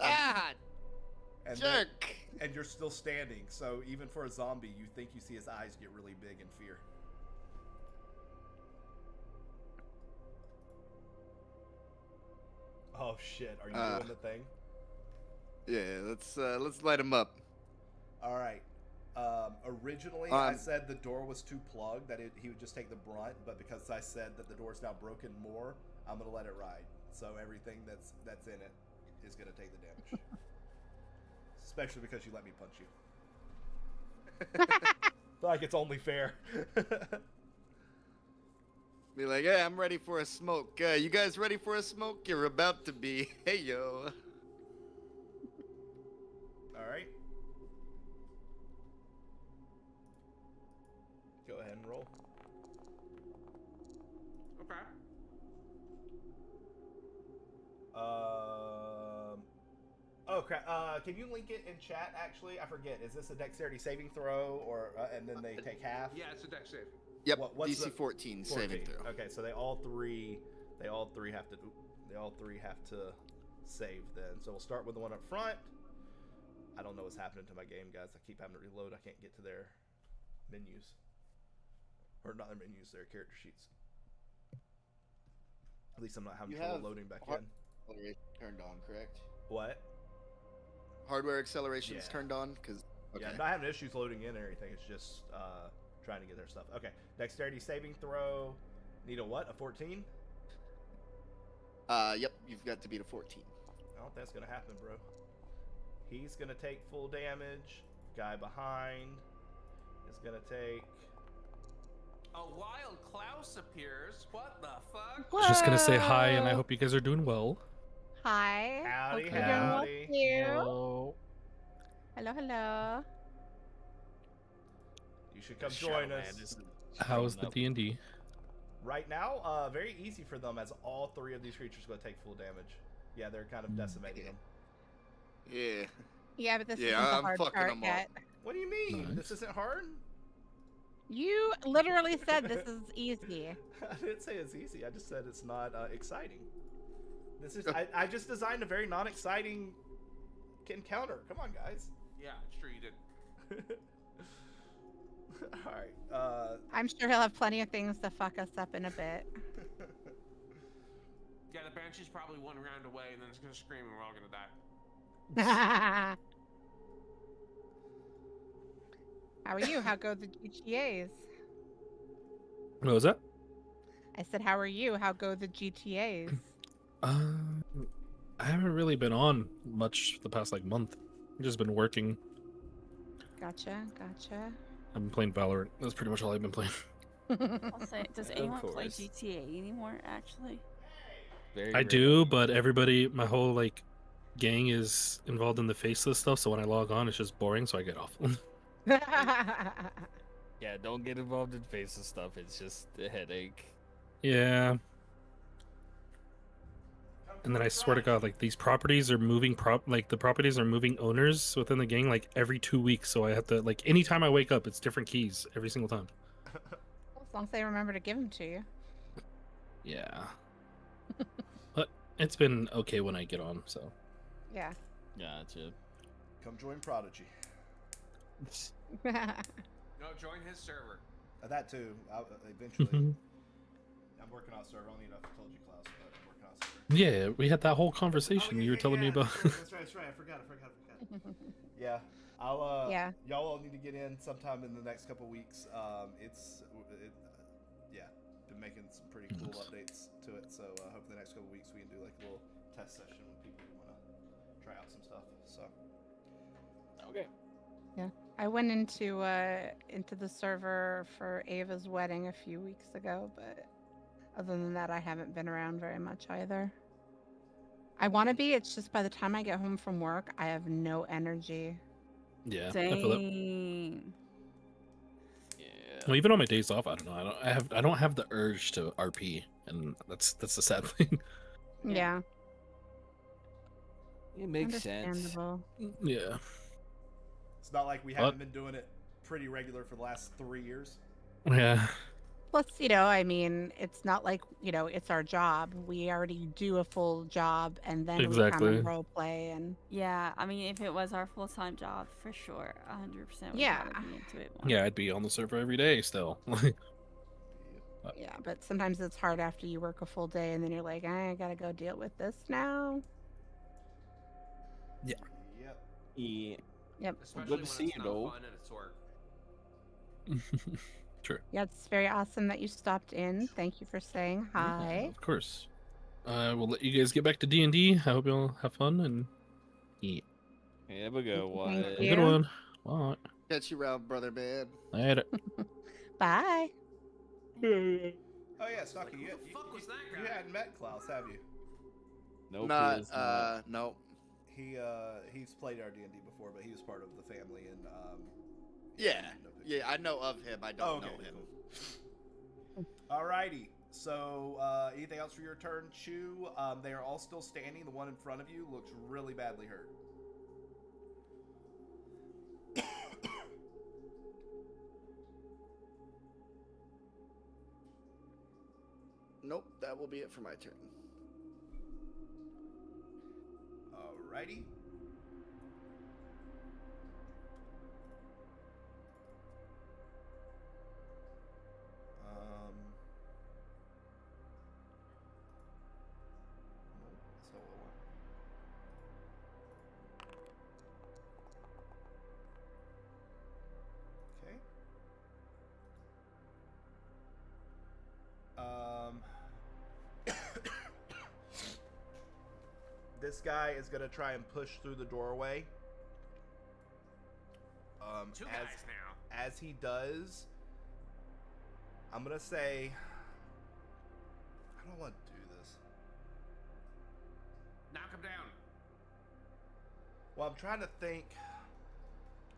Ah, and jerk! and you're still standing. So even for a zombie, you think you see his eyes get really big in fear. Oh shit! Are you doing the thing? Yeah, let's light him up. All right. Originally, I Um, said the door was too plugged, that he would just take the brunt, but because I said that the door's now broken more, I'm gonna let it ride. So everything that's in it is gonna take the damage. Especially because you let me punch you. Feel like it's only fair. Be like, hey, I'm ready for a smoke. You guys ready for a smoke? You're about to be. Hey, yo. All right. ahead and roll. Okay. Oh crap! Can you link it in chat? Actually, I forget. Is this a dexterity saving throw, or and then they take half? Yeah, it's a dex save. Yep. What's DC the- 14 saving throw. Okay, so they all three have to save then. So we'll start with the one up front. I don't know what's happening to my game, guys. I keep having to reload. I can't get to their menus, or not their menus, their character sheets. At least I'm not having You trouble have loading back har- in. Acceleration turned on, correct? What? Hardware acceleration is Yeah. turned on because. Okay. Yeah, I'm not having issues loading in or anything. It's just trying to get their stuff. Okay, dexterity saving throw. Need a what? A 14? Yep. You've got to beat a 14. I don't think that's gonna happen, bro. He's gonna take full damage. Guy behind is gonna take. A wild Klaus appears. What the fuck? I was just gonna say hi, and I Whoa. hope you guys are doing well. Hi. Howdy, Hope you're doing well, howdy. too. Hello. Hello, hello. You should come Shadow join Man us. isn't How's the showing up. D&D? Right now, very easy for them as all three of these creatures go take full damage. Yeah, they're kind of decimating them. Yeah. Yeah, but this Yeah, isn't the I'm hard fucking part them up. yet. What do you mean? Nice. This isn't hard? You literally said this is easy. I didn't say it's easy. I just said it's not exciting. This is. I just designed a very non-exciting encounter. Come on, guys. Yeah, it's true you did. All right. I'm sure he'll have plenty of things to fuck us up in a bit. Yeah, the Banshee's probably one round away, and then it's gonna scream, and we're all gonna die. How are you? How go the GTAs? What was that? I said, how are you? How go the GTAs? I haven't really been on much the past month. I've just been working. Gotcha, gotcha. I've been playing Valorant. That's pretty much all I've been playing. I'll say, does Of anyone play course. GTA anymore? Actually, Very I rare. do, but everybody, my whole gang is involved in the faceless stuff. So when I log on, it's just boring. So I get off. Yeah, don't get involved in faces stuff. It's just a headache. Yeah. And then I swear to God, these properties are moving the properties are moving owners within the gang every 2 weeks. So I have to anytime I wake up, it's different keys every single time. As long as they remember to give them to you. Yeah. But it's been okay when I get on, so. Yeah. Gotcha. Come join Prodigy. No, join his server. That too. Eventually. I'm working on a server. I don't know if I told you, Klaus, but I'm working on a server. Yeah, we had that whole conversation you were telling me about. That's right. I forgot. Yeah, I'll. Yeah. Y'all all need to get in sometime in the next couple weeks. Yeah, been making some pretty cool updates to it. So I hope the next couple weeks we can do a little test session with people who want to try out some stuff. So. Okay. I went into the server for Ava's wedding a few weeks ago, but other than that, I haven't been around very much either. I want to be. It's just by the time I get home from work, I have no energy. Yeah, I feel that. dang. Yeah. Well, even on my days off, I don't know. I don't have the urge to RP, and that's the sad thing. Yeah, It makes sense. understandable. Yeah. It's not like we haven't been doing it pretty regular for the last 3 years. Yeah. Plus, I mean, it's not like, it's our job. We already do a full job, and then we come Exactly. and role play, and Yeah, I mean, if it was our full-time job, for sure, 100%. We'd Yeah. probably be into it more. Yeah, I'd be on the server every day still. yeah. But sometimes it's hard after you work a full day, and then you're like, I gotta go deal with this now. Yep. Yeah. Yep. Especially Good to when see it's you, not though. fun and it's work. True. Yeah, it's very awesome that you stopped in. Thank you for saying Yeah, hi. of course. We'll let you guys get back to D&D. I hope you all have fun and eat. Have a good one. Thank Have a you. good one. Bye. Catch you around, brother man. Later. Bye. Oh yeah, Stocky, Who the fuck was that you guy? hadn't met Klaus, have you? Nope. Not, he is not. no. He's played our D&D before, but he was part of the family and Yeah. Yeah, I know of him. I don't okay, know him. cool. Alrighty. So, anything else for your turn, Chew? They are all still standing. The one in front of you looks really badly hurt. Nope, that will be it for my turn. Alrighty. So okay. This guy is gonna try and push through the doorway. Two guys now. As he does, I'm gonna say, I don't want to do this. Knock him down. Well, I'm trying to think.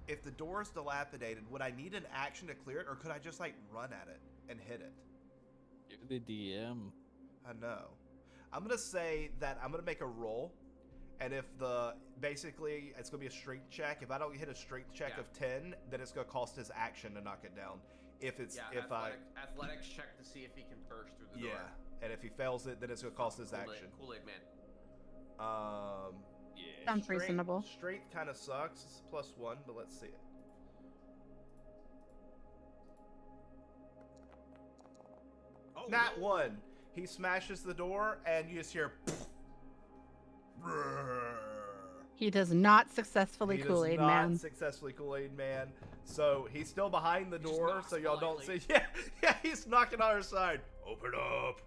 If the door is dilapidated, would I need an action to clear it, or could I just like run at it and hit it? You're the DM. I know. I'm gonna say that I'm gonna make a roll, and if basically it's gonna be a strength check. If I don't hit a strength check of 10, then it's gonna cost his action to knock it down. If it's athletics check to see if he can burst through the door. Yeah, and if he fails it, then it's gonna cost his action. Kool-Aid man. Yeah. Sounds reasonable. Strength kind of sucks. It's +1, but let's see it. Oh, Nat no. 1. He smashes the door, and you just hear. He does not successfully He Kool-Aid does not Man. successfully Kool-Aid Man. So he's still behind the He just door, knocks so y'all don't see. politely. Yeah, he's knocking on our side. Open up.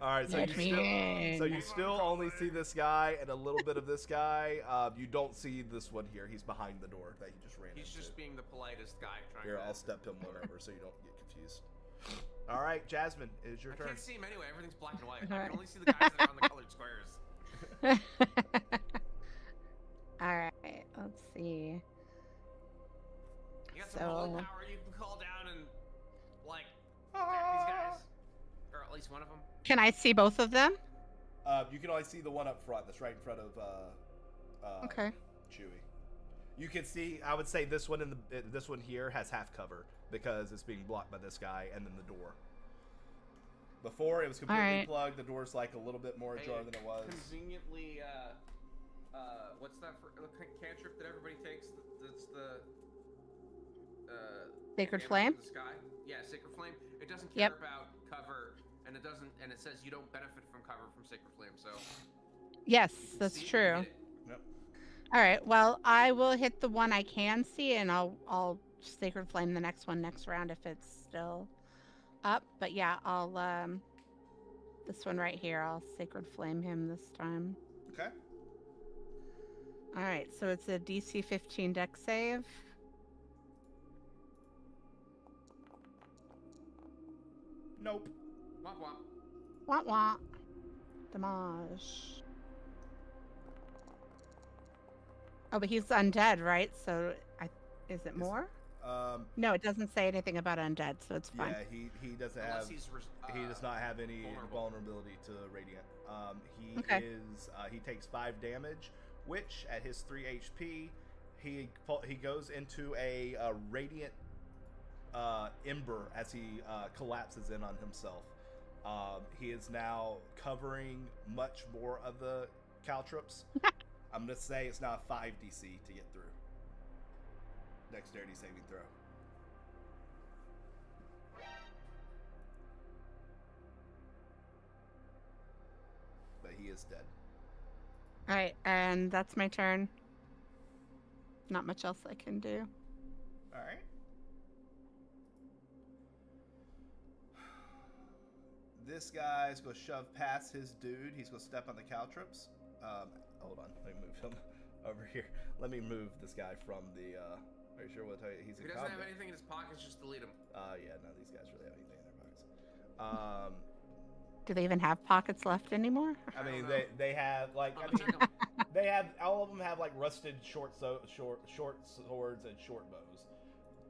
All right, Let me in. so you still only see this guy and a little bit of this guy. You don't see this one here. He's behind the door that he just ran He's into. just being the politest guy trying Here, to... I'll step him whatever, so you don't get confused. All right, Jasmine, it is your I turn. can't see him anyway. Everything's black and white. I Alright. can only see the guys that are on the colored squares. Alright, let's see. You got some holy So- power you can call down and, like, grab these guys. Or at least one of them. Can I see both of them? You can only see the one up front. That's right in front of Okay. Chewy. You can see. I would say this one this one here has half cover because it's being blocked by this guy and then the door. Before it was completely Alright. plugged. The door's like a little bit more ajar than it was. Conveniently, what's that for cantrip that everybody takes? That's the Sacred damage Flame? in the sky. Yeah, Sacred Flame. It doesn't care Yep. about cover, and it doesn't, and it says you don't benefit from cover from Sacred Flame. So Yes, you can that's see it, you true. get it. Yep. Alright, well, I will hit the one I can see, and I'll Sacred Flame the next one next round if it's still up. But yeah, I'll, this one right here, I'll Sacred Flame him this time. Okay. Alright, so it's a DC 15 deck save. Nope. Womp womp. Wah wah. Damage. Oh, but he's undead, right? So, is it more? No, it doesn't say anything about undead, so it's fine. Yeah, he doesn't Unless have. he's He does not have any vulnerable. vulnerability to radiant. He Okay. is. He takes 5 damage, which at his 3 HP, he goes into a radiant ember as he collapses in on himself. He is now covering much more of the caltrops. I'm gonna say it's now a 5 DC to get through. Dexterity saving throw. But he is dead. Alright, and that's my turn. Not much else I can do. All right. This guy's gonna shove past his dude. He's gonna step on the caltrops. Hold on, let me move him over here. Let me move this guy from the. Are you sure what he's If in he doesn't combat? have anything in his pockets, just delete him. Yeah, none of these guys really have anything in their pockets. Do they even have pockets left anymore? I mean, don't know. they have like I'm I gonna mean, check him. they have all of them have like rusted short swords and short bows.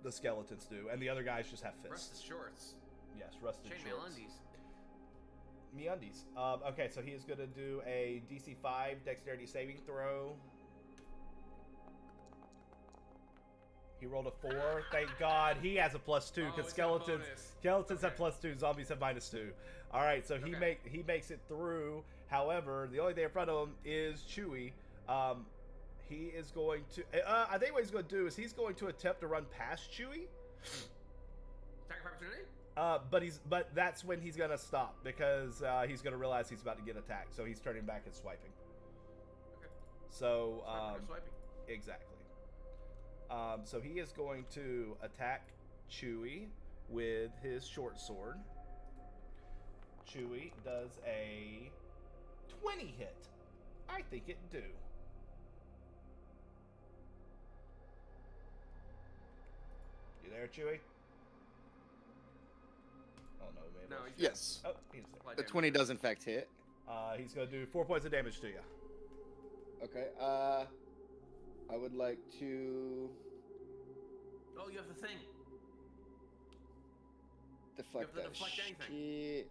the skeletons do, and the other guys just have fists. Rusted shorts. Yes, rusted Chainmail shorts. undies. MeUndies. Okay, so he is going to do a DC 5 dexterity saving throw. He rolled a 4. Thank God he has a +2 Oh, because it's got a skeletons bonus. have Okay. +2, zombies have -2. All right, so he Okay. he makes it through. However, the only thing in front of him is Chewie. He is going to. I think what he's going to do is he's going to attempt to run past Chewie. Attack of opportunity? But that's when he's gonna stop because he's gonna realize he's about to get attacked. So he's turning back and swiping. Okay. So Swiping or swiping. exactly. So he is going to attack Chewie with his short sword. Chewie does a 20 hit. I think it do. You there, Chewie? Oh no, man. No, he's Yes. Oh, he's there. Apply The damage. 20 does in fact hit. He's gonna do 4 points of damage to you. Okay. I would like to Oh, you have the thing. deflect to that deflect anything. shit.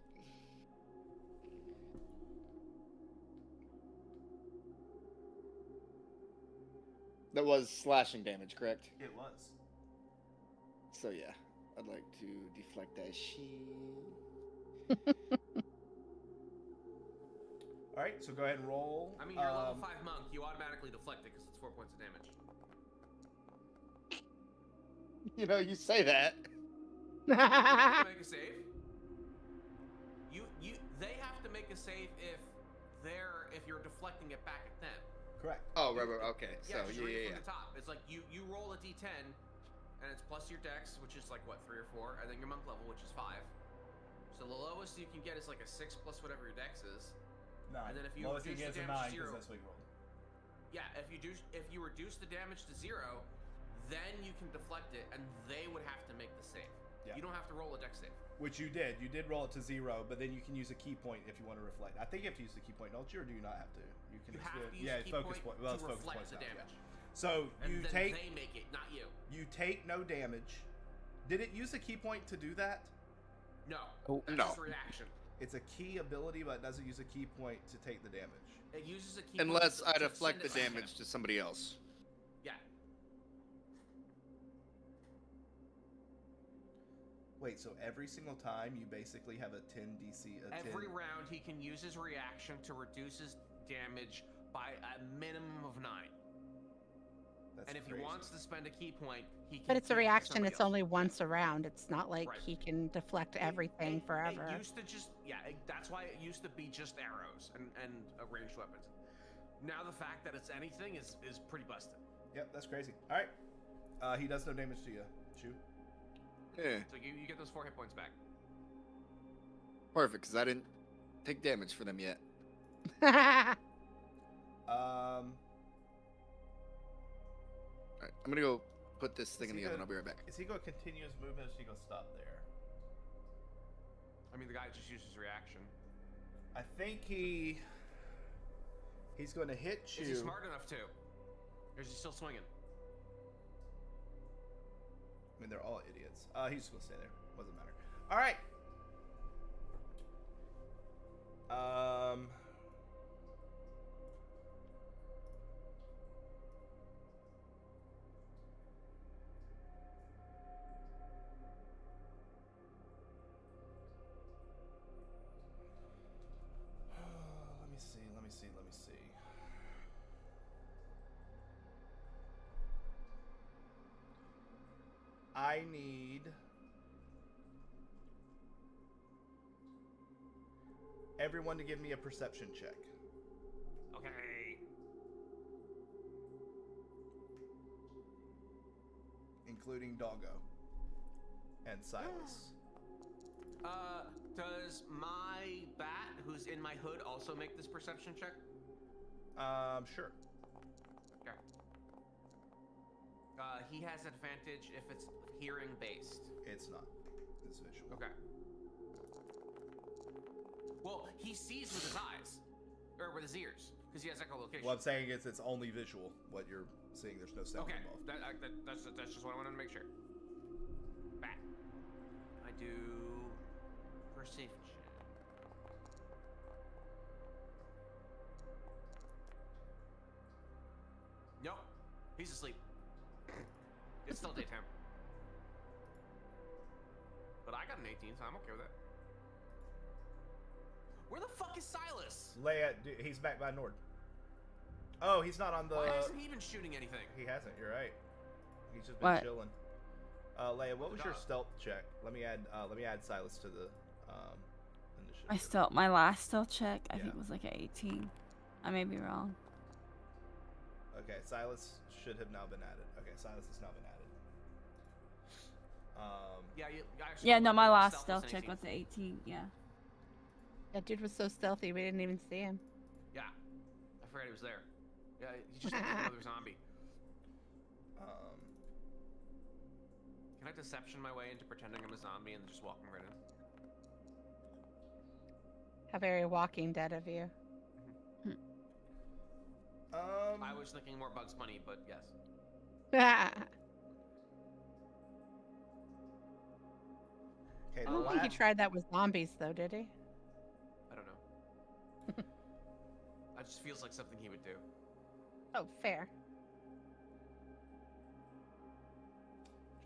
That was slashing damage, correct? It was. So yeah, I'd like to deflect that shit. All right, so go ahead and roll. I mean, you're a level 5 monk. You automatically deflect it because it's 4 points of damage. You know, you say that. You have to make a save. They have to make a save if you're deflecting it back at them. Correct. Oh, right. Okay. Yeah, So you're reading yeah. from the top. It's like you roll a d10, and it's plus your dex, which is like what 3 or 4, and then your monk level, which is 5. So the lowest you can get is like a 6 plus whatever your dex is. 9. And then if you lowest he reduce gets the a 9 damage to because 0, that's what he rolled. yeah, if you reduce the damage to 0, then you can deflect it, and they would have to make the save. Yeah. You don't have to roll a dex save. Which you did. You did roll it to 0, but then you can use a key point if you want to reflect. I think you have to use the key point, don't you, or do you not have to? You can You just have do to it. use Yeah, a key focus point point. Well, to it's focus reflect points the now, yeah. damage. So And you then take they make it, not you. no damage. Did it use a key point to do that? No. Oh, That's no. just a reaction. It's a key ability, but it doesn't use a key point to take the damage. It uses a key Unless point I to deflect send the it back at damage him. to somebody else. Yeah. Wait, so every single time you basically have a 10 DC, Every 10... round he can use his reaction to reduce his damage by a minimum of 9. That's And if crazy. he wants to spend a key point, he can. But it's a give it to reaction. somebody It's else. only once around. It's not like Right. he can deflect everything forever. It used to just that's why it used to be just arrows and ranged weapons. Now the fact that it's anything is pretty busted. Yep, that's crazy. All right. He does no damage to you. Shoot. Yeah. So you get those 4 hit points back. Perfect, because I didn't take damage for them yet. Alright, I'm gonna go put this thing in the oven. I'll be right back. Is he going to continue his movement or is he going to stop there? I mean, the guy just used his reaction. I think he's going to hit you. Is he smart enough to? Or is he still swinging? I mean, they're all idiots. He's just going to stay there. Doesn't matter. All right. Let me see. I need everyone to give me a perception check, Okay. including Doggo and Silas. Does my bat, who's in my hood, also make this perception check? Sure. Okay. He has advantage if it's hearing based. It's not. It's visual. Okay. Well, he sees with his eyes, or with his ears, because he has echolocation. What I'm saying is it's only visual. What you're seeing, there's no sound Okay, involved. that's just what I wanted to make sure. Bat. I do perception. Nope. He's asleep. It's still daytime. But I got an 18, so I'm okay with that. Where the fuck is Silas? Leia, he's back by Nord. Oh, he's not on the. Why hasn't he been shooting anything? He hasn't. You're right. He's just been What? chilling. Leia, what was your Dog. stealth check? Let me add Silas to the initiative. My last stealth check, I Yeah. think was like an 18. I may be wrong. Okay, Silas should have now been added. Okay, Silas has now been added. Yeah, you actually Yeah, no, my last stealth stealth check was an 18. Yeah. That dude was so stealthy, we didn't even see him. Yeah, I forgot he was there. Yeah, he just like another zombie. Can I deception my way into pretending I'm a zombie and just walking right in? How very Walking Dead of you. I was thinking more Bugs Bunny, but yes. Okay, I don't think he tried that with zombies, though, did he? I don't know. It just feels like something he would do. Oh, fair.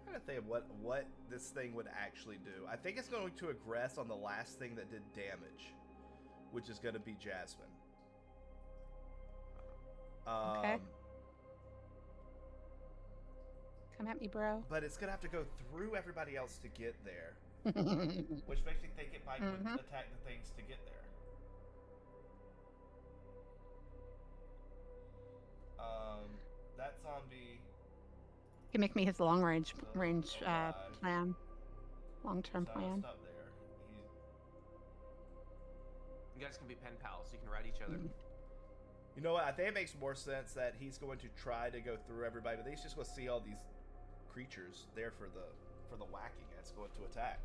I'm trying to think of what this thing would actually do. I think it's going to aggress on the last thing that did damage, which is going to be Jasmine. Okay. Come at me, bro. But it's going to have to go through everybody else to get there, which makes me think it might attack the things to get there. That zombie. Can make me his long range alive. plan, long-term Silas, plan. stop there. You guys can be pen pals. You can ride each other. You know what? I think it makes more sense that he's going to try to go through everybody, but he's just going to see all these creatures there for the whacking. And it's going to attack.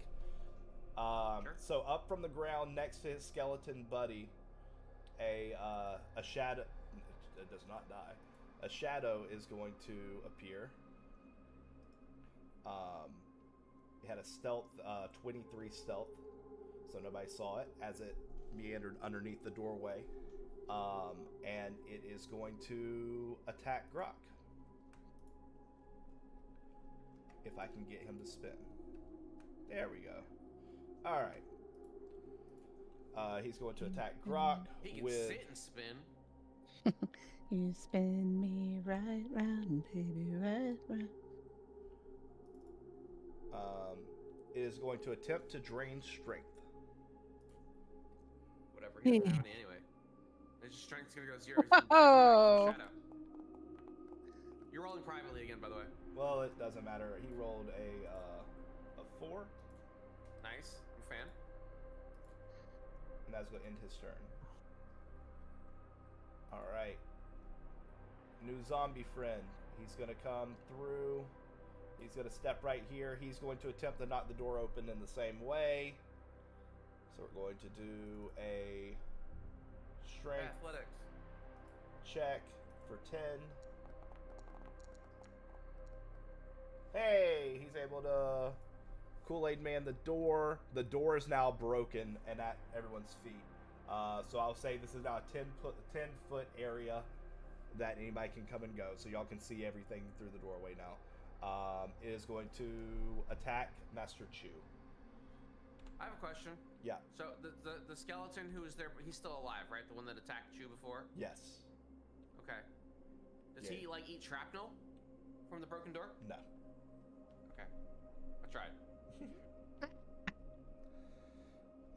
Sure. So up from the ground next to his skeleton buddy, a shadow. It does not die. A shadow is going to appear. It had a stealth, 23 stealth, so nobody saw it as it meandered underneath the doorway. And it is going to attack Grok. If I can get him to spin. There we go. Alright. He's going to attack Grok He can with... sit and spin. You spin me right round, baby, right round. It is going to attempt to drain strength. Whatever. He doesn't have any anyway. His strength's gonna go 0. He's gonna Whoa. die from shadow. You're rolling privately again, by the way. Well, it doesn't matter. He rolled a 4, Nice. I'm a fan. and that's going to end his turn. Alright. New zombie friend. He's going to come through. He's going to step right here. He's going to attempt to knock the door open in the same way. So we're going to do a strength Athletics. check for 10. Hey, he's able to Kool-Aid Man the door. The door is now broken and at everyone's feet. So I'll say this is now a 10-foot area that anybody can come and go. So y'all can see everything through the doorway now. It is going to attack Master Chu. I have a question. Yeah. So the skeleton who was there, he's still alive, right? The one that attacked you before? Yes. Okay. Does Yeah. he like eat shrapnel from the broken door? No. Okay. I tried.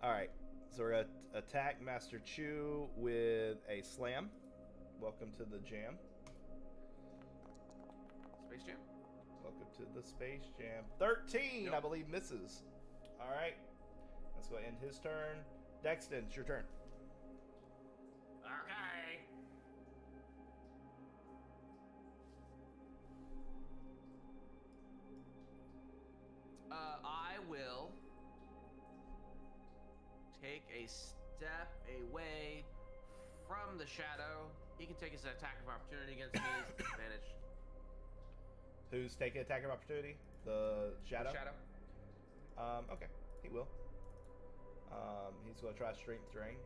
All right. So we're going to attack Master Chu with a slam. Welcome to the jam. Space Jam. Welcome to the Space Jam. 13, I Nope. believe, misses. All right. Let's go end his turn. Dexton, it's your turn. Okay. I will take a step away from the shadow. He can take his attack of opportunity against me. Advantage. Who's taking attack of opportunity? The shadow? Shadow. Okay, he will. He's gonna try strength drain.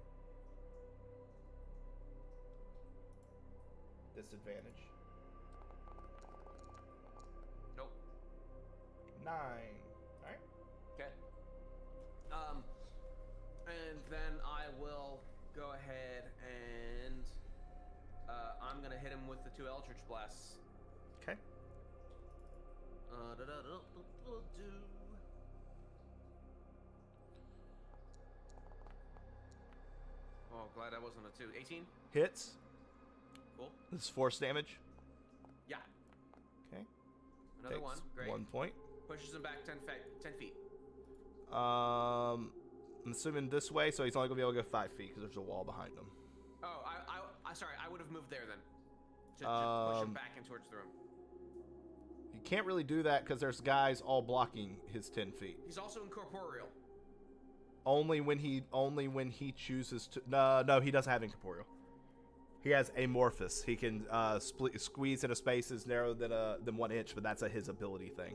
Disadvantage. Nope. 9. Alright. Okay. And then I will go ahead and I'm gonna hit him with the 2 Eldritch Blasts. Okay. Oh, glad that wasn't a 2. 18? Hits. Cool. This is force damage. Yeah. Okay. Another Takes 1. Great. 1 point. Pushes him back 10 feet. I'm assuming this way, so he's only gonna be able to go 5 feet because there's a wall behind him. Oh, I sorry, I would have moved there then. To push him back in towards the room. You can't really do that because there's guys all blocking his 10 feet. He's also incorporeal. Only when he chooses to. No, he doesn't have incorporeal. He has amorphous. He can squeeze into spaces narrower than 1 inch, but that's his ability thing.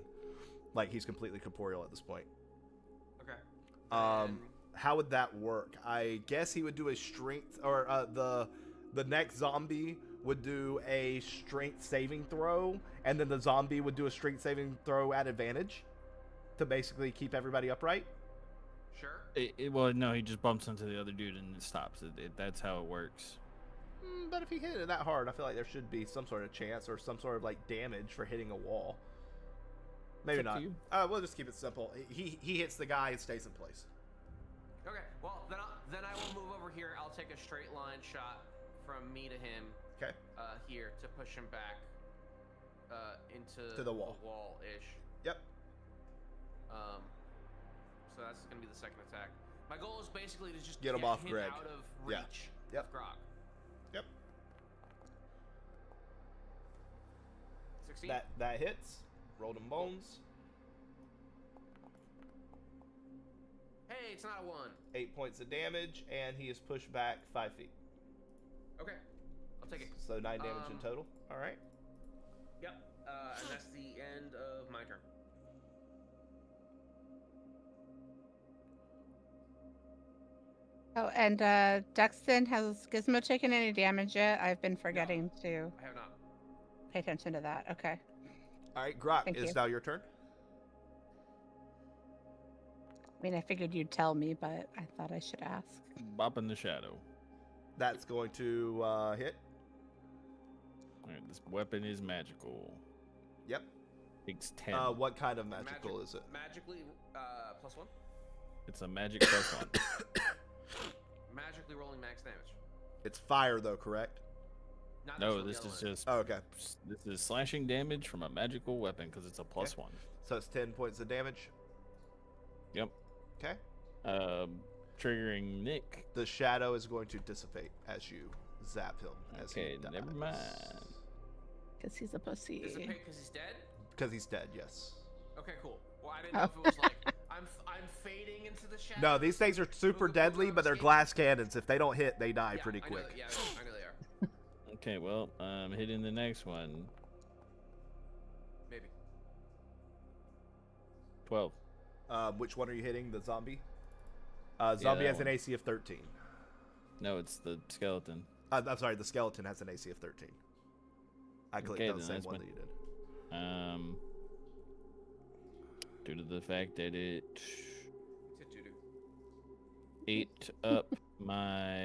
Like, he's completely corporeal at this point. Okay. How would that work? I guess he would do a strength, or the next zombie would do a strength saving throw, and then the zombie would do a strength saving throw at advantage to basically keep everybody upright. Sure. Well, no, he just bumps into the other dude and it stops. That's how it works. But if he hit it that hard, I feel like there should be some sort of chance or some sort of like damage for hitting a wall. Maybe It's up not. to you. We'll just keep it simple. He hits the guy and stays in place. Okay. Well, then I will move over here. I'll take a straight line shot from me to him. Okay. Here to push him back into the wall. Wall-ish. Yep. So that's gonna be the second attack. My goal is basically to just Get him off him Greg. out of Yeah. reach Yep. of Grog. Yep. 16. That hits. Rolled him bones. Hey, it's not a 1. 8 points of damage, and he is pushed back 5 feet. Okay. I'll take it. So 9 damage in total. All right. Yep. And that's the end of my turn. Oh, and Dexton, has Gizmo taken any damage yet? I've been forgetting to I have not. pay attention to that. Okay. All right, Grok, Thank is you. now your turn. I mean, I figured you'd tell me, but I thought I should ask. Bop in the shadow. That's going to hit. All right, this weapon is magical. Yep. Takes 10. What kind of magical is it? Magically, +1. It's a magic +1. Magically rolling max damage. It's fire, though, correct? Not No, what the this other is one just Oh, okay. this is slashing damage from a magical weapon because it's a +1. So it's 10 points of damage. Yep. Okay. Triggering Nick. The shadow is going to dissipate as you zap him. As Okay, he dies. never mind. Because he's a pussy. Dissipate because he's dead? Because he's dead, yes. Okay, cool. Well, I didn't know if it was like I'm fading into the shadow. No, these things are super deadly, but they're glass cannons. If they don't hit, they die pretty I know quick. that- yeah, I know they are. Okay, well, hitting the next one. Maybe. 12. Which one are you hitting? The zombie? Zombie that has an one. AC of 13. No, it's the skeleton. I'm sorry, the skeleton has an AC of 13. I clicked Okay, on the then same that's one my- that you did. Due to the fact that it Tit doo-doo. ate up my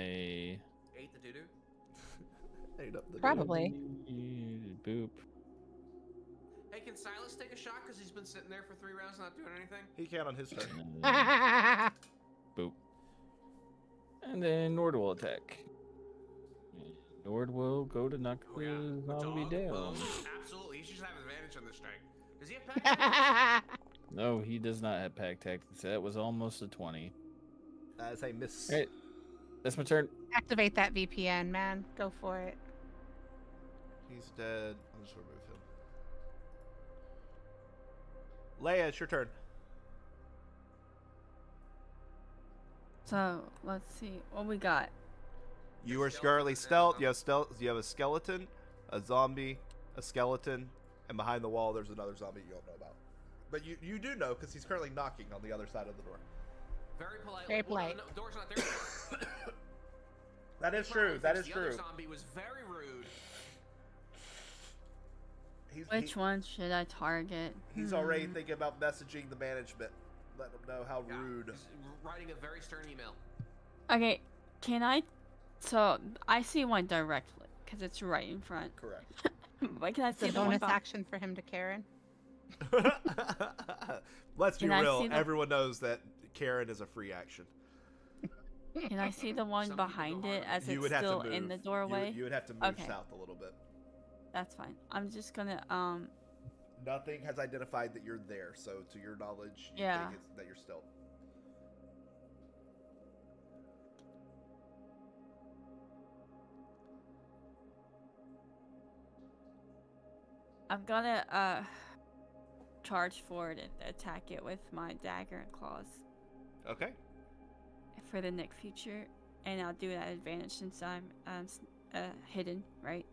Ate the doo-doo? Ate up the Probably. boop. Hey, can Silas take a shot because he's been sitting there for 3 rounds not doing anything? He can on his turn. Boop. And then Nord will attack. And Nord will go to knock Oh, yeah. the zombie Dog, down. boom. Absolutely. He should have advantage on this strike. Does he have pack? No, he does not have pack tactics. That was almost a 20. That is a miss. Alright, that's my turn. Activate that VPN, man. Go for it. He's dead. I'll just remove him. Leia, it's your turn. So let's see what we got. You are Skeleton currently and stealth. zombie. You have a skeleton, a zombie, a skeleton, and behind the wall there's another zombie you don't know about. But you do know because he's currently knocking on the other side of the door. Very polite. Very Well, polite. no, door's not there anymore. That is true. That is The true. other zombie was very rude. Which one should I target? He's already thinking about messaging the management, letting them know how rude. He's writing a very stern email. Okay, can I? So I see one directly because it's right in front. Correct. But can I It's see a the one bonus behind? action for him to Karen. Let's be Can I real. see the- Everyone knows that Karen is a free action. Can I see the one Some people behind go it hard. as You it's would have still to move. in the doorway? You would have to move Okay. south a little bit. That's fine. I'm just gonna Nothing has identified that you're there, so to your knowledge, you Yeah. think that you're stealth. I'm gonna charge forward and attack it with my dagger and claws Okay. for the next feature, and I'll do it at advantage since I'm hidden, right?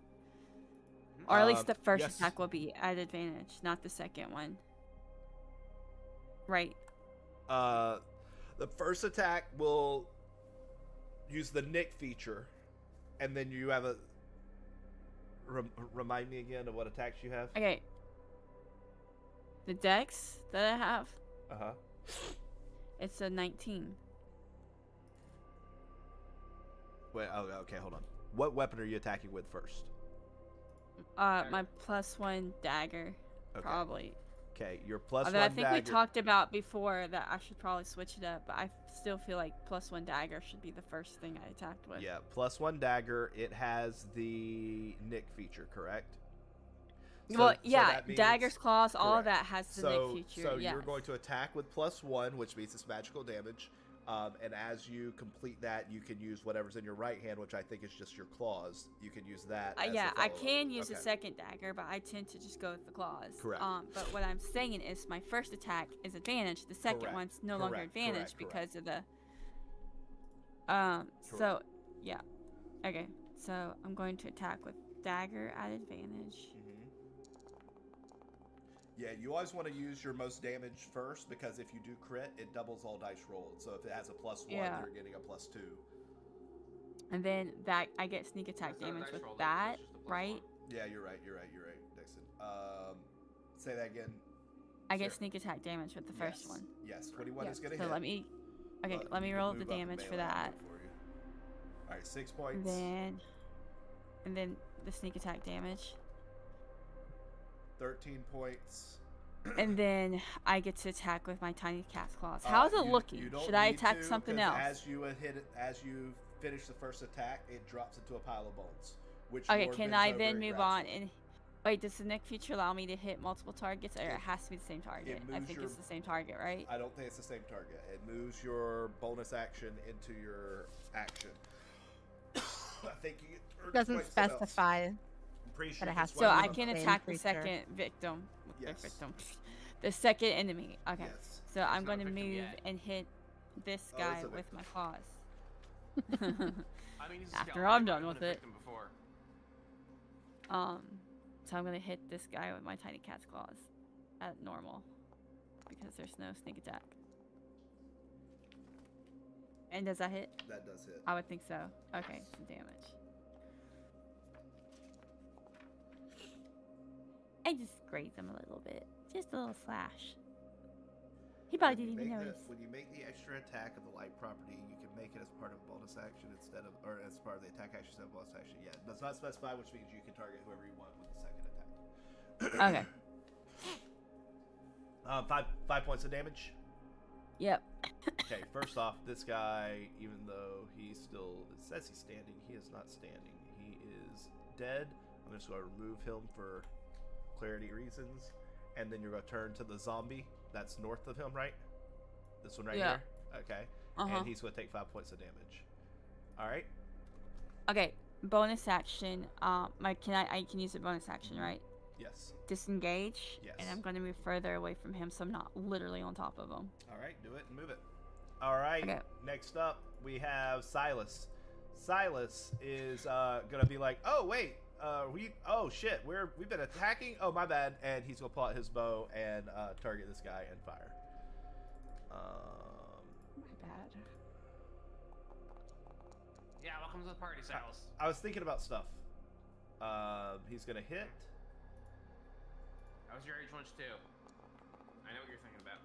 Or at least the first yes. attack will be at advantage, not the second one. Right. The first attack will use the nick feature, and then you have a. Remind me again of what attacks you have. Okay. The dex that I have, it's a 19. Wait. Oh, okay. Hold on. What weapon are you attacking with first? My +1 dagger, Okay. probably. Okay, your plus Although one I think dagger. we talked about before that I should probably switch it up, but I still feel like +1 dagger should be the first thing I attacked with. Yeah, plus 1 dagger. It has the nick feature, correct? Well, yeah, that means- daggers, claws, all of correct. that has the So, nick feature. so yes. you're going to attack with +1, which means it's magical damage. And as you complete that, you can use whatever's in your right hand, which I think is just your claws. You can use that. as the Yeah, I follow-up. can use a Okay. second dagger, but I tend to just go with the claws. Correct. But what I'm saying is my first attack is advantage. The second Correct. one's no longer Correct. advantage Correct. because of the. So yeah, okay. So I'm going to attack with dagger at advantage. Yeah, you always want to use your most damage first because if you do crit, it doubles all dice rolled. So if it has a +1, Yeah. you're getting a +2. And then that I get sneak attack That's not a damage dice with roll, that, that's just a +1. right? Yeah, you're right, Dixon. Say that again. I get Sure. sneak attack damage with the first Yes. one. Yes, 21 Yeah, is going to so hit. let me. Okay, but let you me can roll move the up and damage for melee that. action for you. All right, 6 points. And then the sneak attack damage. 13 points. And then I get to attack with my tiny cat's claws. How's it You looking? don't Should I need attack to, something 'cause else? as you finish the first attack, it drops into a pile of bones. Which Okay, Lord can bends I over then and move grabs on from. and wait? Does the nick feature allow me to hit multiple targets, or it has to be the same target? I moves think your- it's the same target, right? I don't think it's the same target. It moves your bonus action into your action. I think you Doesn't wait, something else. specify. I'm pretty sure But it has it's to So one I of can them. Same attack the creature. second victim. Yes. The second enemy. Okay. Yes. So I'm not going a to victim move yet. and hit this Oh, guy it's a with victim. my claws. I mean, he's a After skeleton. I'm He done might have with been a it. victim before. So I'm gonna hit this guy with my tiny cat's claws at normal because there's no sneak attack. And does that hit? That does hit. I would think so. Okay, some damage. I just grazed him a little bit, just a little slash. He probably didn't even notice. When you make the extra attack of the light property, you can make it as part of bonus action instead of, or as part of the attack action instead of bonus action. Yeah, it does not specify, which means you can target whoever you want with the second attack. Okay. 5 points of damage. Yep. Okay, first off, this guy, even though he's still, it says he's standing, he is not standing. He is dead. I'm just going to remove him for clarity reasons. And then you're going to turn to the zombie that's north of him, right? This one right Yeah. here? Okay. Uh-huh. And he's going to take 5 points of damage. All right? Okay. Bonus action. I can use a bonus action, right? Yes. Disengage. Yes. And I'm gonna move further away from him, so I'm not literally on top of him. All right, do it and move it. All right, Okay. next up we have Silas. Silas is going to be like, oh, wait, Oh shit, we've been attacking. Oh my bad. And he's gonna pull out his bow and target this guy and fire. My bad. Yeah, welcome to the party, Silas. I was thinking about stuff. He's gonna hit. That was your H1 too. I know what you're thinking about.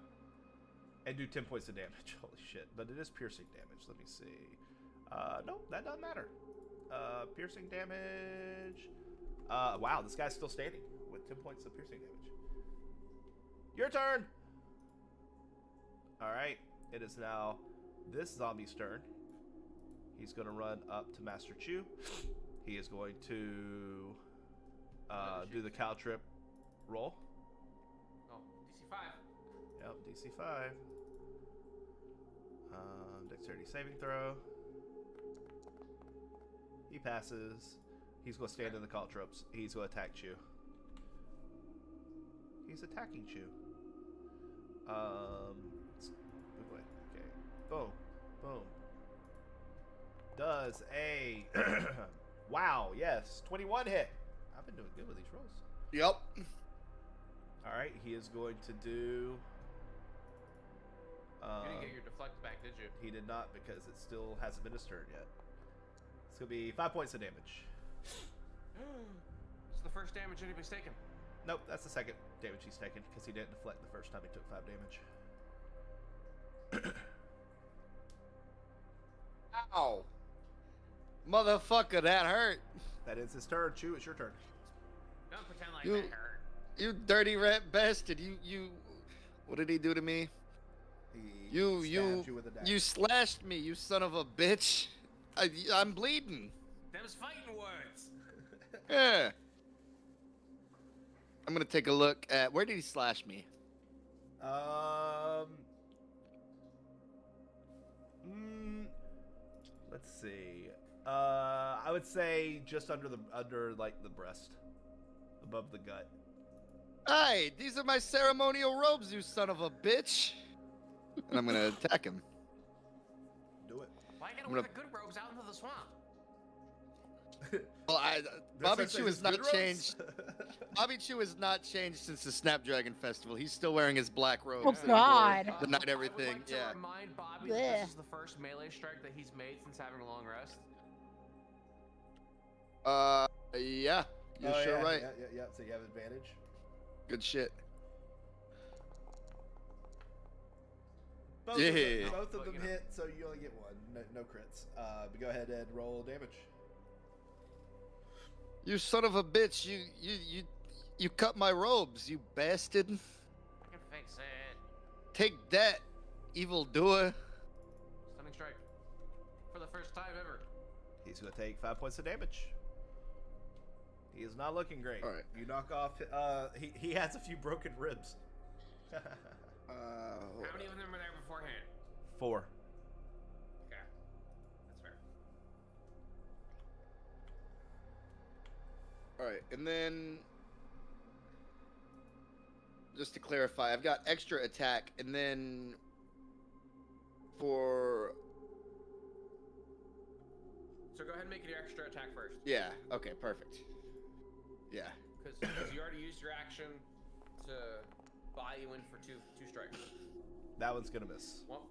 And do 10 points of damage. Holy shit. But it is piercing damage. Let me see. No, that doesn't matter. Piercing damage. Wow, this guy's still standing with 10 points of piercing damage. Your turn! Alright, it is now this zombie's turn. He's going to run up to Master Chu. He is going to do the cow trip roll. Oh, DC 5. Yep, DC 5. Dexterity saving throw. He passes. He's going to stand in the caltrops. He's going to attack Chu. He's attacking Chu. Move away. Okay. Boom. Boom. Does a wow, yes, 21 hit. I've been doing good with these rolls. Yep. All right, he is going to do. You didn't get your deflect back, did you? He did not because it still hasn't been his turn yet. It's gonna be 5 points of damage. It's the first damage anybody's taken. Nope, that's the second damage he's taken because he didn't deflect the first time he took 5 damage. Ow. Motherfucker, that hurt. That is his turn. Chu, it's your turn. Don't pretend like You- that hurt. You dirty rat bastard. You. What did he do to me? He stabbed you with a dagger. You slashed me, you son of a bitch. I'm bleeding. Them's fighting words. Yeah. I'm gonna take a look at where did he slash me? Let's see. I would say just under like the breast, above the gut. Hey, these are my ceremonial robes, you son of a bitch. And I'm gonna attack him. Do it. Why gotta I'm wear gonna- the good robes out into the swamp? Well, There's Bobby such Chu thing has as not good robes? changed. Bobby Chu has not changed since the Snapdragon Festival. He's still wearing his black robes. Oh, that he God. wore The night I everything. would like to Yeah. remind Bobby that Blech. this is the first melee strike that he's made since having a long rest. Yeah. You're Oh, sure yeah, right. Yeah. So you have advantage. Good shit. Both Yeah. of But, them you know. hit, so you only get one. No crits. But go ahead and roll damage. You son of a bitch. You cut my robes, you bastard. I can fix it. Take that, evil doer. Stunning strike. For the first time ever. He's going to take 5 points of damage. He is not looking great. All right. You knock off. He has a few broken ribs. Hold How many on. of them were there beforehand? 4. Okay. That's fair. All right, and then just to clarify, I've got extra attack, and then for So go ahead and make your extra attack first. yeah, okay, perfect. Yeah, Because you already used your action to buy you in for two strikes. That one's going to miss. Womp,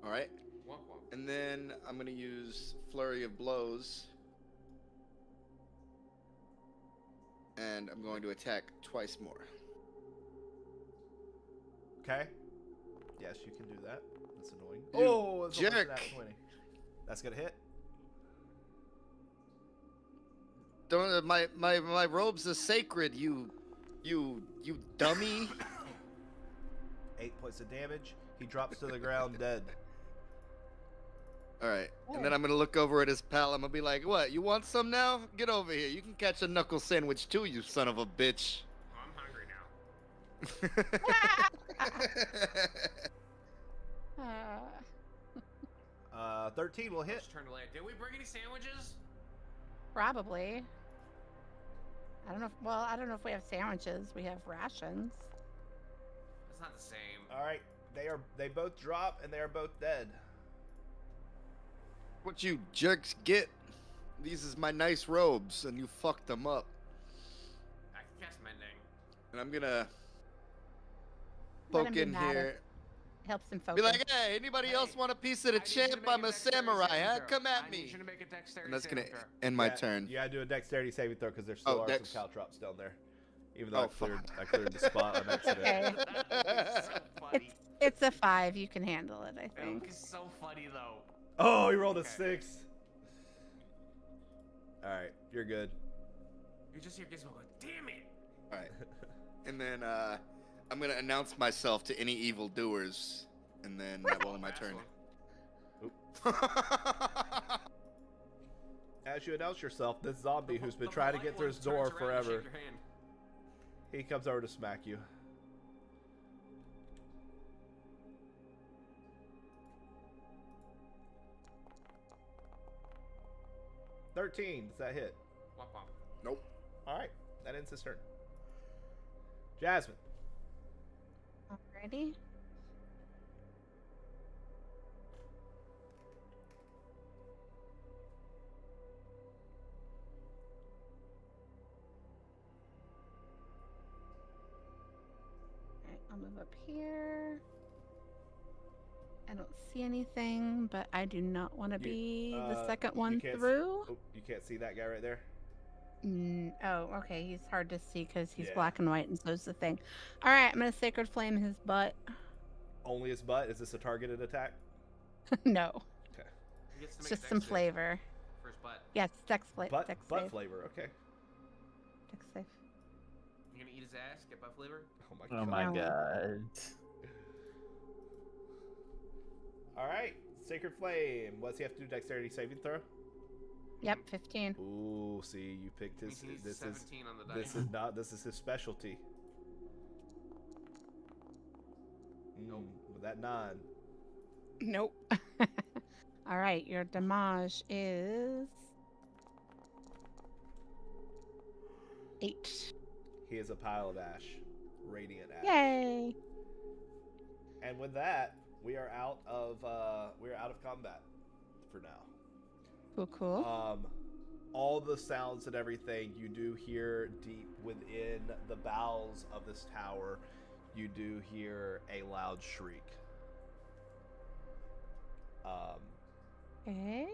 all right, womp, womp. and then I'm gonna use flurry of blows, and I'm going to attack twice more. Okay. Yes, you can do that. That's annoying. You Oh, it's almost a jerk. nat 20. That's going to hit. Don't my robes are sacred. You dummy. 8 points of damage. He drops to the ground dead. All right, and then I'm gonna look over at his pal. I'm gonna be like, "What? You want some now? Get over here. You can catch a knuckle sandwich too, you son of a bitch." Oh, I'm hungry now. 13 will hit. Just turn to lay. Did we bring any sandwiches? Probably. I don't know. I don't know if we have sandwiches. We have rations. It's not the same. All right. They both drop and they are both dead. What you jerks get? These is my nice robes, and you fucked them up. I can cast mending. And I'm gonna Let him poke be in mad. here. Helps him Be focus. like, hey, anybody else want a piece of the I need you to champ? make I'm a dexterity samurai, saving huh? throw. Come I at need me. you to make a dexterity And that's gonna saving throw. end my turn. You gotta do a dexterity saving throw because there still Oh, are dex. some caltrops down there. Even though Oh, fuck. I cleared the spot on accident. Okay. That was so funny. It's a 5. You can handle it, I It think. was so funny though. Oh, he rolled a Okay. 6. All right, you're good. You just hear Gizmo go, damn it! All right. And then I'm gonna announce myself to any evildoers, and then that will end my Last turn. one. As you announce yourself, this zombie who's been The trying to polite get through one his door turns around and forever, shake your hand. he comes over to smack you. Does that hit? Womp womp. Nope. All right, that ends his turn. Jasmine. Alrighty. Alright, I'll move up here. I don't see anything, but I do not want to be the second one can't s- through. Oh, you can't see that guy right there? Oh, okay. He's hard to see because he's Yeah. black and white, and so's the thing. All right, I'm gonna sacred flame his butt. Only his butt? Is this a targeted attack? No, Okay. He gets to it's make a just some dex save flavor. for his butt. Yes, dex save. Butt Save. flavor, okay. Dex save. You gonna eat his ass? Get butt flavor? Oh my god. Oh my Wow. god. All right, Sacred Flame. What's he have to do? Dexterity saving throw? Yep, 15. Ooh, see, you picked his. He needs This is 17 on the dice. this is not. This is his specialty. Nope. With that 9. Nope. All right, your damage is 8. He is a pile of ash, radiant ash. Yay! And with that, we are out of combat for now. Cool. All the sounds and everything you do hear deep within the bowels of this tower. You do hear a loud shriek. Okay.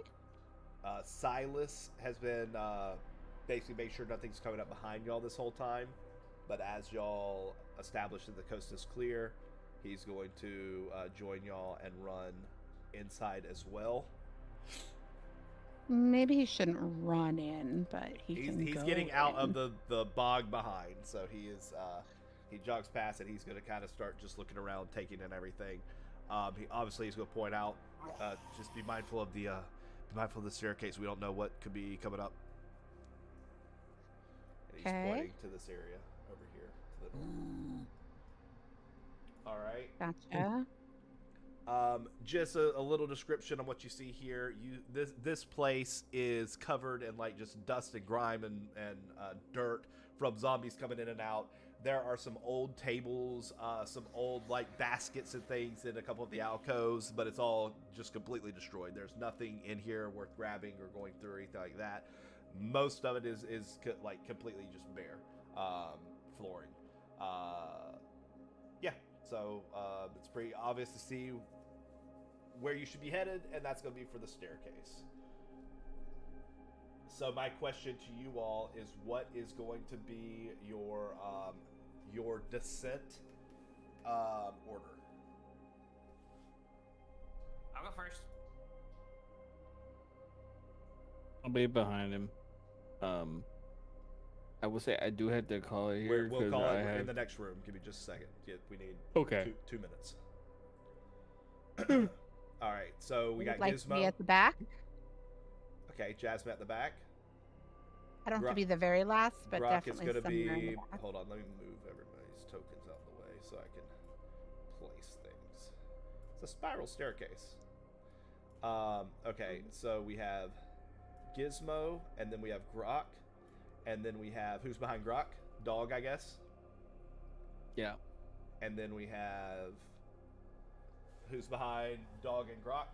Silas has been basically make sure nothing's coming up behind y'all this whole time. But as y'all establish that the coast is clear, he's going to join y'all and run inside as well. Maybe he shouldn't run in, but He's can go getting out in. of the bog behind, so he is he jogs past and he's going to kind of start just looking around, taking in everything. He obviously is going to point out, just be mindful of the staircase. We don't know what could be coming up. And he's Okay. pointing to this area over here. To the north. All right. Gotcha. Just a little description on what you see here. This place is covered in like just dust and grime and dirt from zombies coming in and out. There are some old tables, some old like baskets and things in a couple of the alcoves, but it's all just completely destroyed. There's nothing in here worth grabbing or going through or anything like that. Most of it is like completely just bare flooring. Yeah, so it's pretty obvious to see where you should be headed, and that's going to be for the staircase. So my question to you all is, what is going to be your descent order? I'll go first. I'll be behind him. I will say I do have to call it here We'll because call I it in have. the next room. Give me just a second. We need Okay. 2 minutes. All right, so we got Would like to be Gizmo. at the back. Okay, Jasmine at the back. I don't have Gro- to be the very last, but Brock is definitely going to somewhere in be. the back. Hold on, let me move everybody's tokens out of the way so I can place things. It's a spiral staircase. Okay, so we have Gizmo, and then we have Grok, and then we have who's behind Grok? Dog, I guess. Yeah. And then we have who's behind Dog and Grok.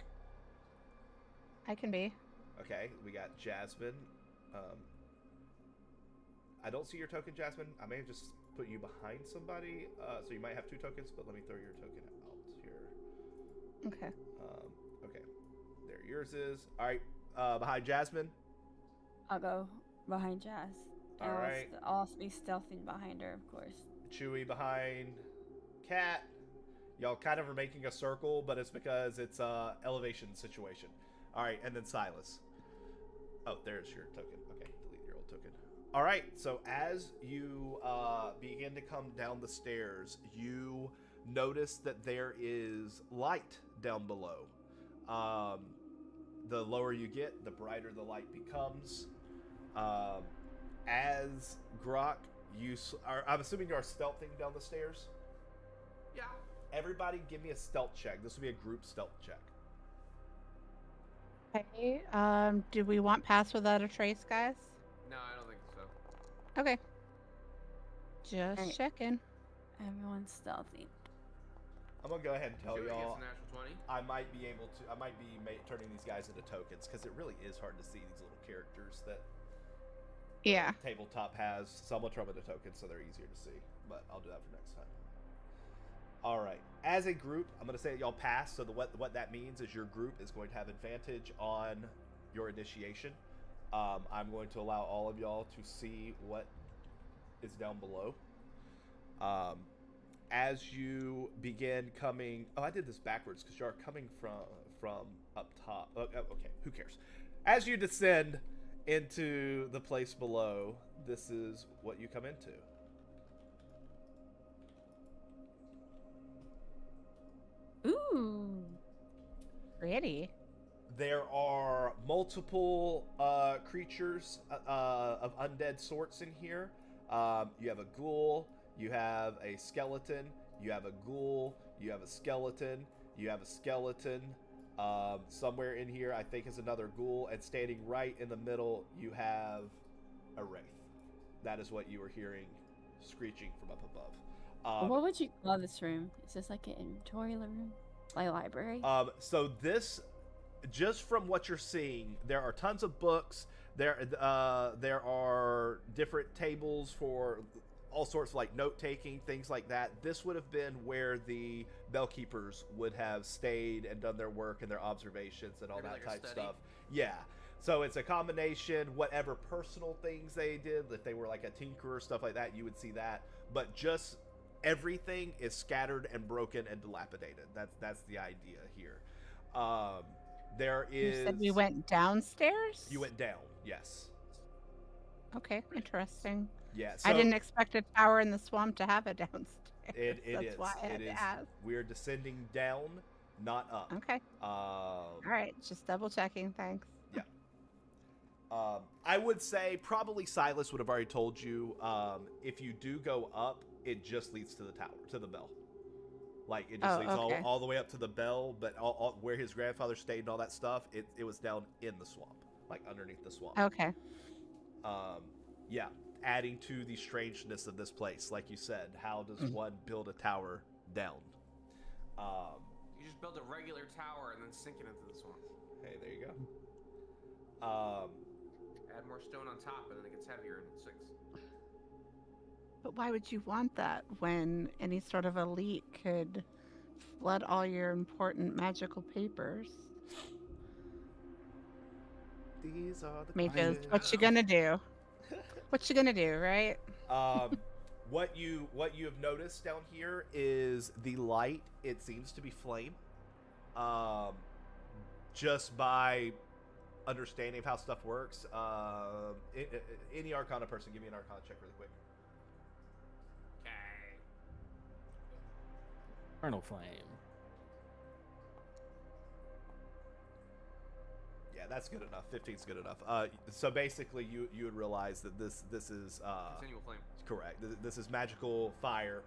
I can be. Okay, we got Jasmine. I don't see your token, Jasmine. I may have just put you behind somebody, so you might have 2 tokens, but let me throw your token out here. Okay. Okay, there yours is. All right, behind Jasmine. I'll go behind Jazz. All And right. I'll also be stealthing behind her, of course. Chewy behind Cat. Y'all kind of are making a circle, but it's because it's a elevation situation. All right, and then Silas. Oh, there's your token. Okay, delete your old token. All right, so as you begin to come down the stairs, you notice that there is light down below. The lower you get, the brighter the light becomes. As Grok, I'm assuming you are stealthing down the stairs? Yeah. Everybody give me a stealth check. This will be a group stealth check. Okay. Do we want pass without a trace, guys? No, I don't think so. Okay. Just Alright. checking. Everyone's stealthy. I'm gonna go ahead and tell Chewy y'all gets a natural 20. I might be turning these guys into tokens because it really is hard to see these little characters that Yeah. tabletop has. So I'm gonna turn them into tokens so they're easier to see. But I'll do that for next time. All right. As a group, I'm gonna say that y'all pass. So what that means is your group is going to have advantage on your initiation. I'm going to allow all of y'all to see what is down below. As you begin coming, I did this backwards because you are coming from up top. Okay, who cares? As you descend into the place below, this is what you come into. Ooh. Pretty. There are multiple creatures of undead sorts in here. You have a ghoul, you have a skeleton, you have a ghoul, you have a skeleton, you have a skeleton. Somewhere in here, I think, is another ghoul, and standing right in the middle, you have a wraith. That is what you were hearing screeching from up above. What would you call this room? Is this like an inventory room? Like a library? So this, just from what you're seeing, there are tons of books. There are different tables for all sorts of like note taking, things like that. This would have been where the bellkeepers would have stayed and done their work and their observations and all Maybe that like a type study? stuff. Yeah. So it's a combination, whatever personal things they did, if they were like a tinkerer, stuff like that, you would see that. But just everything is scattered and broken and dilapidated. That's the idea here. There is. You said we went downstairs? You went down, yes. Okay, interesting. Yeah. So I didn't expect a tower in the swamp to have a downstairs. It That's is. why I had It to is. ask. We're descending down, not up. Okay. All right, just double checking. Thanks. I would say probably Silas would have already told you. If you do go up, it just leads to the tower, to the bell. Like it just leads okay. all the way up to the bell, but all where his grandfather stayed and all that stuff, it was down in the swamp, like underneath the swamp. Okay. Yeah, adding to the strangeness of this place, like you said, how does one build a tower down? You just build a regular tower and then sink it into the swamp. Hey, there you go. Add more stone on top and then it gets heavier and it sinks. But why would you want that when any sort of elite could flood all your important magical papers? These are the Mages, questions. what you gonna do? What you gonna do, right? What you have noticed down here is the light. It seems to be flame. Just by understanding of how stuff works. Any Arcana person, give me an Arcana check really quick. Okay. Eternal flame. Yeah, that's good enough. 15's good enough. So basically, you would realize that this is Continual flame. correct. This is magical fire.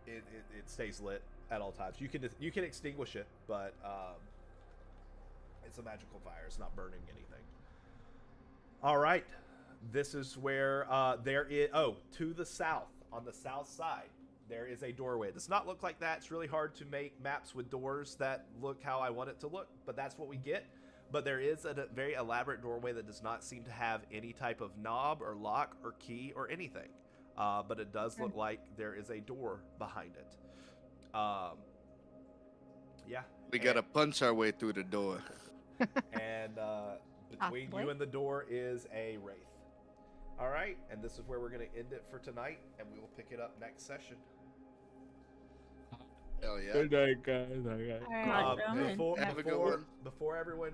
It stays lit at all times. You can extinguish it, but it's a magical fire. It's not burning anything. All right, this is where there is. Oh, to the south, on the south side, there is a doorway. It does not look like that. It's really hard to make maps with doors that look how I want it to look, but that's what we get. But there is a very elaborate doorway that does not seem to have any type of knob or lock or key or anything. But it does look like there is a door behind it. Yeah. We gotta punch our way through the door. And between Possibly. you and the door is a wraith. All right, and this is where we're going to end it for tonight, and we will pick it up next session. Hell yeah. Good night, guys. Okay. All right. gentlemen. Have a good one. Before everyone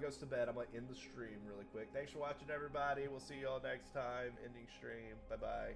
goes to bed, I'm going to end the stream really quick. Thanks for watching, everybody. We'll see you all next time. Ending stream. Bye-bye.